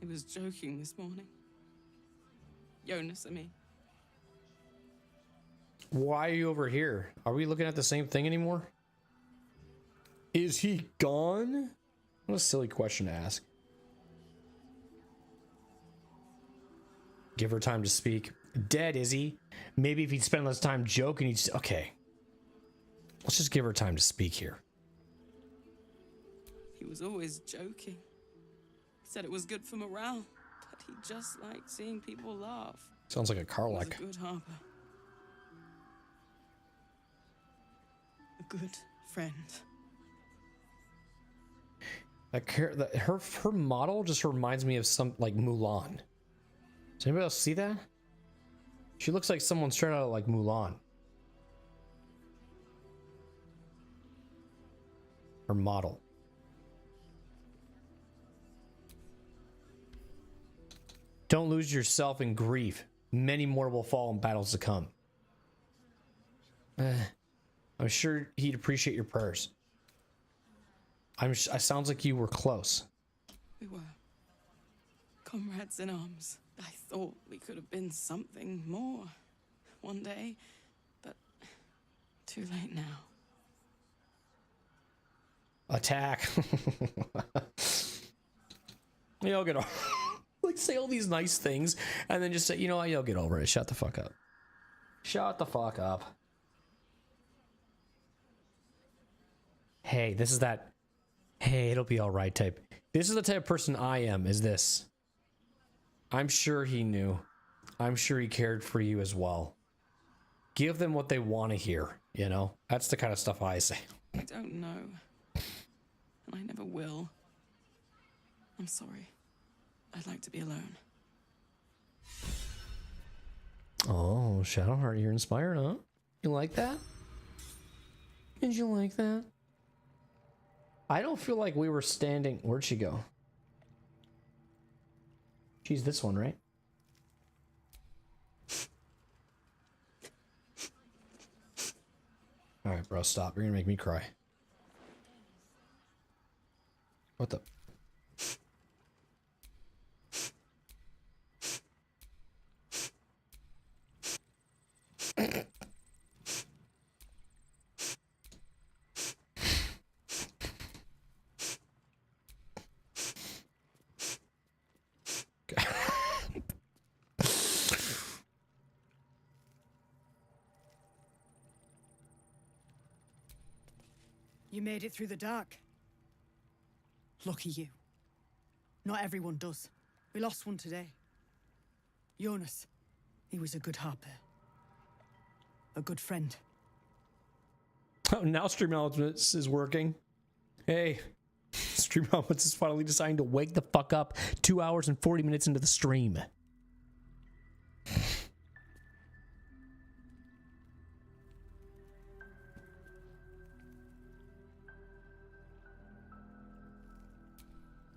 He was joking this morning. Jonas, I mean. Why are you over here? Are we looking at the same thing anymore? Is he gone? What a silly question to ask. Give her time to speak. Dead, is he? Maybe if he'd spend less time joking, he'd... Okay. Let's just give her time to speak here. He was always joking. He said it was good for morale, but he just liked seeing people laugh. Sounds like a Karlach. He was a good harper. A good friend. Her model just reminds me of some, like, Mulan. Does anybody else see that? She looks like someone straight out of, like, Mulan. Her model. Don't lose yourself in grief. Many more will fall in battles to come. I'm sure he'd appreciate your prayers. I sounds like you were close. We were comrades in arms. I thought we could have been something more one day, but too late now. Attack. You'll get over like say all these nice things and then just say, you know what, you'll get over it. Shut the fuck up. Shut the fuck up. Hey, this is that hey, it'll be all right type. This is the type of person I am, is this. I'm sure he knew. I'm sure he cared for you as well. Give them what they want to hear, you know? That's the kind of stuff I say. I don't know. And I never will. I'm sorry. I'd like to be alone. Oh, Shadowheart, you're inspired, huh? You like that? Did you like that? I don't feel like we were standing... Where'd she go? She's this one, right? Alright, bro, stop. You're gonna make me cry. What the... You made it through the dark. Lucky you. Not everyone does. We lost one today. Jonas. He was a good harper. A good friend. Oh, now Stream Elements is working. Hey, Stream Elements is finally deciding to wake the fuck up 2 hours and 40 minutes into the stream.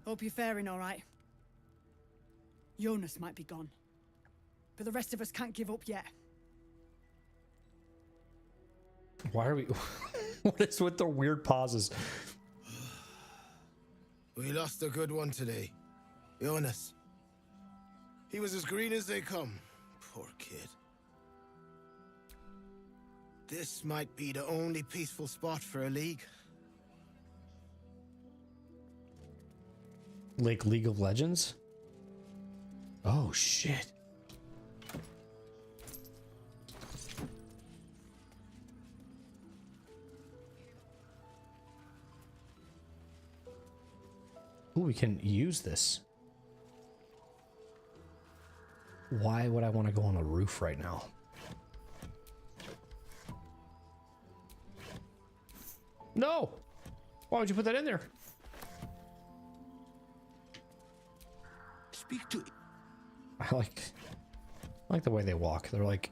Hope you're faring all right. Jonas might be gone, but the rest of us can't give up yet. Why are we... What is with the weird pauses? We lost a good one today. Jonas. He was as green as they come. Poor kid. This might be the only peaceful spot for a league. Like League of Legends? Oh, shit. Ooh, we can use this. Why would I want to go on a roof right now? No! Why would you put that in there? Speak to... I like the way they walk. They're like...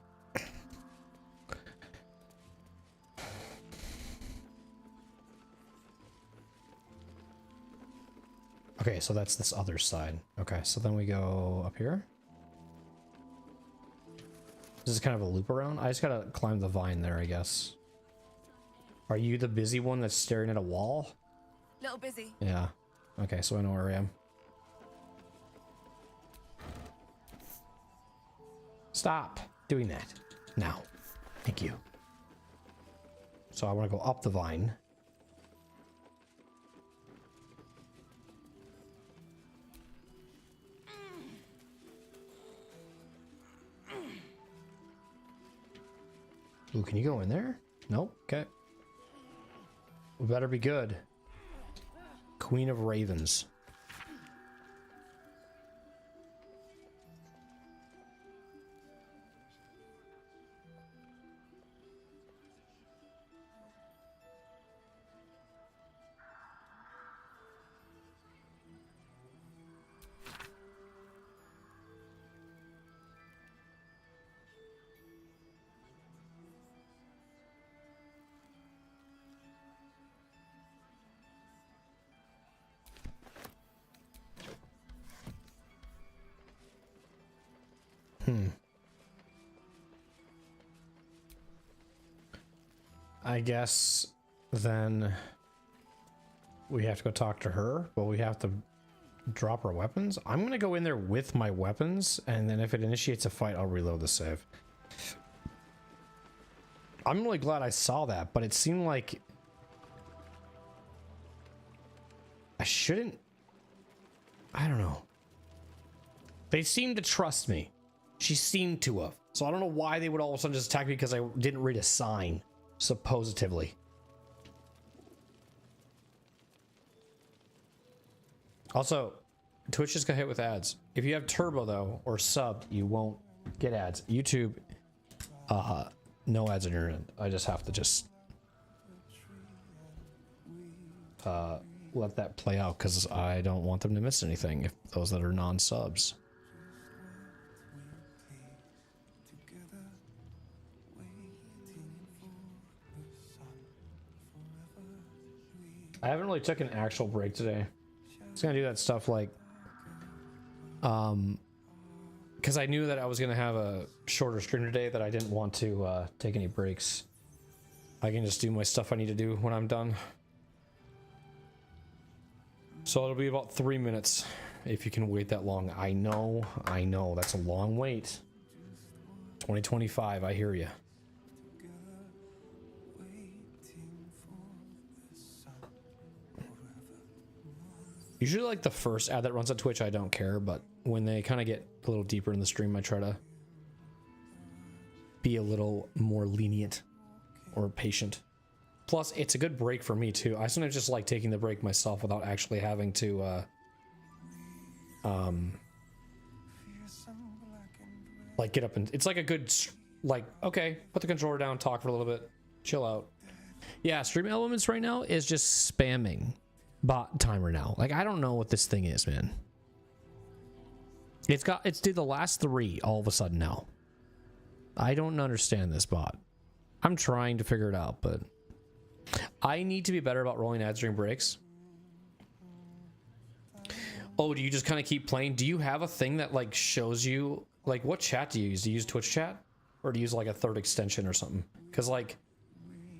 Okay, so that's this other side. Okay, so then we go up here. This is kind of a loop around. I just gotta climb the vine there, I guess. Are you the busy one that's staring at a wall? Little busy. Yeah. Okay, so I know where I am. Stop doing that. Now. Thank you. So I want to go up the vine. Ooh, can you go in there? Nope. Okay. We better be good. Queen of Ravens. I guess then we have to go talk to her, but we have to drop our weapons. I'm gonna go in there with my weapons, and then if it initiates a fight, I'll reload the save. I'm really glad I saw that, but it seemed like I shouldn't. I don't know. They seemed to trust me. She seemed to have. So I don't know why they would all of a sudden just attack me because I didn't read a sign, supposedly. Also, Twitch just got hit with ads. If you have Turbo though, or Sub, you won't get ads. YouTube, no ads on your end. I just have to let that play out because I don't want them to miss anything. If those that are non-subs. I haven't really took an actual break today. Just gonna do that stuff like, because I knew that I was gonna have a shorter stream today, that I didn't want to take any breaks. I can just do my stuff I need to do when I'm done. So it'll be about 3 minutes if you can wait that long. I know, that's a long wait. 2025, I hear you. Usually like the first ad that runs on Twitch, I don't care, but when they kind of get a little deeper in the stream, I try to be a little more lenient or patient. Plus, it's a good break for me too. I sometimes just like taking the break myself without actually having to like get up and it's like a good like, okay, put the controller down, talk for a little bit, chill out. Yeah, Stream Elements right now is just spamming bot timer now. Like, I don't know what this thing is, man. It's did the last 3 all of a sudden now. I don't understand this bot. I'm trying to figure it out, but I need to be better about rolling ads during breaks. Oh, do you just kind of keep playing? Do you have a thing that like shows you, like, what chat do you use? Do you use Twitch chat? Or do you use like a third extension or something? Because like,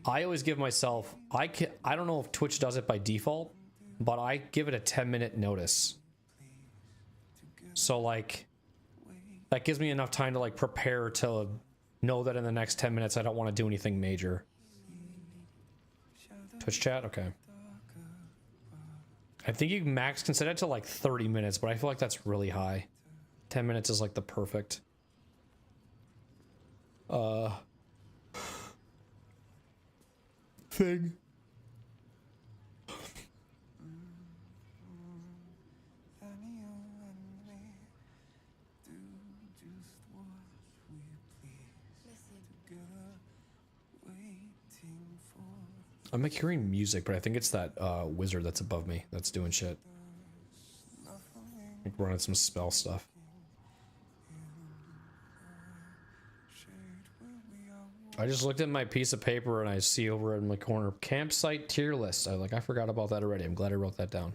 I always give myself, I don't know if Twitch does it by default, but I give it a 10-minute notice. So like, that gives me enough time to like prepare to know that in the next 10 minutes I don't want to do anything major. Twitch chat? Okay. I think you max can set it to like 30 minutes, but I feel like that's really high. 10 minutes is like the perfect thing. I'm like hearing music, but I think it's that wizard that's above me that's doing shit. Like running some spell stuff. I just looked at my piece of paper and I see over in the corner campsite tier list. I forgot about that already. I'm glad I wrote that down.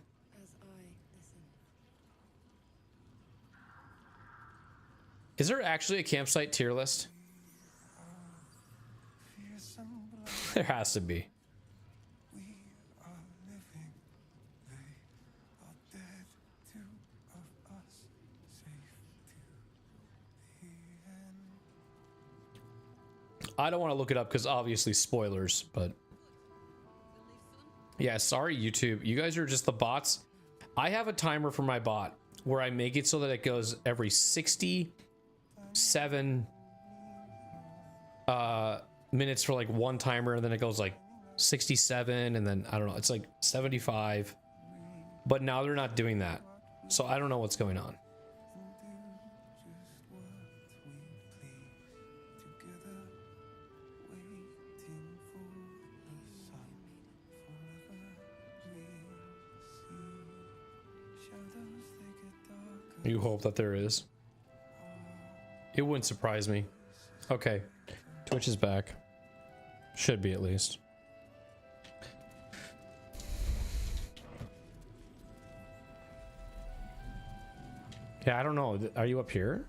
Is there actually a campsite tier list? There has to be. I don't want to look it up because obviously spoilers, but yeah, sorry YouTube. You guys are just the bots. I have a timer for my bot where I make it so that it goes every 67 minutes for like one timer, and then it goes like 67, and then I don't know, it's like 75. But now they're not doing that. So I don't know what's going on. You hope that there is. It wouldn't surprise me. Okay. Twitch is back. Should be, at least. Yeah, I don't know. Are you up here?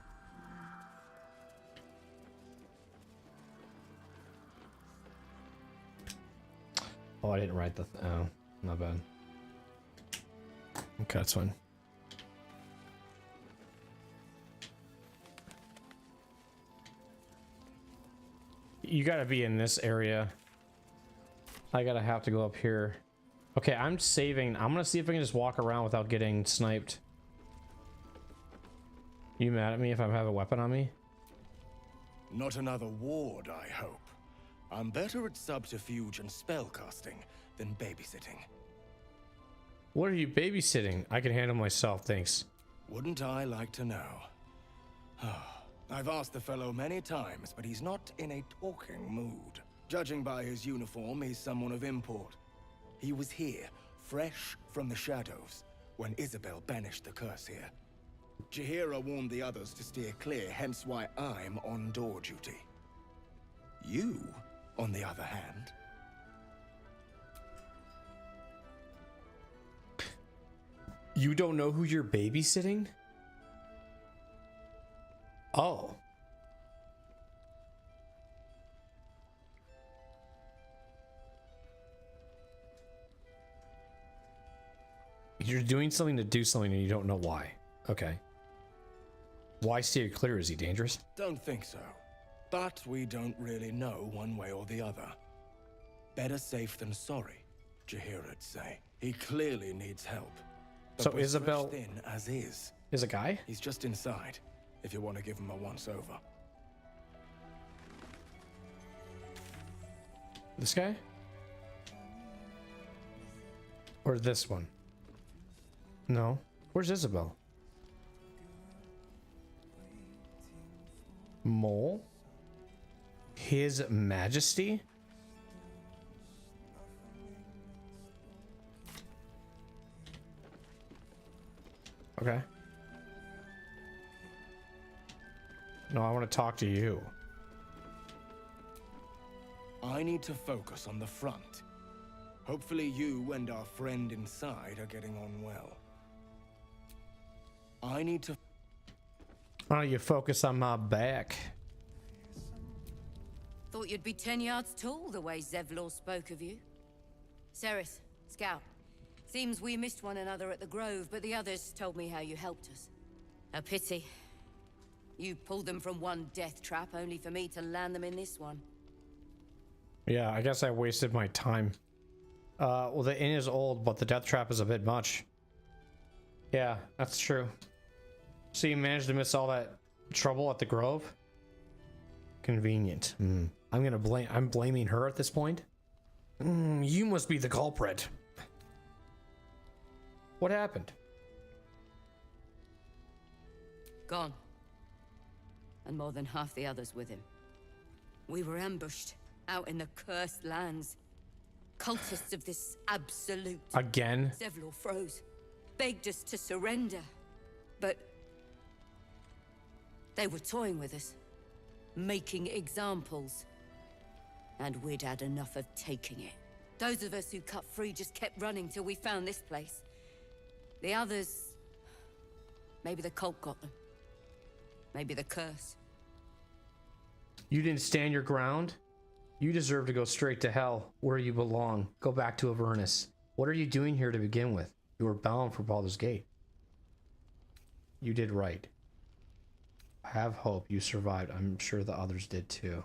Oh, I didn't write the... oh, not bad. Okay, that's fine. You gotta be in this area. I gotta have to go up here. Okay, I'm saving. I'm gonna see if I can just walk around without getting sniped. You mad at me if I have a weapon on me? Not another ward, I hope. I'm better at subterfuge and spellcasting than babysitting. What are you babysitting? I can handle myself, thanks. Wouldn't I like to know? I've asked the fellow many times, but he's not in a talking mood. Judging by his uniform, he's someone of import. He was here, fresh from the shadows, when Isabel banished the curse here. Jaheira warned the others to steer clear, hence why I'm on door duty. You, on the other hand... You don't know who you're babysitting? Oh. You're doing something to do something and you don't know why. Okay. Why steer clear? Is he dangerous? Don't think so. But we don't really know one way or the other. Better safe than sorry, Jaheira'd say. He clearly needs help. But So we're Isabel stretched thin as is. Is a guy? He's just inside, if you want to give him a once-over. This guy? Or this one? No. Where's Isabel? Mole? His Majesty? Okay. No, I want to talk to you. I need to focus on the front. Hopefully you and our friend inside are getting on well. I need to... Why don't you focus on my back? Thought you'd be 10 yards tall the way Zevlor spoke of you. Sereth, Scout. Seems we missed one another at the Grove, but the others told me how you helped us. A pity. You pulled them from one death trap, only for me to land them in this one. Yeah, I guess I wasted my time. Well, the inn is old, but the death trap is a bit much. Yeah, that's true. So you managed to miss all that trouble at the Grove? Convenient. I'm blaming her at this point? You must be the culprit. What happened? Gone. And more than half the others with him. We were ambushed out in the cursed lands. Cultists of this absolute. Again? Zevlor froze. Begged us to surrender. But they were toying with us. Making examples. And we'd had enough of taking it. Those of us who cut free just kept running till we found this place. The others... Maybe the cult got them. Maybe the curse. You didn't stand your ground? You deserve to go straight to hell, where you belong. Go back to Avernus. What are you doing here to begin with? You were bound for Baldur's Gate. You did right. Have hope. You survived. I'm sure the others did too.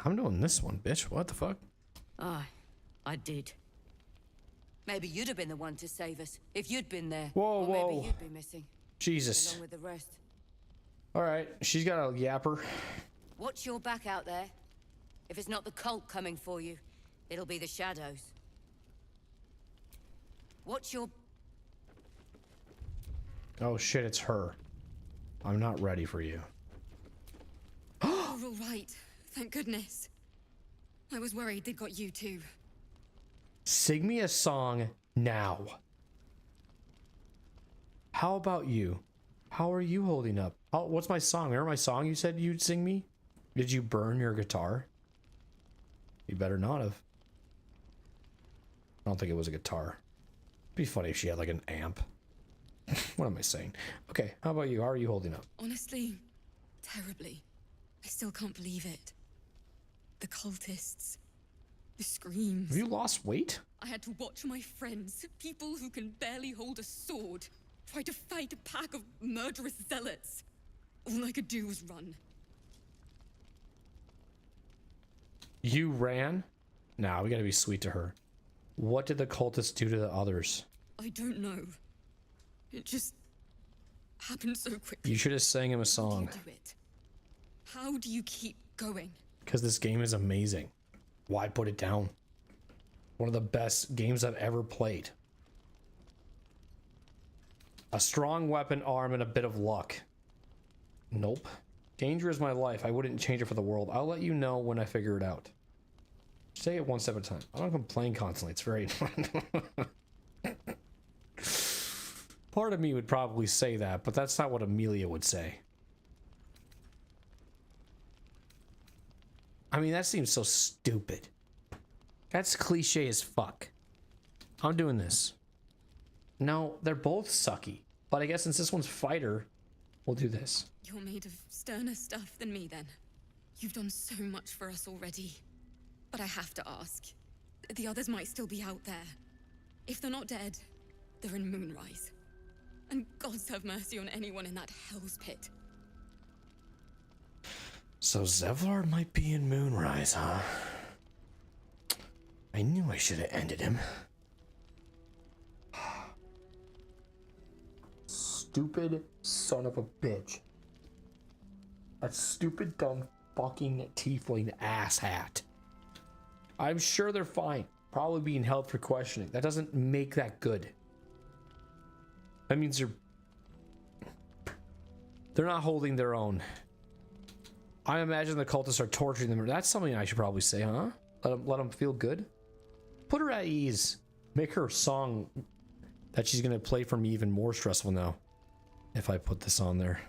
I'm doing this one, bitch. What the fuck? Aye, I did. Maybe you'd have been the one to save us if you'd been there. Whoa, or whoa. maybe you'd be missing. Jesus. Along with the rest. All right, she's got a yapper. Watch your back out there. If it's not the cult coming for you, it'll be the shadows. Watch your... Oh shit, it's her. I'm not ready for you. You're all right. Thank goodness. I was worried they'd got you too. Sing me a song now. How about you? How are you holding up? Oh, what's my song? Remember my song you said you'd sing me? Did you burn your guitar? You better not have. I don't think it was a guitar. It'd be funny if she had like an amp. What am I saying? Okay, how about you? How are you holding up? Honestly, terribly. I still can't believe it. The cultists. The screams. Have you lost weight? I had to watch my friends, people who can barely hold a sword, try to fight a pack of murderous zealots. All I could do was run. You ran? Nah, we gotta be sweet to her. What did the cultists do to the others? I don't know. It just happened so quickly. You should have sang him a song. Do it. How do you keep going? Because this game is amazing. Why put it down? One of the best games I've ever played. A strong weapon, arm, and a bit of luck. Nope. Danger is my life. I wouldn't change it for the world. I'll let you know when I figure it out. Say it one step at a time. I don't complain constantly. It's very... Part of me would probably say that, but that's not what Amelia would say. I mean, that seems so stupid. That's cliche as fuck. I'm doing this. No, they're both sucky. But I guess since this one's fighter, we'll do this. You're made of sterner stuff than me, then. You've done so much for us already. But I have to ask. The others might still be out there. If they're not dead, they're in Moonrise. And gods have mercy on anyone in that hell's pit. So Zevlor might be in Moonrise, huh? I knew I should have ended him. Stupid son of a bitch. That stupid, dumb, fucking tiefling asshat. I'm sure they're fine. Probably being held for questioning. That doesn't make that good. That means they're not holding their own. I imagine the cultists are torturing them. That's something I should probably say, huh? Let them feel good. Put her at ease. Make her song that she's gonna play for me even more stressful now. If I put this on there.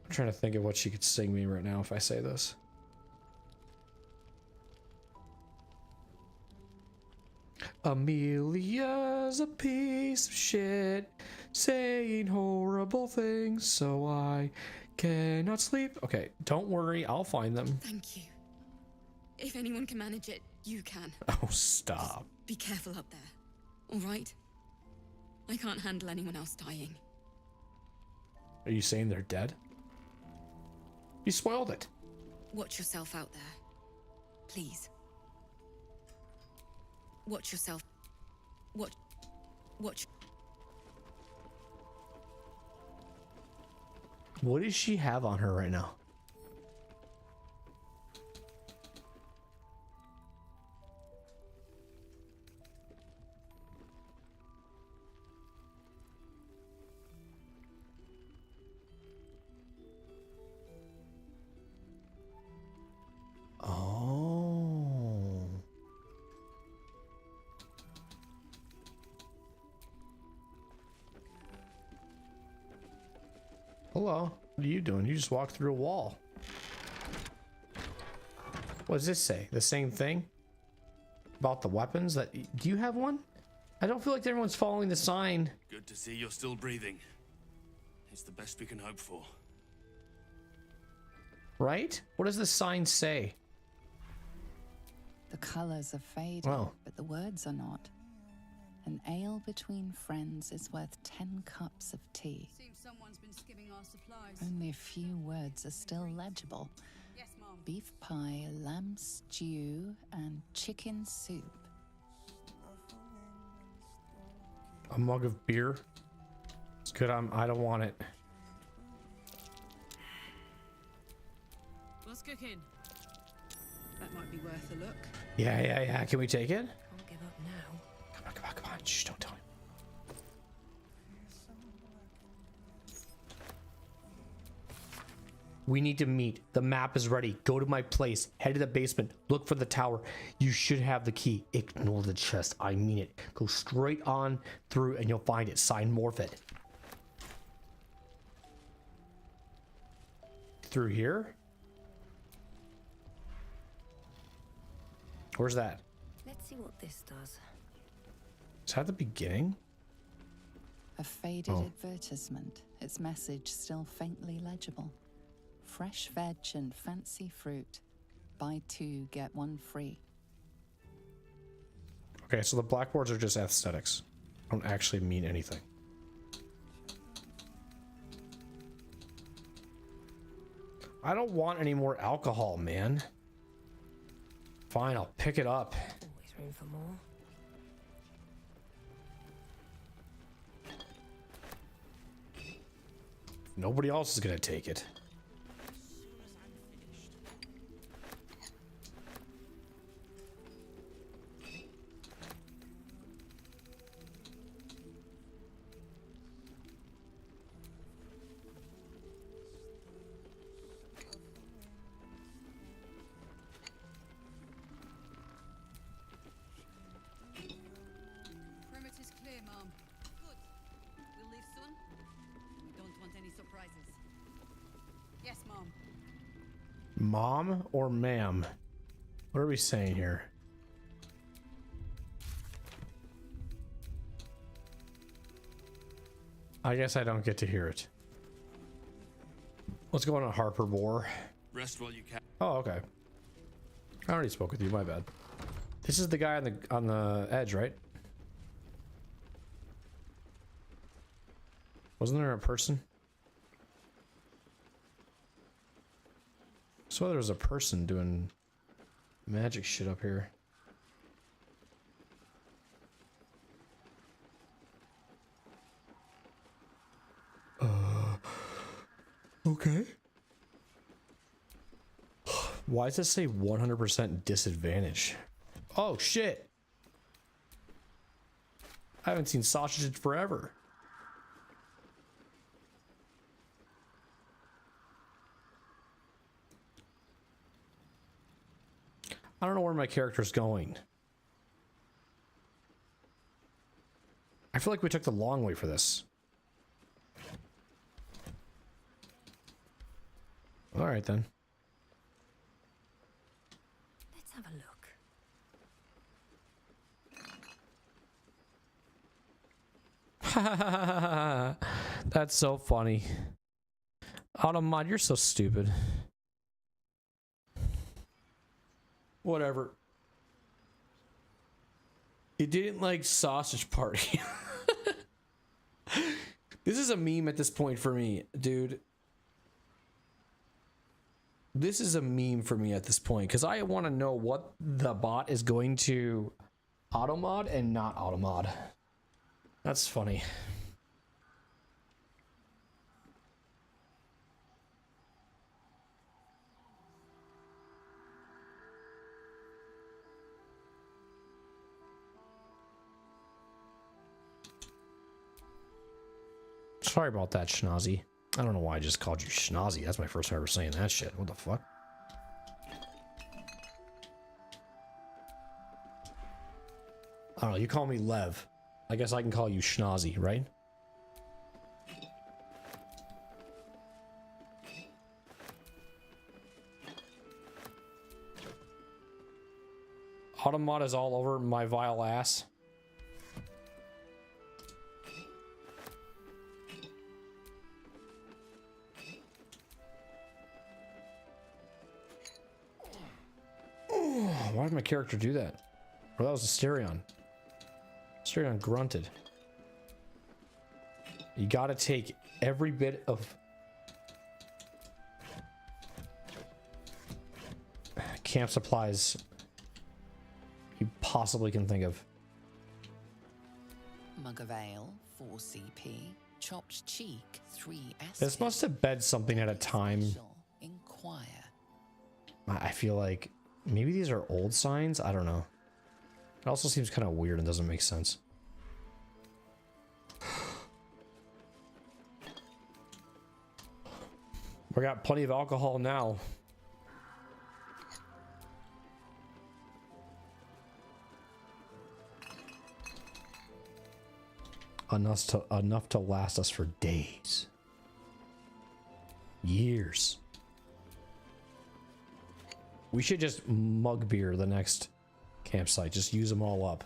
I'm trying to think of what she could sing me right now if I say this. Amelia's a piece of shit, saying horrible things, so I cannot sleep. Okay, don't worry, I'll find them. Thank you. If anyone can manage it, you can. Oh, stop. Just be careful up there, all right? I can't handle anyone else dying. Are you saying they're dead? You spoiled it. Watch yourself out there. Please. Watch yourself. Watch. What does she have on her right now? Oh. Hello. What are you doing? You just walked through a wall. What does this say? The same thing? About the weapons? That do you have one? I don't feel like everyone's following the sign. Good to see you're still breathing. It's the best we can hope for. Right? What does the sign say? The colors are fading, Wow. but the words are not. An ale between friends is worth 10 cups of tea. Seems Someone's been skimming our supplies. Only a few words are still legible. Yes, Mom. Beef pie, lamb stew, and chicken soup. A mug of beer. It's good. I don't want it. What's cooking? That might be worth a look. Yeah. Can we take it? Can't give up now. Come on. Shh, don't tell him. We need to meet. The map is ready. Go to my place. Head to the basement. Look for the tower. You should have the key. Ignore the chest. I mean it. Go straight on through and you'll find it. Sign Morphid. Through here? Where's that? Let's see what this does. Is that the beginning? A faded advertisement. Its message still faintly legible. Fresh veg and fancy fruit. Buy 2, get 1 free. Okay, so the blackboards are just aesthetics. Don't actually mean anything. I don't want any more alcohol, man. Fine, I'll pick it up. Always room for more. Nobody else is gonna take it. Perimeter's clear, Mom. Good. We'll leave soon. We don't want any surprises. Yes, Mom. Mom or ma'am? What are we saying here? I guess I don't get to hear it. What's going on, Harper Boar? Rest while you can. Oh, okay. I already spoke with you, my bad. This is the guy on the edge, right? Wasn't there a person? I saw there was a person doing magic shit up here. Okay. Why does it say 100% disadvantage? Oh shit. I haven't seen sausage in forever. I don't know where my character's going. I feel like we took the long way for this. All right then. Let's have a look. That's so funny. Automod, you're so stupid. Whatever. You didn't like Sausage Party. This is a meme at this point for me, dude. This is a meme for me at this point because I want to know what the bot is going to automod and not automod. That's funny. Sorry about that, Schnozzy. I don't know why I just called you Schnozzy. That's my first time ever saying that shit. What the fuck? I don't know. You call me Lev. I guess I can call you Schnozzy, right? Automod is all over my vile ass. Why did my character do that? Well, that was a Asterion. Asterion grunted. You gotta take every bit of camp supplies you possibly can think of. Mug of ale, 4 CP. Chopped cheek, 3 acid. This must have bed something at a time. Inquire. I feel like maybe these are old signs. I don't know. It also seems kind of weird and doesn't make sense. We got plenty of alcohol now. Enough to last us for days. Years. We should just mug beer the next campsite. Just use them all up.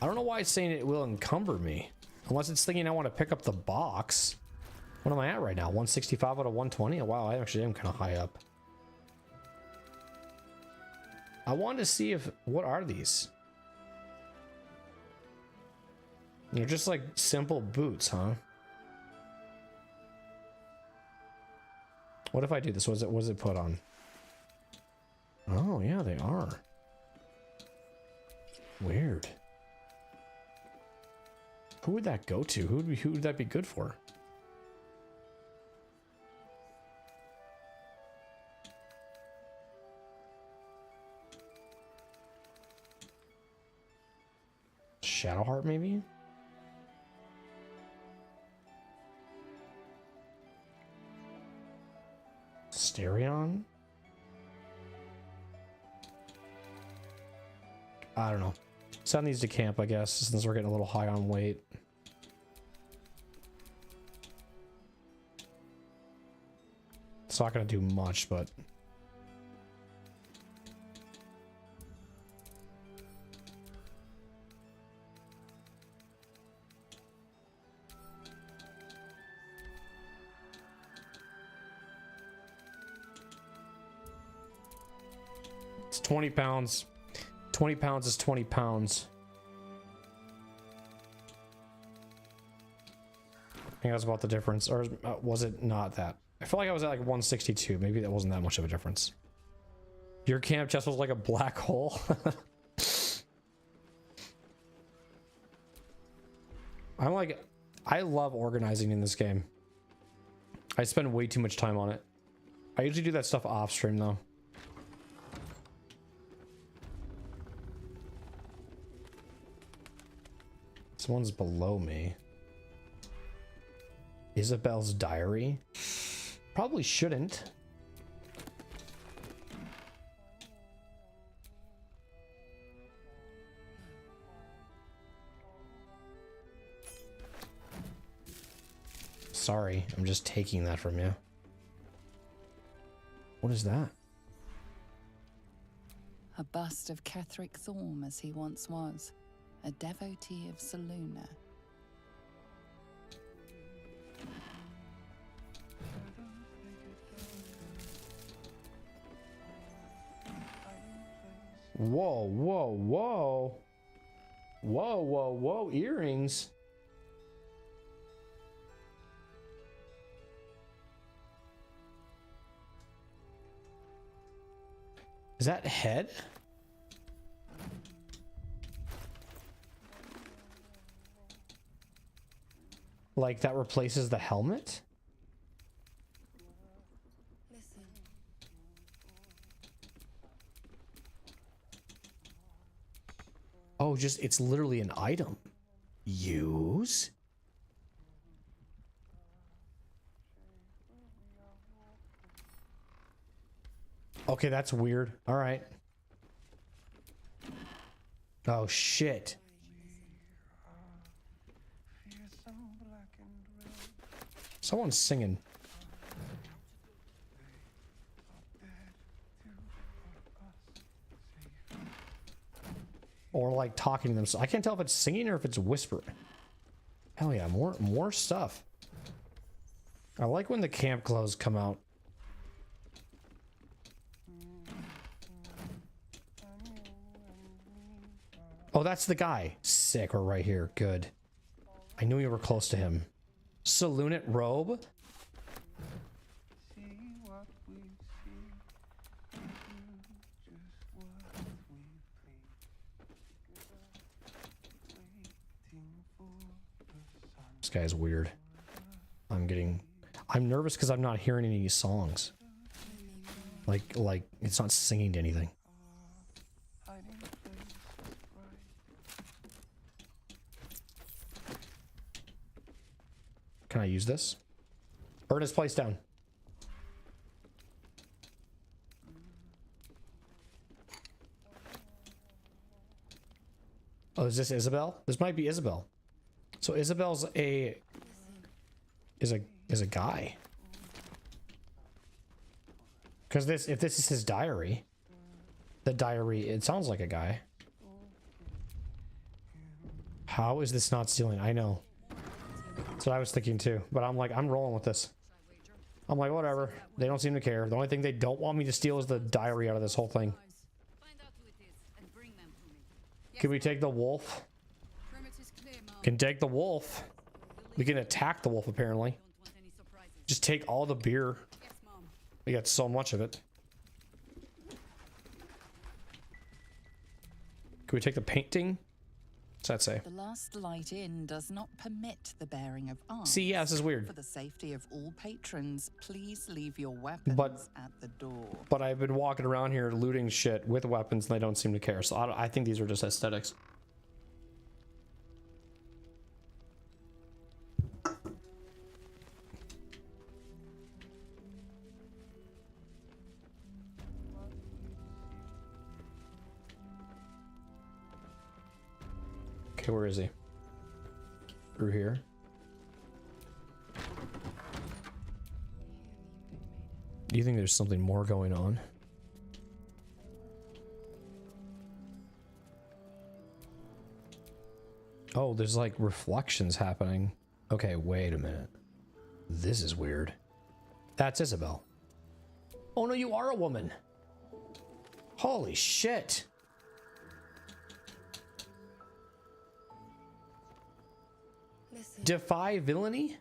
I don't know why it's saying it will encumber me. Unless it's thinking I want to pick up the box. What am I at right now? 165 out of 120? Oh, wow, I actually am kind of high up. I wanted to see if... What are these? They're just like simple boots, huh? What if I do this? What does it put on? Oh, yeah, they are. Weird. Who would that go to? Who would that be good for? Shadowheart, maybe? Stereon? I don't know. Send these to camp, I guess, since we're getting a little high on weight. It's not going to do much, but... It's 20 pounds. 20 pounds is 20 pounds. I think that's about the difference. Or was it not that? I feel like I was at like 162. Maybe that wasn't that much of a difference. Your camp chest was like a black hole. I love organizing in this game. I spend way too much time on it. I usually do that stuff off stream though. Someone's below me. Isabel's diary? Probably shouldn't. Sorry, I'm just taking that from you. What is that? A bust of Ketheric Thorm as he once was. A devotee of Saluna. Whoa, whoa, whoa. Whoa, whoa, whoa, earrings. Is that head? Like that replaces the helmet? Listen. Oh, just it's literally an item. Use? Okay, that's weird. All right. Oh shit. Someone's singing. Or like talking to themselves. I can't tell if it's singing or if it's whispering. Hell yeah, more stuff. I like when the camp clothes come out. Oh, that's the guy. Sick, we're right here. Good. I knew you were close to him. Salunit robe? This guy's weird. I'm nervous because I'm not hearing any songs. Like it's not singing to anything. Can I use this? Burn his place down. Oh, is this Isabel? This might be Isabel. So Isabel's is a guy. Because if this is his diary, the diary, it sounds like a guy. How is this not stealing? I know. That's what I was thinking too. But I'm like, I'm rolling with this. I'm like, whatever. They don't seem to care. The only thing they don't want me to steal is the diary out of this whole thing. Can we take the wolf? Can take the wolf. We can attack the wolf apparently. Just take all the beer. We got so much of it. Can we take the painting? What's that say? The last light in does not permit the bearing of arms. See, yeah, this is weird. For the safety of all patrons, please leave your weapons at the door. But I've been walking around here looting shit with weapons and they don't seem to care. So I think these are just aesthetics. Okay, where is he? Through here. Do you think there's something more going on? Oh, there's like reflections happening. Okay, wait a minute. This is weird. That's Isabel. Oh no, you are a woman. Holy shit. Defy villainy?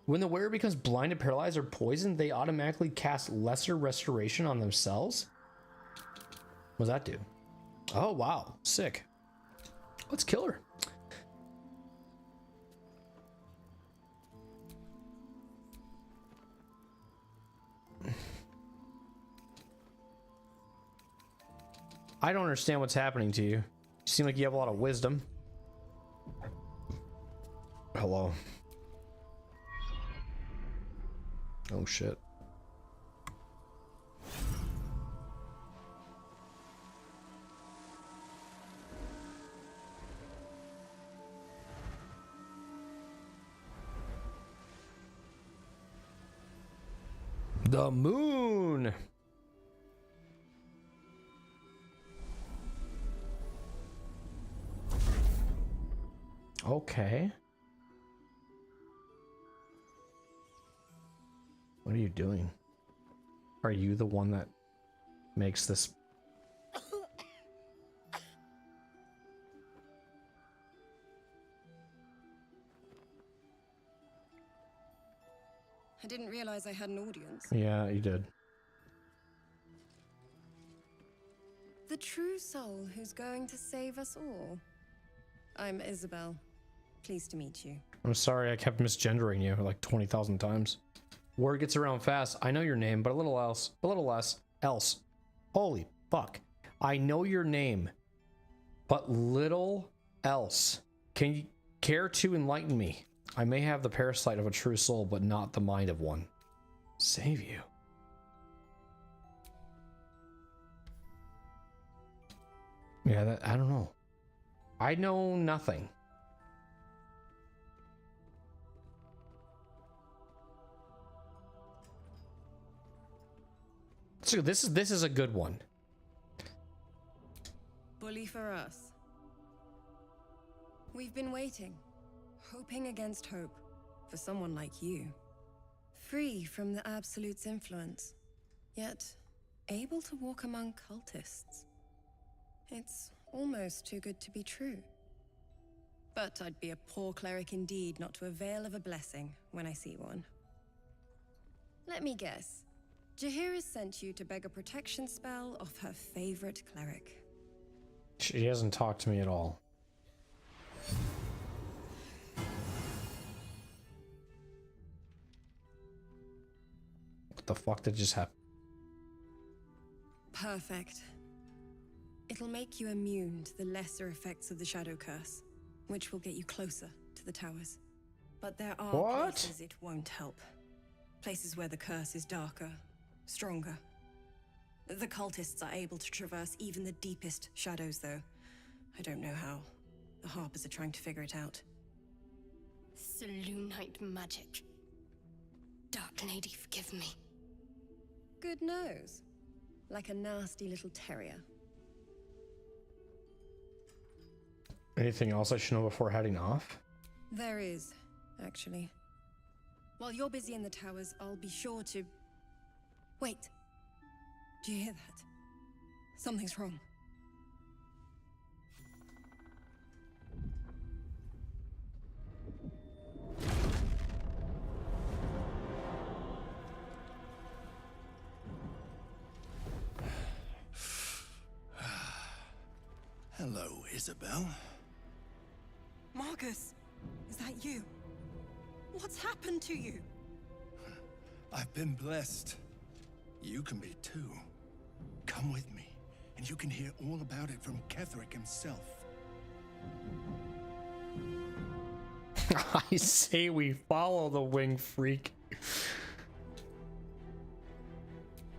When the wearer becomes blinded, paralyzed, or poisoned, they automatically cast lesser restoration on themselves? What does that do? Oh, wow. Sick. Let's kill her. I don't understand what's happening to you. You seem like you have a lot of wisdom. Hello. Oh shit. The moon. Okay. What are you doing? Are you the one that makes this? I didn't realize I had an audience. Yeah, you did. The true soul who's going to save us all. I'm Isabel. Pleased to meet you. I'm sorry I kept misgendering you like 20,000 times. Word gets around fast. I know your name, but a little less else. Holy fuck. I know your name, but little else. Can you care to enlighten me? I may have the parasite of a true soul, but not the mind of one. Save you. Yeah, I don't know. I know nothing. So this is a good one. Bully for us. We've been waiting, hoping against hope, for someone like you. Free from the Absolute's influence, yet able to walk among cultists. It's almost too good to be true. But I'd be a poor cleric indeed not to avail of a blessing when I see one. Let me guess. Jaheira sent you to beg a protection spell off her favorite cleric. She hasn't talked to me at all. What the fuck did just happen? Perfect. It'll make you immune to the lesser effects of the Shadow Curse, which will get you closer to the towers. But there are places it won't help. Places where the curse is darker, stronger. The cultists are able to traverse even the deepest shadows, though. I don't know how. The Harpers are trying to figure it out. Selûnite magic. Dark Lady, forgive me. Good nose. Like a nasty little terrier. Anything else I should know before heading off? There is, actually. While you're busy in the towers, I'll be sure to... Wait. Do you hear that? Something's wrong. Hello, Isabel. Marcus, is that you? What's happened to you? I've been blessed. You can be too. Come with me, and you can hear all about it from Ketheric himself. I say we follow the wing freak.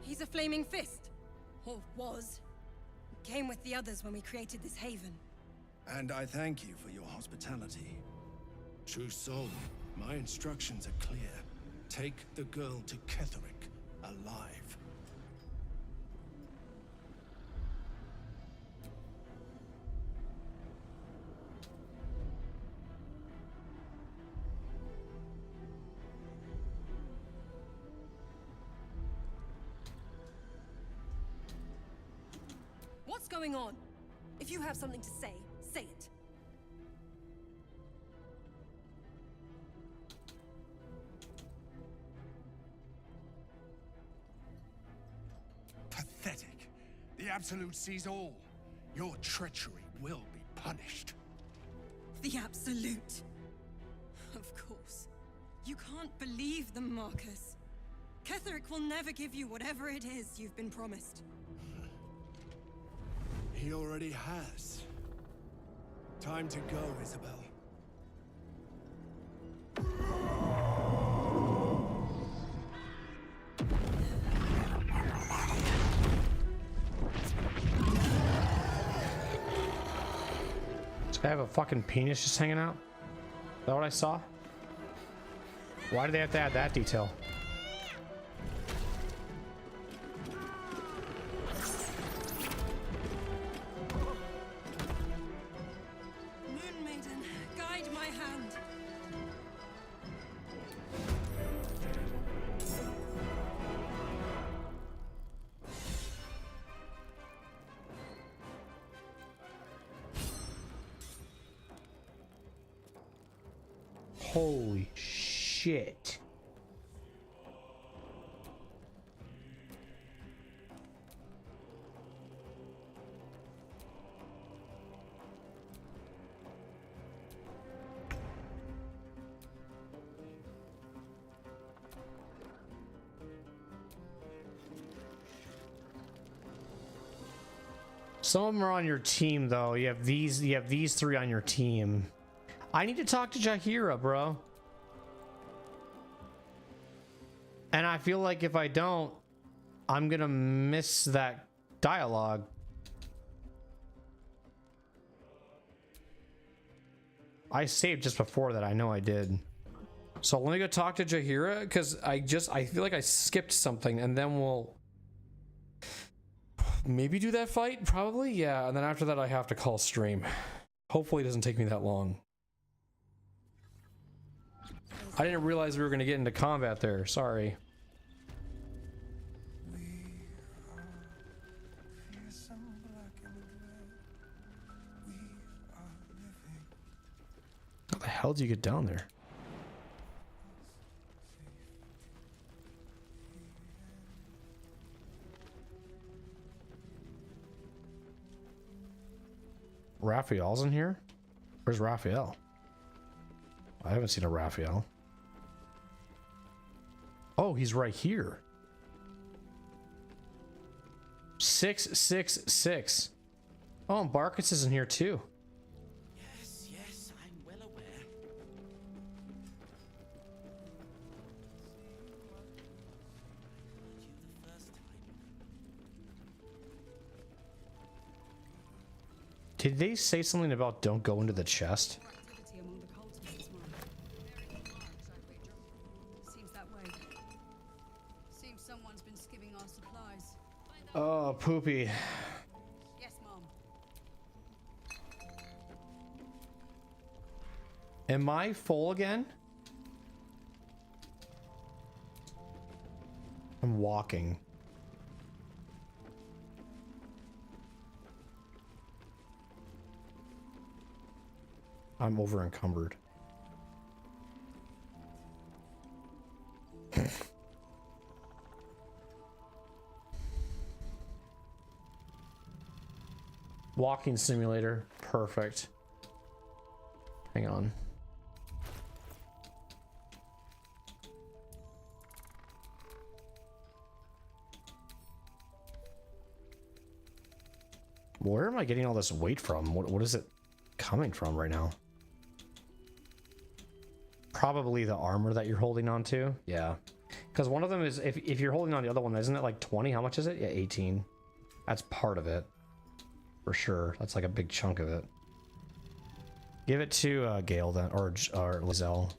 He's a flaming fist. Or was. Came with the others when we created this haven. And I thank you for your hospitality. True soul, my instructions are clear. Take the girl to Ketheric, alive. What's going on? If you have something to say, say it. Pathetic. The Absolute sees all. Your treachery will be punished. The Absolute. Of course. You can't believe them, Marcus. Ketheric will never give you whatever it is you've been promised. He already has. Time to go, Isabel. Does this guy have a fucking penis just hanging out? Is that what I saw? Why do they have to add that detail? Moon Maiden, guide my hand. Holy shit. Some of them are on your team though. You have these three on your team. I need to talk to Jaheira, bro. And I feel like if I don't, I'm gonna miss that dialogue. I saved just before that, I know I did. So let me go talk to Jaheira, because I feel like I skipped something, and then we'll maybe do that fight, probably, yeah, and then after that I have to call stream. Hopefully it doesn't take me that long. I didn't realize we were going to get into combat there. Sorry. hell do you get down there? Raphael's in here? Where's Raphael? I haven't seen a Raphael. Oh, he's right here. 666. Oh, and Barkus is in here too. Yes, I'm well aware. Did they say something about don't go into the chest? Seems that way. Seems someone's been skimming our supplies. Oh, poopy. Yes, Mom. Am I full again? I'm walking. I'm over encumbered. Walking simulator. Perfect. Hang on. Where am I getting all this weight from? What is it coming from right now? Probably the armor that you're holding on to. Yeah. Because one of them is, if you're holding on the other one, isn't it like 20? How much is it? Yeah, 18. That's part of it. For sure. That's like a big chunk of it. Give it to Gale then, or Lizelle.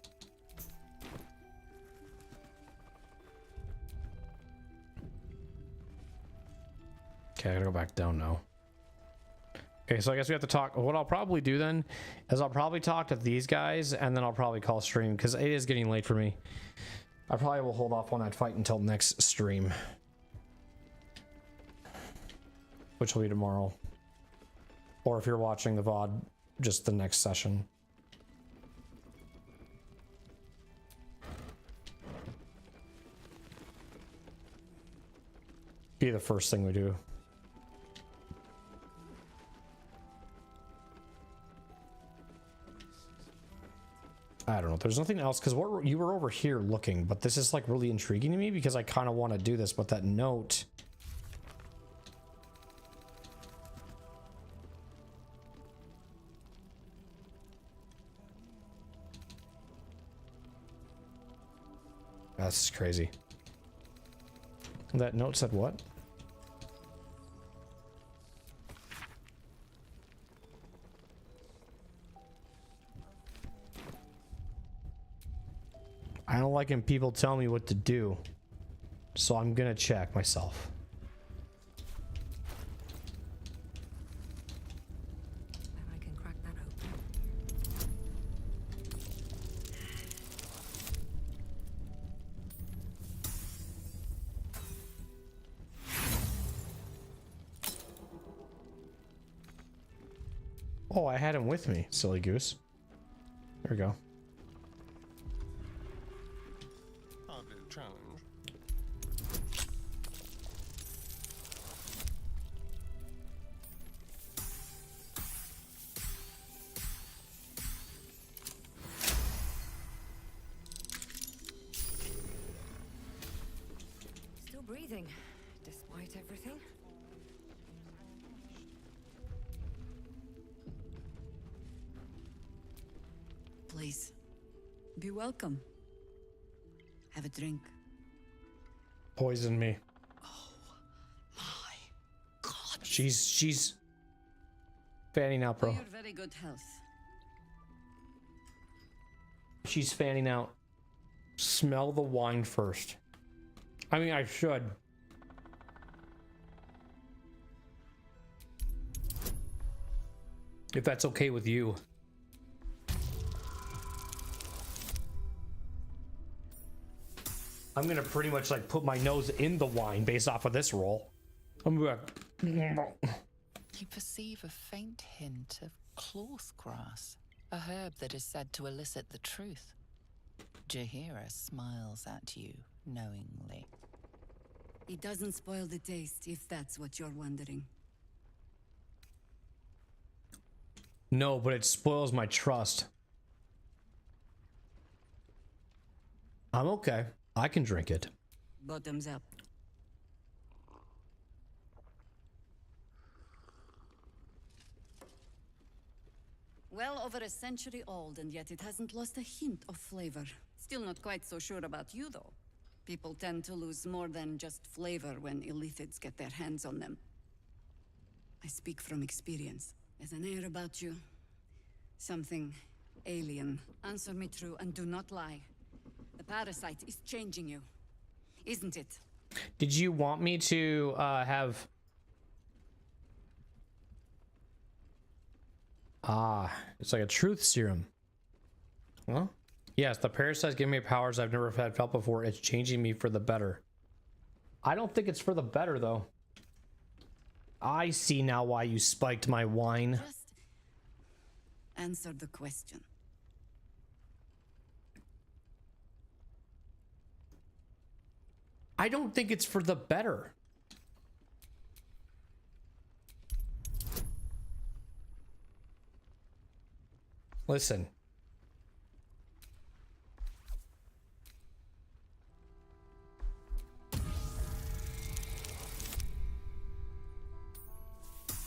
Okay, I gotta go back down now. Okay, so I guess we have to talk. What I'll probably do then is I'll probably talk to these guys and then I'll probably call stream because it is getting late for me. I probably will hold off on that fight until next stream, which will be tomorrow. Or if you're watching the VOD, just the next session. Be the first thing we do. I don't know. There's nothing else because what you were over here looking, but this is like really intriguing to me because I kind of want to do this. But that note, that's crazy. That note said what? I don't like when people tell me what to do, so I'm gonna check myself. I can crack that open. Oh, I had him with me, silly goose. There we go. Challenge. Still breathing, despite everything. Please, be welcome. Have a drink. Poison me. Oh my god. She's fanning out, bro. For your very good health. She's fanning out. Smell the wine first. I mean, I should. If that's okay with you. I'm gonna pretty much like put my nose in the wine based off of this roll. I'm gonna. You perceive a faint hint of cloth grass. A herb that is said to elicit the truth. Jaheira smiles at you knowingly. It doesn't spoil the taste, if that's what you're wondering. No, but it spoils my trust. I'm okay. I can drink it. Bottoms up. Well over a century old, and yet it hasn't lost a hint of flavor. Still not quite so sure about you, though. People tend to lose more than just flavor when illithids get their hands on them. I speak from experience. There's an air about you. Something alien. Answer me true and do not lie. The parasite is changing you, isn't it? Did you want me to have... it's like a truth serum. Huh? Yes, the parasite's giving me powers I've never felt before. It's changing me for the better. I don't think it's for the better, though. I see now why you spiked my wine. Just answer the question. I don't think it's for the better. Listen.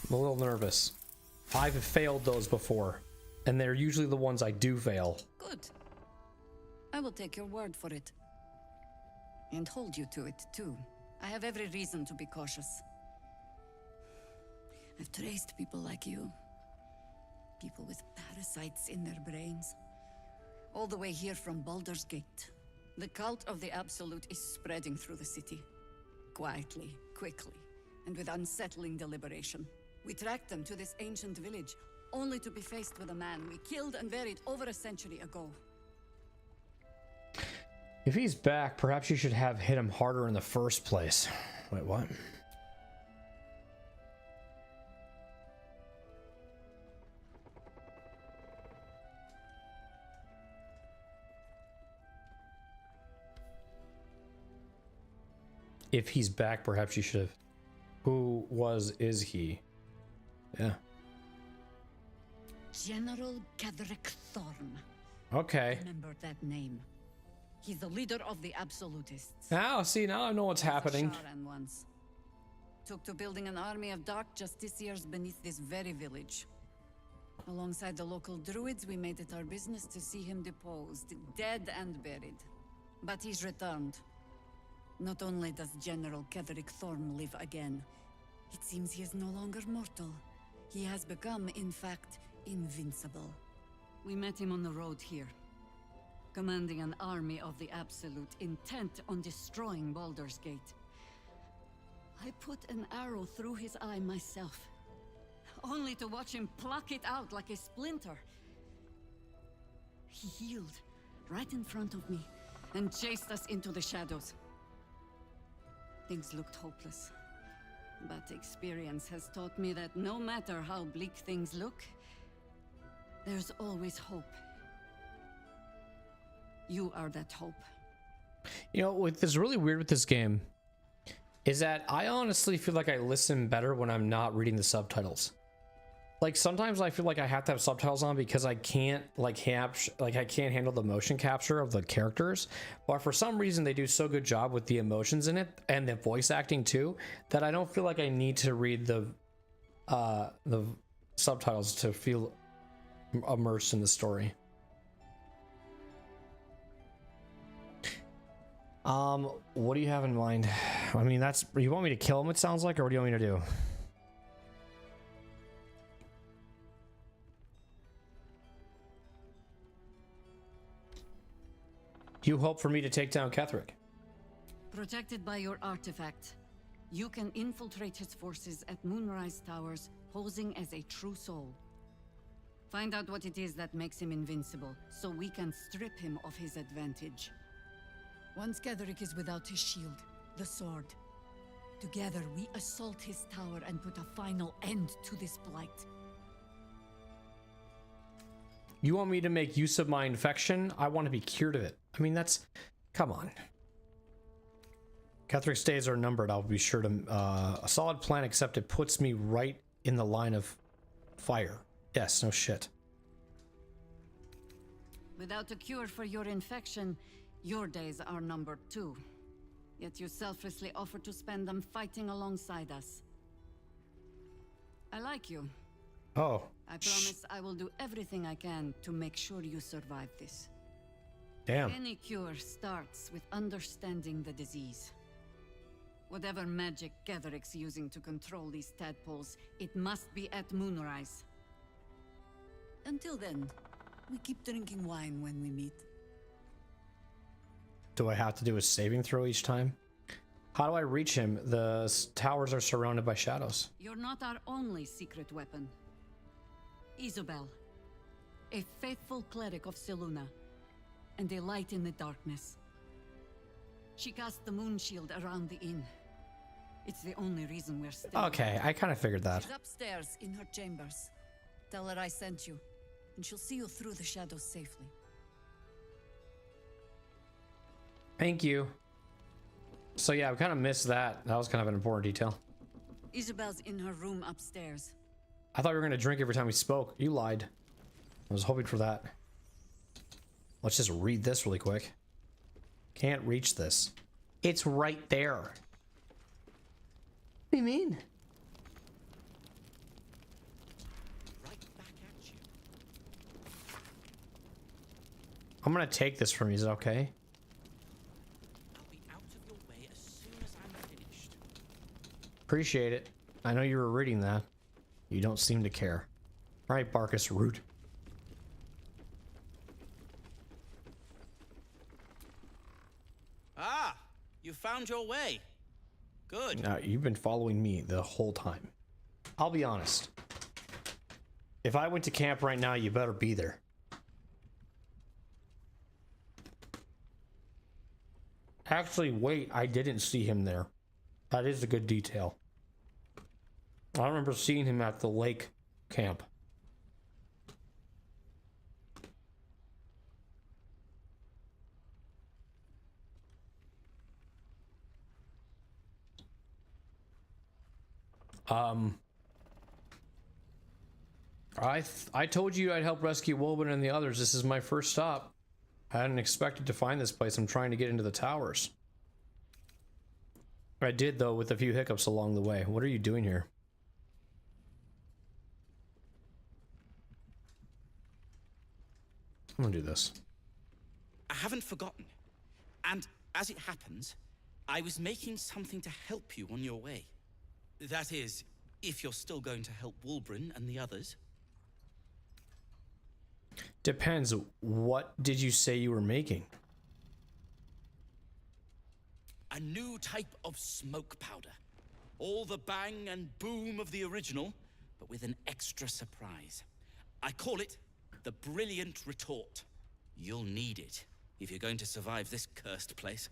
I'm a little nervous. I've failed those before, and they're usually the ones I do fail. Good. I will take your word for it. And hold you to it, too. I have every reason to be cautious. I've traced people like you. People with parasites in their brains. All the way here from Baldur's Gate. The cult of the Absolute is spreading through the city. Quietly, quickly, and with unsettling deliberation. We tracked them to this ancient village, only to be faced with a man we killed and buried over a century ago. If he's back, perhaps you should have hit him harder in the first place. Wait, what? If he's back, perhaps you should have. Who is he? Yeah. General Ketherick Thorn. Okay. Remember that name. He's the leader of the Absolutists. Now, see, now I know what's happening. Sharan once. Took to building an army of dark justiciars beneath this very village. Alongside the local druids, we made it our business to see him deposed, dead and buried. But he's returned. Not only does General Ketherick Thorn live again, it seems he is no longer mortal. He has become, in fact, invincible. We met him on the road here, commanding an army of the Absolute, intent on destroying Baldur's Gate. I put an arrow through his eye myself, only to watch him pluck it out like a splinter. He healed right in front of me and chased us into the shadows. Things looked hopeless, but experience has taught me that no matter how bleak things look, there's always hope. You are that hope. You know, what's really weird with this game is that I honestly feel like I listen better when I'm not reading the subtitles. Like sometimes I feel like I have to have subtitles on because I can't I can't handle the motion capture of the characters. But for some reason they do so good job with the emotions in it and the voice acting too that I don't feel like I need to read the subtitles to feel immersed in the story. What do you have in mind? I mean, you want me to kill him, it sounds like, or what do you want me to do? You hope for me to take down Ketherick? Protected by your artifact, you can infiltrate his forces at Moonrise Towers, posing as a true soul. Find out what it is that makes him invincible, so we can strip him of his advantage. Once Ketherick is without his shield, the sword, together we assault his tower and put a final end to this blight. You want me to make use of my infection? I want to be cured of it. I mean, that's... Come on. Ketheric's days are numbered. I'll be sure to... a solid plan, except it puts me right in the line of fire. Yes, no shit. Without a cure for your infection, your days are numbered too. Yet you selflessly offer to spend them fighting alongside us. I like you. Oh. I promise I will do everything I can to make sure you survive this. Damn. Any cure starts with understanding the disease. Whatever magic Ketheric's using to control these tadpoles, it must be at moonrise. Until then, we keep drinking wine when we meet. Do I have to do a saving throw each time? How do I reach him? The towers are surrounded by shadows. You're not our only secret weapon. Isabel, a faithful cleric of Selûne, and a light in the darkness. She cast the moon shield around the inn. It's the only reason we're still... Okay, I kind of figured that. She's upstairs in her chambers. Tell her I sent you, and she'll see you through the shadows safely. Thank you. So yeah, I kind of missed that. That was kind of an important detail. Isabel's in her room upstairs. I thought we were going to drink every time we spoke. You lied. I was hoping for that. Let's just read this really quick. Can't reach this. It's right there. What do you mean? Right back at you. I'm going to take this from you. Is it okay? I'll be out of your way as soon as I'm finished. Appreciate it. I know you were reading that. You don't seem to care. All right, Barkus, rude. Ah, you found your way. Good. Now, you've been following me the whole time. I'll be honest. If I went to camp right now, you better be there. Actually, wait, I didn't see him there. That is a good detail. I remember seeing him at the lake camp. I told you I'd help rescue Wolben and the others. This is my first stop. I hadn't expected to find this place. I'm trying to get into the towers. I did, though, with a few hiccups along the way. What are you doing here? I'm gonna do this. I haven't forgotten. And as it happens, I was making something to help you on your way. That is, if you're still going to help Wolbrin and the others. Depends. What did you say you were making? A new type of smoke powder. All the bang and boom of the original, but with an extra surprise. I call it the Brilliant Retort. You'll need it if you're going to survive this cursed place.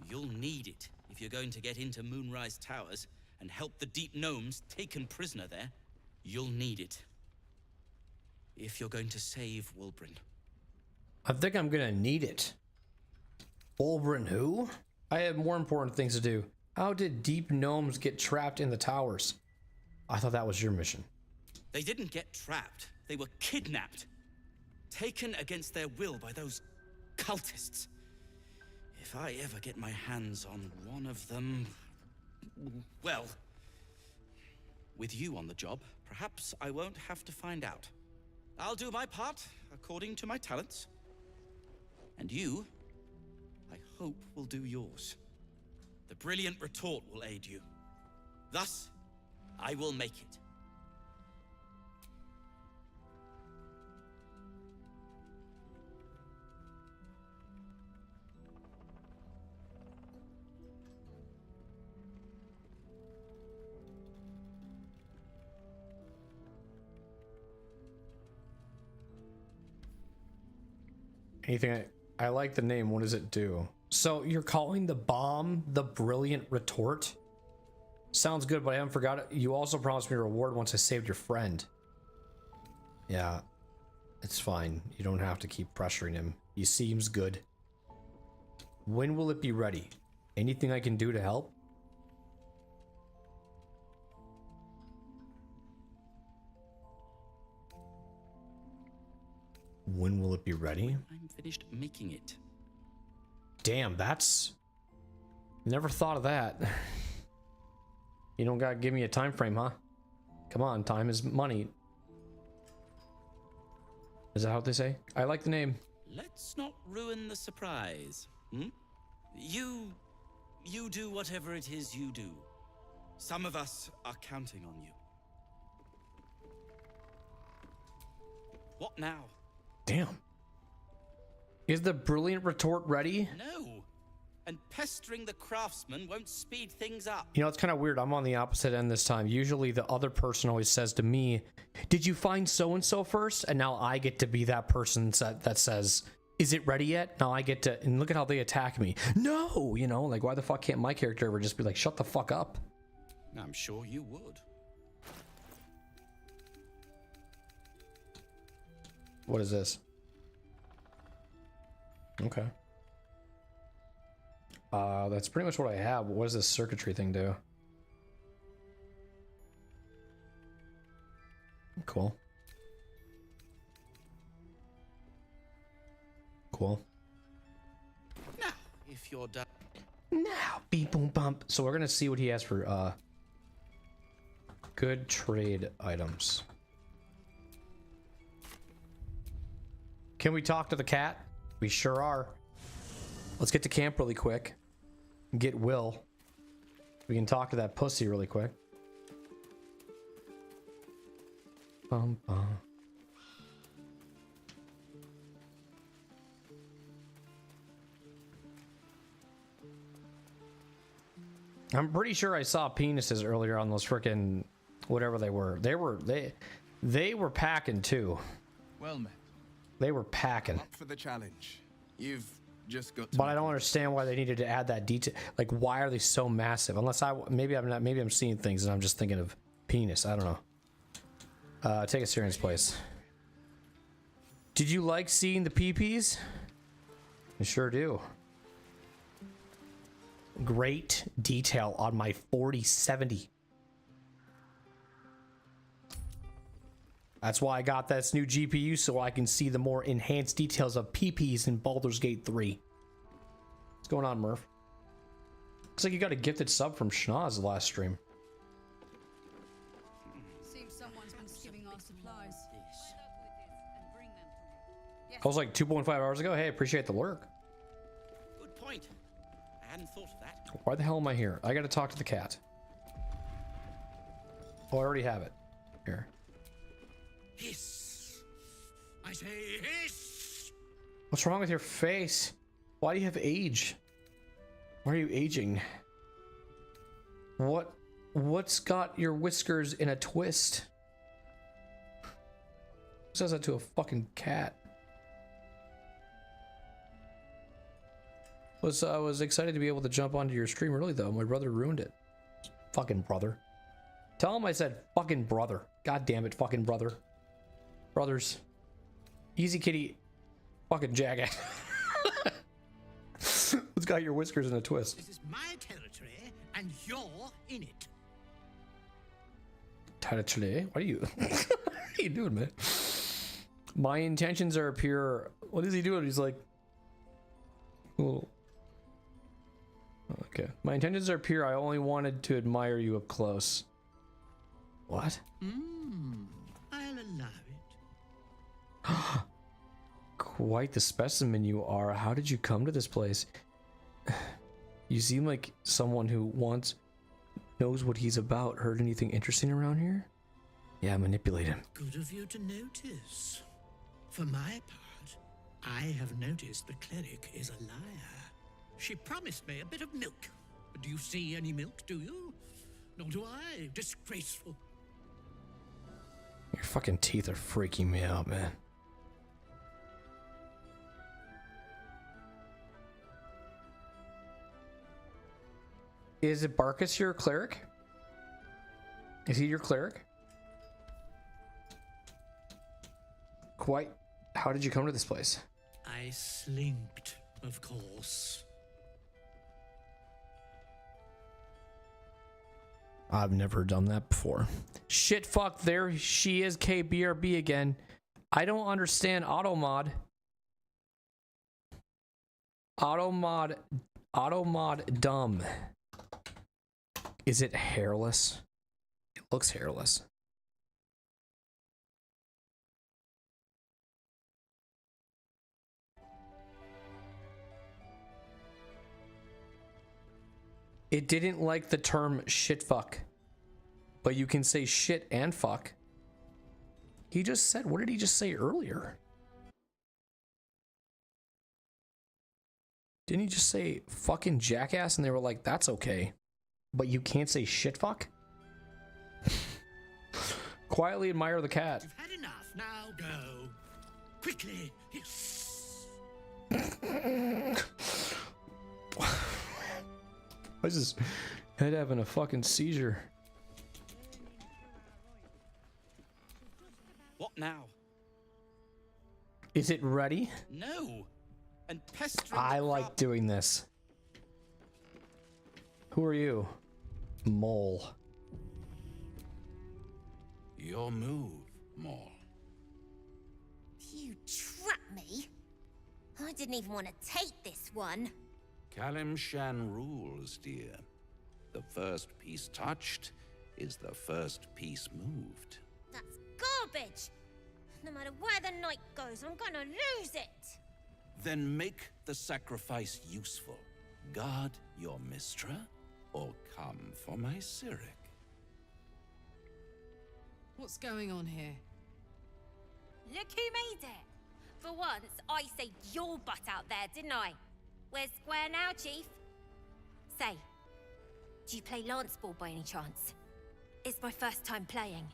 You'll need it if you're going to get into Moonrise Towers and help the Deep Gnomes taken prisoner there. You'll need it if you're going to save Wolbrin. I think I'm gonna need it. Wolbrin who? I have more important things to do. How did Deep Gnomes get trapped in the towers? I thought that was your mission. They didn't get trapped. They were kidnapped. Taken against their will by those cultists. If I ever get my hands on one of them... well... with you on the job, perhaps I won't have to find out. I'll do my part, according to my talents. And you, I hope, will do yours. The Brilliant Retort will aid you. Thus, I will make it. Anything I like the name. What does it do? So you're calling the bomb the Brilliant Retort? Sounds good, but I haven't forgot it. You also promised me a reward once I saved your friend. Yeah. It's fine. You don't have to keep pressuring him. He seems good. When will it be ready? Anything I can do to help? When will it be ready? I'm finished making it. Damn, that's... Never thought of that. You don't gotta give me a time frame, huh? Come on, time is money. Is that what they say? I like the name. Let's not ruin the surprise. Hmm? You do whatever it is you do. Some of us are counting on you. What now? Damn. Is the brilliant retort ready? No. And pestering the craftsman won't speed things up. You know, it's kind of weird. I'm on the opposite end this time. Usually the other person always says to me, did you find so-and-so first? And now I get to be that person that says, is it ready yet? Now I get to, and look at how they attack me. No, you know, like why the fuck can't my character ever just be like, shut the fuck up? I'm sure you would. What is this? Okay. That's pretty much what I have. What does this circuitry thing do? Cool. Cool. Now, if you're done. Now, beep boom bump. So we're gonna see what he has for good trade items. Can we talk to the cat? We sure are. Let's get to camp really quick. Get Will. We can talk to that pussy really quick. Bum, bum. I'm pretty sure I saw penises earlier on those frickin' whatever they were. They were packing too. Well met. They were packing. Up for the challenge. You've just got to. But I don't understand why they needed to add that detail. Like, why are they so massive? Unless maybe I'm not. Maybe I'm seeing things and I'm just thinking of penis. I don't know. Take a serious place. Did you like seeing the peepees? I sure do. Great detail on my 4070. That's why I got this new GPU, so I can see the more enhanced details of peepees in Baldur's Gate 3. What's going on, Murph? Looks like you got a gifted sub from Schnoz last stream. Seems someone's been skimming our supplies. I was like 2.5 hours ago. Hey, appreciate the lurk. Good point. I hadn't thought of that. Why the hell am I here? I gotta talk to the cat. Oh, I already have it. Here. Hiss. I say hiss. What's wrong with your face? Why do you have age? Why are you aging? What's got your whiskers in a twist? Who says that to a fucking cat? I was excited to be able to jump onto your stream early though. My brother ruined it. Fucking brother. Tell him I said fucking brother. God damn it, fucking brother. Brothers. Easy kitty. Fucking jackass. What's got your whiskers in a twist? This is my territory, and you're in it. Territory? What are you? What are you doing, man? My intentions are pure. What is he doing? He's like, cool. Okay. My intentions are pure. I only wanted to admire you up close. What? I'll allow it. Quite the specimen you are. How did you come to this place? You seem like someone who knows what he's about. Heard anything interesting around here? Yeah, manipulate him. Good of you to notice. For my part, I have noticed the cleric is a liar. She promised me a bit of milk. Do you see any milk, do you? Nor do I. Disgraceful. Your fucking teeth are freaking me out, man. Is it Barkus your cleric? Is he your cleric? How did you come to this place? I slinked, of course. I've never done that before. Shit, fuck, there she is, KBRB again. I don't understand automod. Automod dumb. Is it hairless? It looks hairless. It didn't like the term shit fuck. But you can say shit and fuck. He just said, what did he just say earlier? Didn't he just say fucking jackass? And they were like, that's okay. But you can't say shit fuck? Quietly admire the cat. You've had enough. Now go. Quickly. Yes. I was just head having a fucking seizure. What now? Is it ready? No. And pestering. I like doing this. Who are you? Mole. Your move, Mole. You trapped me? I didn't even want to take this one. Kalimshan rules, dear. The first piece touched is the first piece moved. That's garbage. No matter where the night goes, I'm gonna lose it. Then make the sacrifice useful. Guard your Mistra, or come for my Cyric. What's going on here? Look who made it. For once, I saved your butt out there, didn't I? We're square now, Chief. Say, do you play lance ball by any chance? It's my first time playing.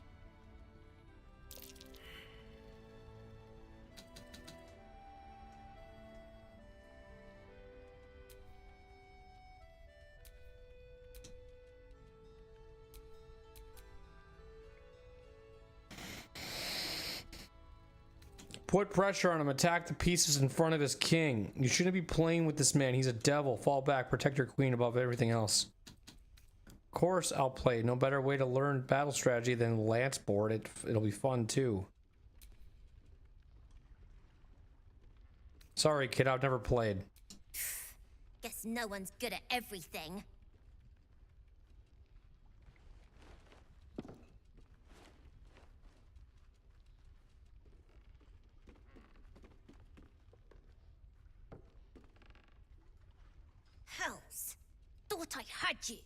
Put pressure on him. Attack the pieces in front of his king. You shouldn't be playing with this man. He's a devil. Fall back. Protect your queen above everything else. Of course I'll play. No better way to learn battle strategy than lance board. It'll be fun too. Sorry, kid. I've never played. Guess no one's good at everything. Hells, thought I had you.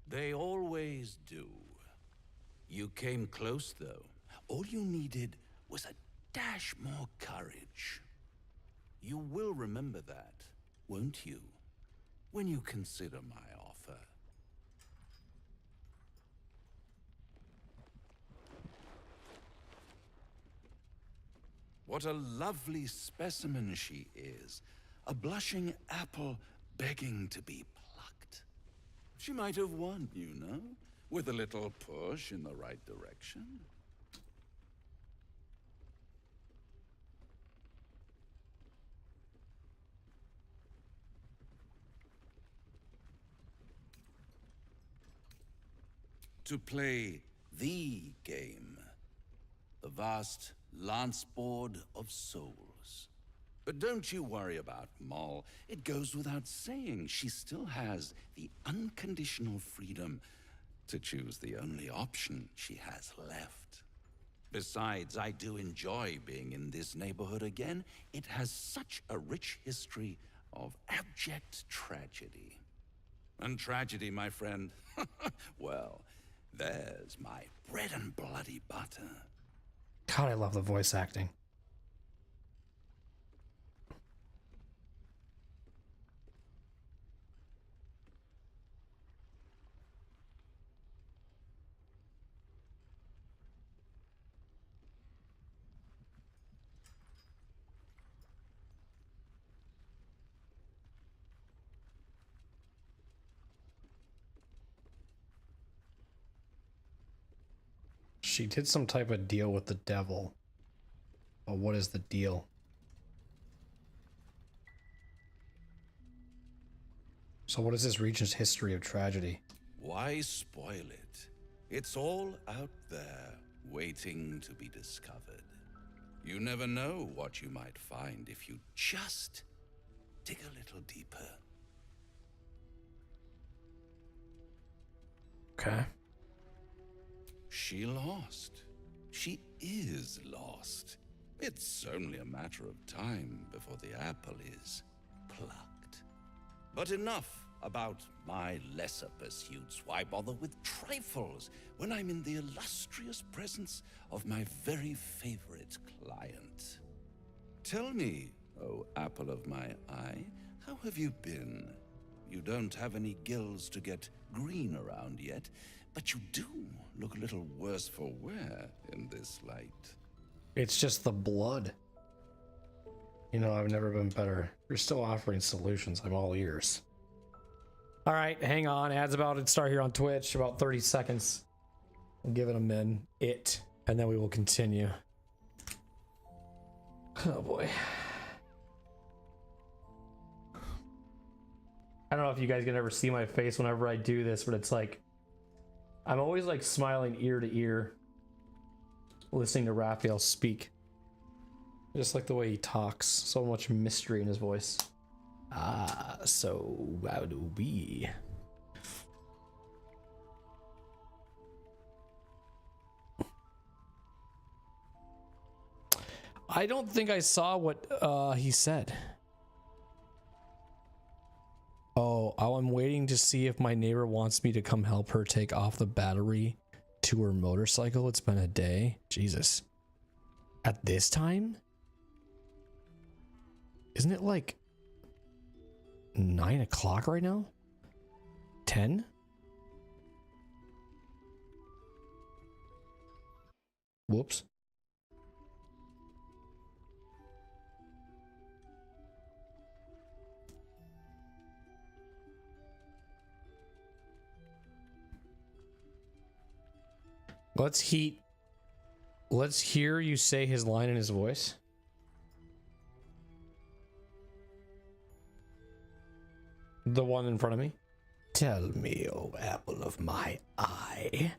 They always do. You came close, though. All you needed was a dash more courage. You will remember that, won't you? When you consider my offer. What a lovely specimen she is. A blushing apple begging to be plucked. She might have won, you know, with a little push in the right direction. To play the game, the vast lance board of souls. But don't you worry about Moll. It goes without saying she still has the unconditional freedom to choose the only option she has left. Besides, I do enjoy being in this neighborhood again. It has such a rich history of abject tragedy. And tragedy, my friend, well, there's my bread and bloody butter. God, I love the voice acting. She did some type of deal with the devil. Oh, what is the deal? So what is this region's history of tragedy? Why spoil it? It's all out there, waiting to be discovered. You never know what you might find if you just dig a little deeper. Okay. She lost. She is lost. It's only a matter of time before the apple is plucked. But enough about my lesser pursuits. Why bother with trifles when I'm in the illustrious presence of my very favorite client? Tell me, oh apple of my eye, how have you been? You don't have any gills to get green around yet, but you do look a little worse for wear in this light. It's just the blood. You know, I've never been better. You're still offering solutions. I'm all ears. All right, hang on. Ads about to start here on Twitch. About 30 seconds. We'll give it a min. And then we will continue. Oh boy. I don't know if you guys can ever see my face whenever I do this, but it's like I'm always like smiling ear to ear, listening to Raphael speak. Just like the way he talks. So much mystery in his voice. Ah, so how do we? I don't think I saw what he said. Oh, I'm waiting to see if my neighbor wants me to come help her take off the battery to her motorcycle. It's been a day. Jesus. At this time? Isn't it like 9 o'clock right now? 10? Whoops. Let's hear you say his line in his voice. The one in front of me. Tell me, oh apple of my eye,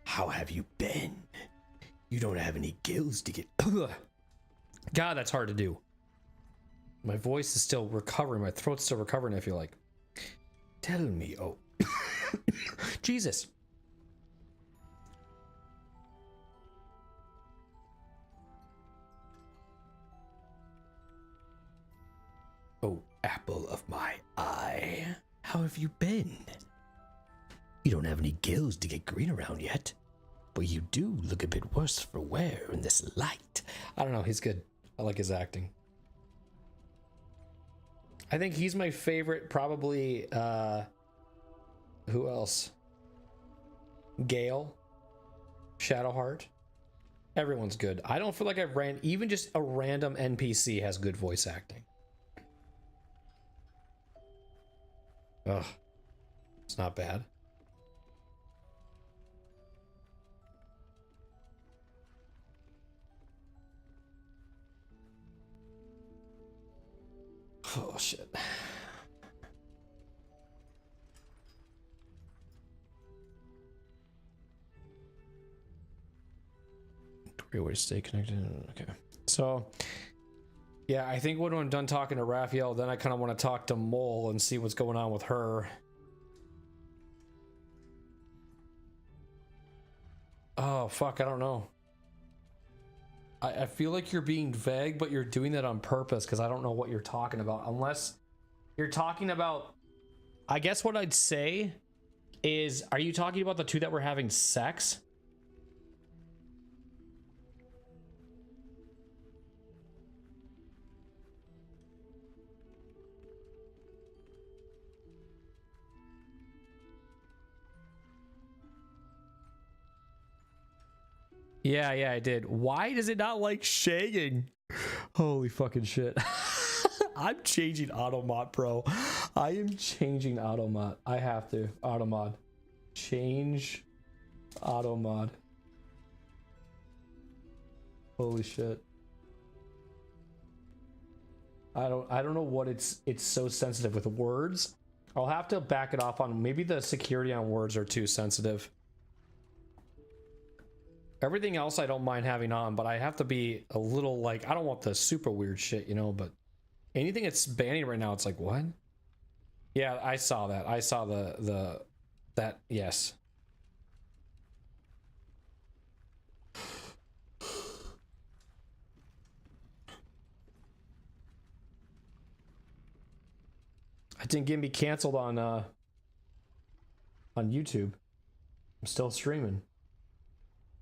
how have you been? You don't have any gills to get... God, that's hard to do. My voice is still recovering. My throat's still recovering, I feel like. Tell me, oh... Jesus. Oh, apple of my eye, how have you been? You don't have any gills to get green around yet, but you do look a bit worse for wear in this light. I don't know, he's good. I like his acting. I think he's my favorite, probably, who else? Gale, Shadowheart. Everyone's good. I don't feel like I've ran, even just a random NPC has good voice acting. Ugh, it's not bad. Oh shit. Great way to stay connected. Okay, so yeah, I think when I'm done talking to Raphael, then I kind of want to talk to Mole and see what's going on with her. Oh, fuck, I don't know. I feel like you're being vague, but you're doing that on purpose because I don't know what you're talking about. Unless you're talking about... I guess what I'd say is, are you talking about the two that were having sex? Yeah, I did. Why does it not like shagging? Holy fucking shit. I'm changing Automod, bro. I am changing Automod. I have to. Automod. Change Automod. Holy shit. I don't know what it's so sensitive with words. I'll have to back it off on maybe the security on words are too sensitive. Everything else I don't mind having on, but I have to be a little like, I don't want the super weird shit, you know, but anything it's banning right now, it's like, what? Yeah, I saw that. I saw that, yes. It didn't get me canceled on YouTube. I'm still streaming.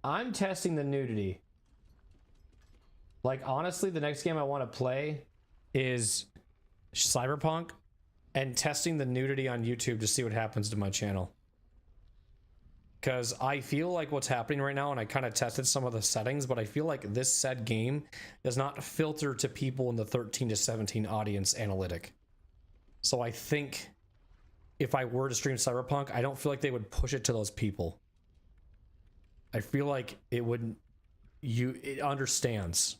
I'm testing the nudity. Like, honestly, the next game I want to play is Cyberpunk and testing the nudity on YouTube to see what happens to my channel. Because I feel like what's happening right now, and I kind of tested some of the settings, but I feel like this said game does not filter to people in the 13 to 17 audience analytic. So I think if I were to stream Cyberpunk, I don't feel like they would push it to those people. I feel like it wouldn't, it understands.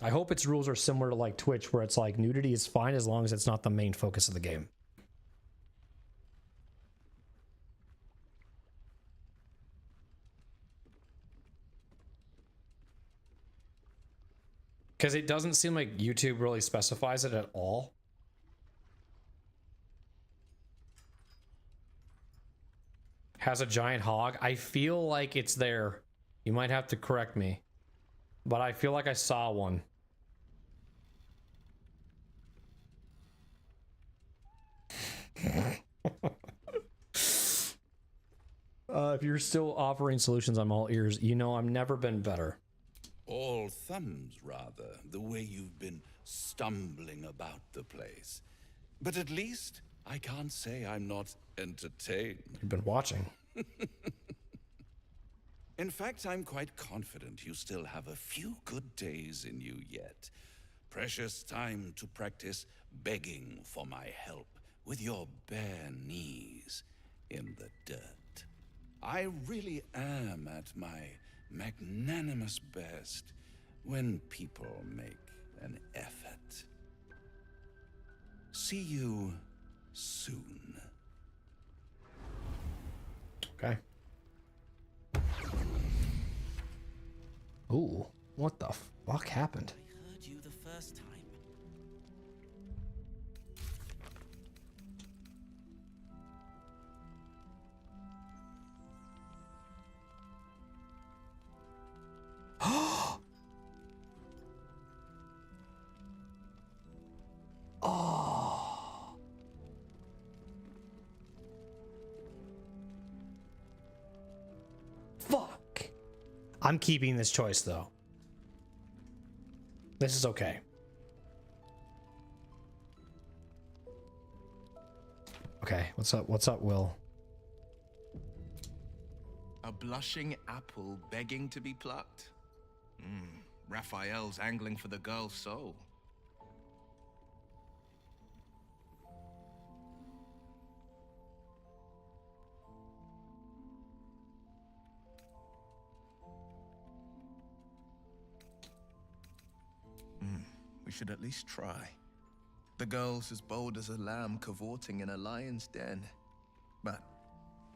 I hope its rules are similar to like Twitch, where it's like nudity is fine as long as it's not the main focus of the game. Because it doesn't seem like YouTube really specifies it at all. Has a giant hog. I feel like it's there. You might have to correct me, but I feel like I saw one. If you're still offering solutions, I'm all ears. You know, I've never been better. All thumbs, rather, the way you've been stumbling about the place. But at least I can't say I'm not entertained. You've been watching. In fact, I'm quite confident you still have a few good days in you yet. Precious time to practice begging for my help with your bare knees in the dirt. I really am at my magnanimous best when people make an effort. See you soon. Okay. Ooh, what the fuck happened? I heard you the first time. Oh. Fuck. I'm keeping this choice though. This is okay. Okay, what's up? What's up, Will? A blushing apple begging to be plucked? Raphael's angling for the girl's soul. We should at least try. The girl's as bold as a lamb cavorting in a lion's den. But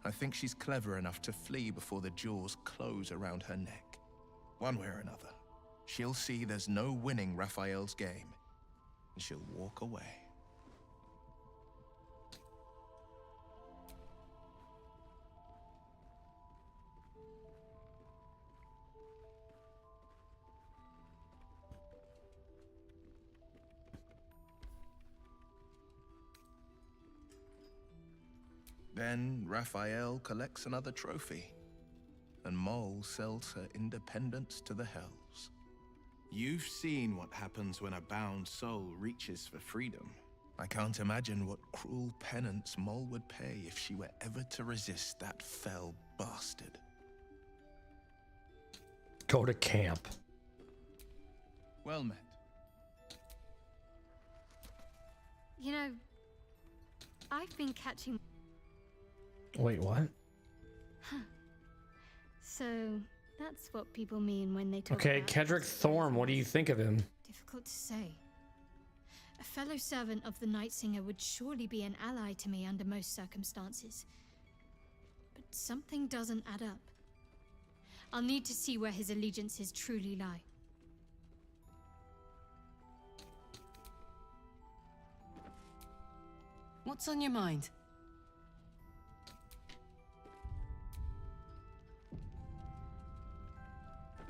I think she's clever enough to flee before the jaws close around her neck. One way or another, she'll see there's no winning Raphael's game, and she'll walk away. Then Raphael collects another trophy, and Mole sells her independence to the Hells. You've seen what happens when a bound soul reaches for freedom. I can't imagine what cruel penance Mole would pay if she were ever to resist that fell bastard. Go to camp. Well met. You know, I've been catching... Wait, what? Huh. So, that's what people mean when they talk Okay, about... Kedrick Thorm, what do you think of him? Difficult to say. A fellow servant of the Night Singer would surely be an ally to me under most circumstances. But something doesn't add up. I'll need to see where his allegiances truly lie. What's on your mind?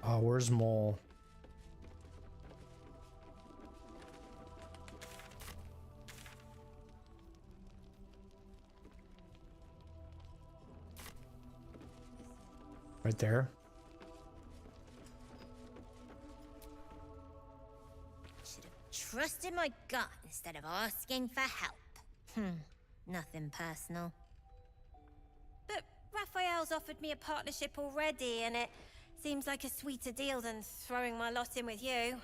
Oh, where's Mole? Right there. Trusted my gut instead of asking for help. Nothing personal. But Raphael's offered me a partnership already, and it seems like a sweeter deal than throwing my lot in with you.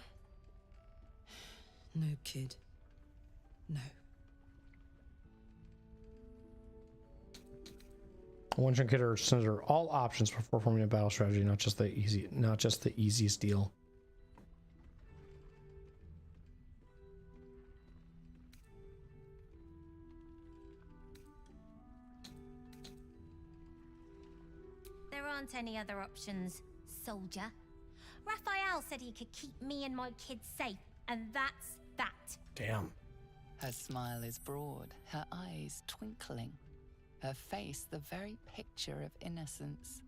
No, kid. No. One should consider all options before forming a battle strategy, not just the easiest deal. There aren't any other options, soldier. Raphael said he could keep me and my kids safe, and that's that. Damn. Her smile is broad, her eyes twinkling, her face the very picture of innocence.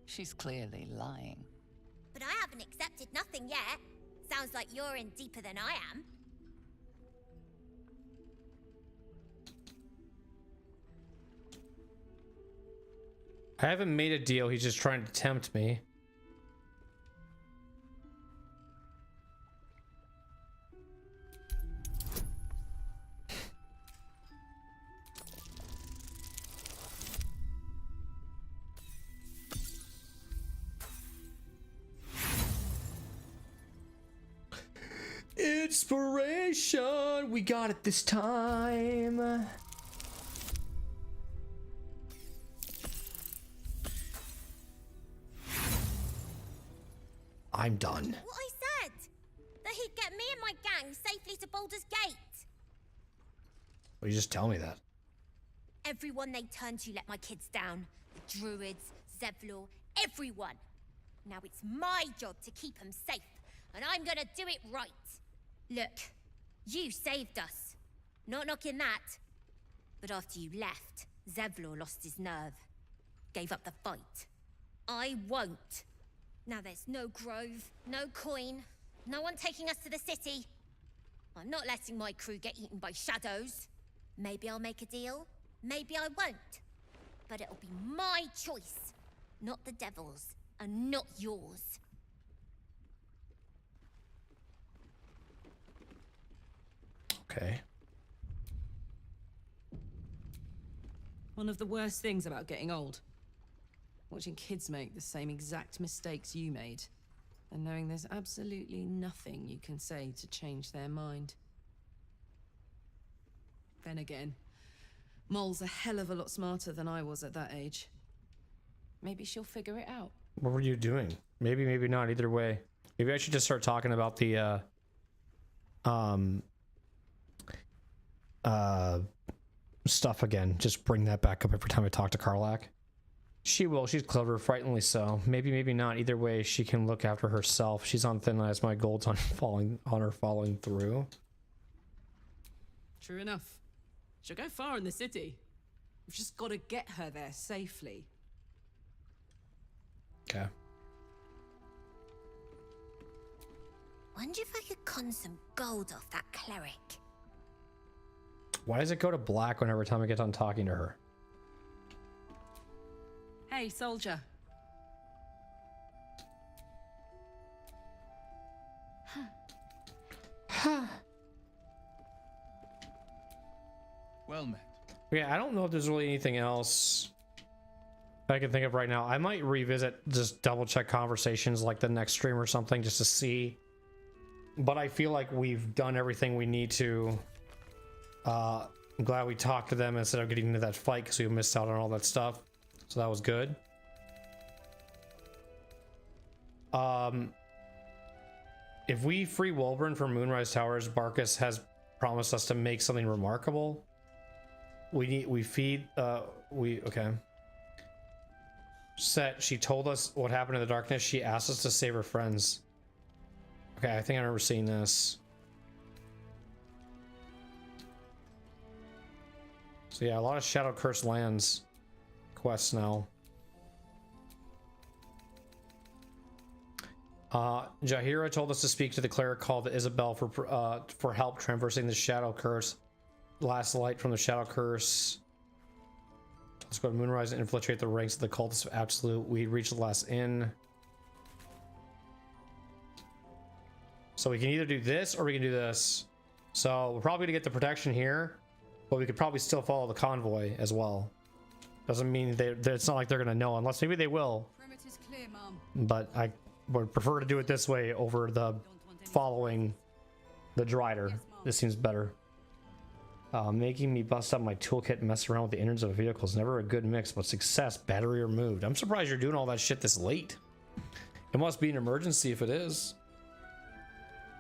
She's clearly lying. But I haven't accepted nothing yet. Sounds like you're in deeper than I am. I haven't made a deal, he's just trying to tempt me. Inspiration! We got it this time. I'm done. What I said! That he'd get me and my gang safely to Baldur's Gate. Well, you just tell me that. Everyone they turned to let my kids down. The druids, Zevlor, everyone. Now it's my job to keep them safe, and I'm gonna do it right. Look, you saved us. Not knocking that. But after you left, Zevlor lost his nerve. Gave up the fight. I won't. Now there's no grove, no coin, no one taking us to the city. I'm not letting my crew get eaten by shadows. Maybe I'll make a deal, maybe I won't. But it'll be my choice, not the devil's, and not yours. Okay. One of the worst things about getting old. Watching kids make the same exact mistakes you made, and knowing there's absolutely nothing you can say to change their mind. Then again, Mole's a hell of a lot smarter than I was at that age. Maybe she'll figure it out. What were you doing? Maybe, maybe not. Either way. Maybe I should just start talking about the stuff again. Just bring that back up every time I talk to Karlach. She will. She's clever, frighteningly so. Maybe, maybe not. Either way, she can look after herself. She's on thin ice. My gold's on her falling through. True enough. She'll go far in the city. We've just got to get her there safely. Okay. Wonder if I could con some gold off that cleric. Why does it go to black whenever time I get done talking to her? Hey, soldier. Well met. Yeah, I don't know if there's really anything else I can think of right now. I might revisit, just double check conversations like the next stream or something just to see. But I feel like we've done everything we need to. I'm glad we talked to them instead of getting into that fight because we missed out on all that stuff. So that was good. If we free Wolburn from Moonrise Towers, Barkus has promised us to make something remarkable. Okay. Set, she told us what happened in the darkness. She asked us to save her friends. Okay, I think I remember seeing this. So yeah, a lot of Shadow Curse lands quests now. Jaheira told us to speak to the cleric called Isabel for help traversing the Shadow Curse. Last light from the Shadow Curse. Let's go to Moonrise and infiltrate the ranks of the cultists of Absolute. We reached the last inn. So we can either do this or we can do this. So we're probably gonna get the protection here, but we could probably still follow the convoy as well. Doesn't mean it's not like they're gonna know, unless maybe they will. Perimeter's clear, Mom. But I would prefer to do it this way over the following the Drider. This seems better. Making me bust out my toolkit and mess around with the innards of a vehicle is never a good mix, but success, battery removed. I'm surprised you're doing all that shit this late. It must be an emergency if it is.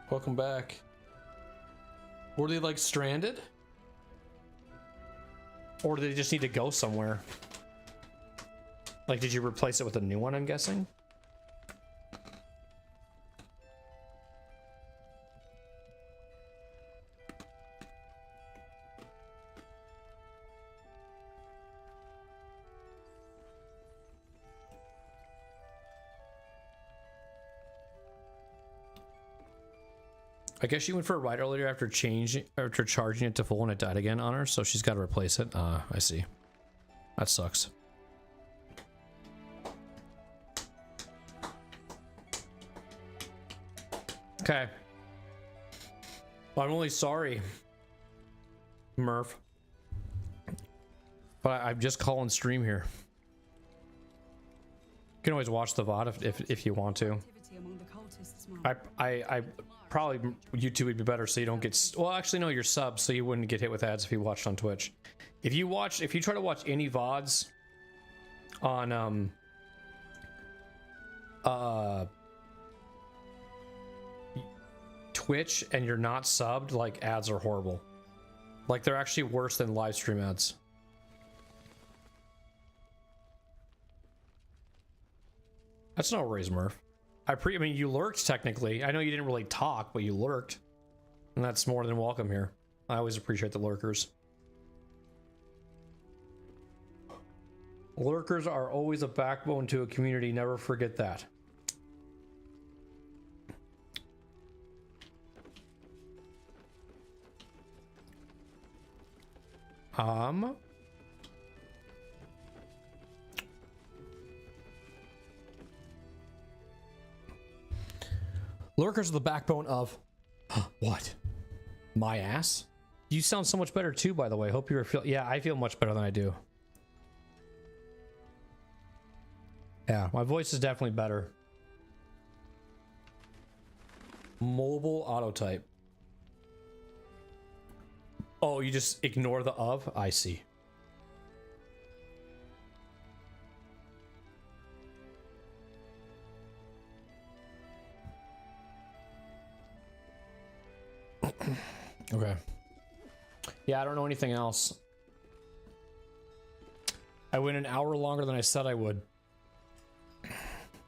Welcome back. Were they like stranded? Or do they just need to go somewhere? Like, did you replace it with a new one, I'm guessing? I guess she went for a ride earlier after charging it to full and it died again on her, so she's got to replace it. I see. That sucks. Okay. Well, I'm only sorry, Murph. But I'm just calling stream here. You can always watch the VOD if you want to. I probably YouTube would be better so you don't get well, actually no, you're sub, so you wouldn't get hit with ads if you watched on Twitch. If you try to watch any VODs on Twitch and you're not subbed, like, ads are horrible. Like, they're actually worse than live stream ads. That's no worries, Murph. I mean, you lurked technically. I know you didn't really talk, but you lurked. And that's more than welcome here. I always appreciate the lurkers. Lurkers are always a backbone to a community. Never forget that. Lurkers are the backbone of what? My ass? You sound so much better too, by the way. Hope you feel. Yeah, I feel much better than I do. Yeah, my voice is definitely better. Mobile auto type. Oh, you just ignore the of? I see. Okay. Yeah, I don't know anything else. I went an hour longer than I said I would.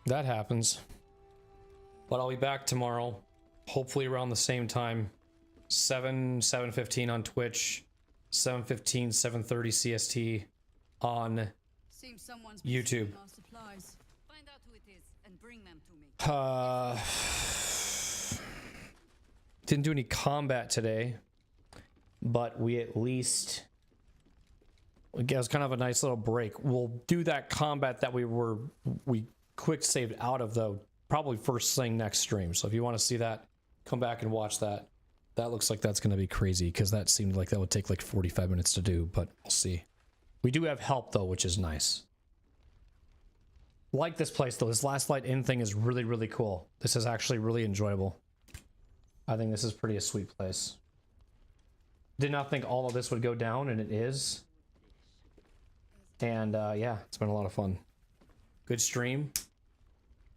That happens. But I'll be back tomorrow. Hopefully around the same time. 7:15 on Twitch. 7:15, 7:30 CST on YouTube. Find out who it is and bring them to me. Didn't do any combat today, but we at least, it was kind of a nice little break. We'll do that combat that we quick saved out of, though, probably first thing next stream. So if you want to see that, come back and watch that. That looks like that's going to be crazy, because that seemed like that would take like 45 minutes to do, but we'll see. We do have help, though, which is nice. Like this place, though. This Last Light Inn thing is really, really cool. This is actually really enjoyable. I think this is pretty a sweet place. Did not think all of this would go down, and it is. And yeah, it's been a lot of fun. Good stream.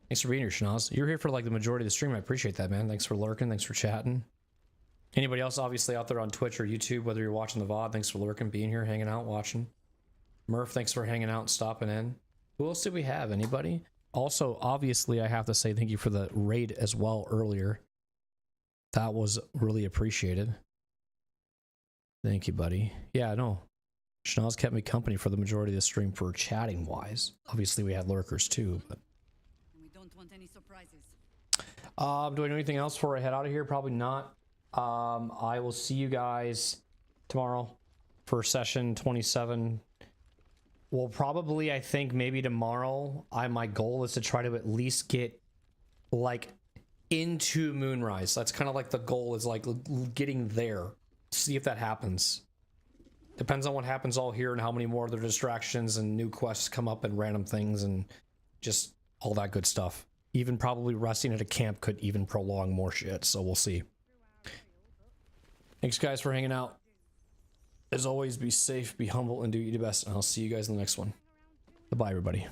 Thanks for being here, Schnoz. You're here for like the majority of the stream. I appreciate that, man. Thanks for lurking. Thanks for chatting. Anybody else obviously out there on Twitch or YouTube, whether you're watching the VOD, thanks for lurking, being here, hanging out, watching. Murph, thanks for hanging out and stopping in. Who else did we have? Anybody? Also, obviously, I have to say thank you for the raid as well earlier. That was really appreciated. Thank you, buddy. Yeah, no. Chanel's kept me company for the majority of the stream for chatting wise. Obviously, we had lurkers too, but. We don't want any surprises. Do I know anything else before I head out of here? Probably not. I will see you guys tomorrow for session 27. Well, probably, I think maybe tomorrow, my goal is to try to at least get like into Moonrise. That's kind of like the goal, is like getting there. See if that happens. Depends on what happens all here and how many more other distractions and new quests come up and random things and just all that good stuff. Even probably resting at a camp could even prolong more shit, so we'll see. Thanks guys for hanging out. As always, be safe, be humble, and do your best, and I'll see you guys in the next one. Goodbye, everybody.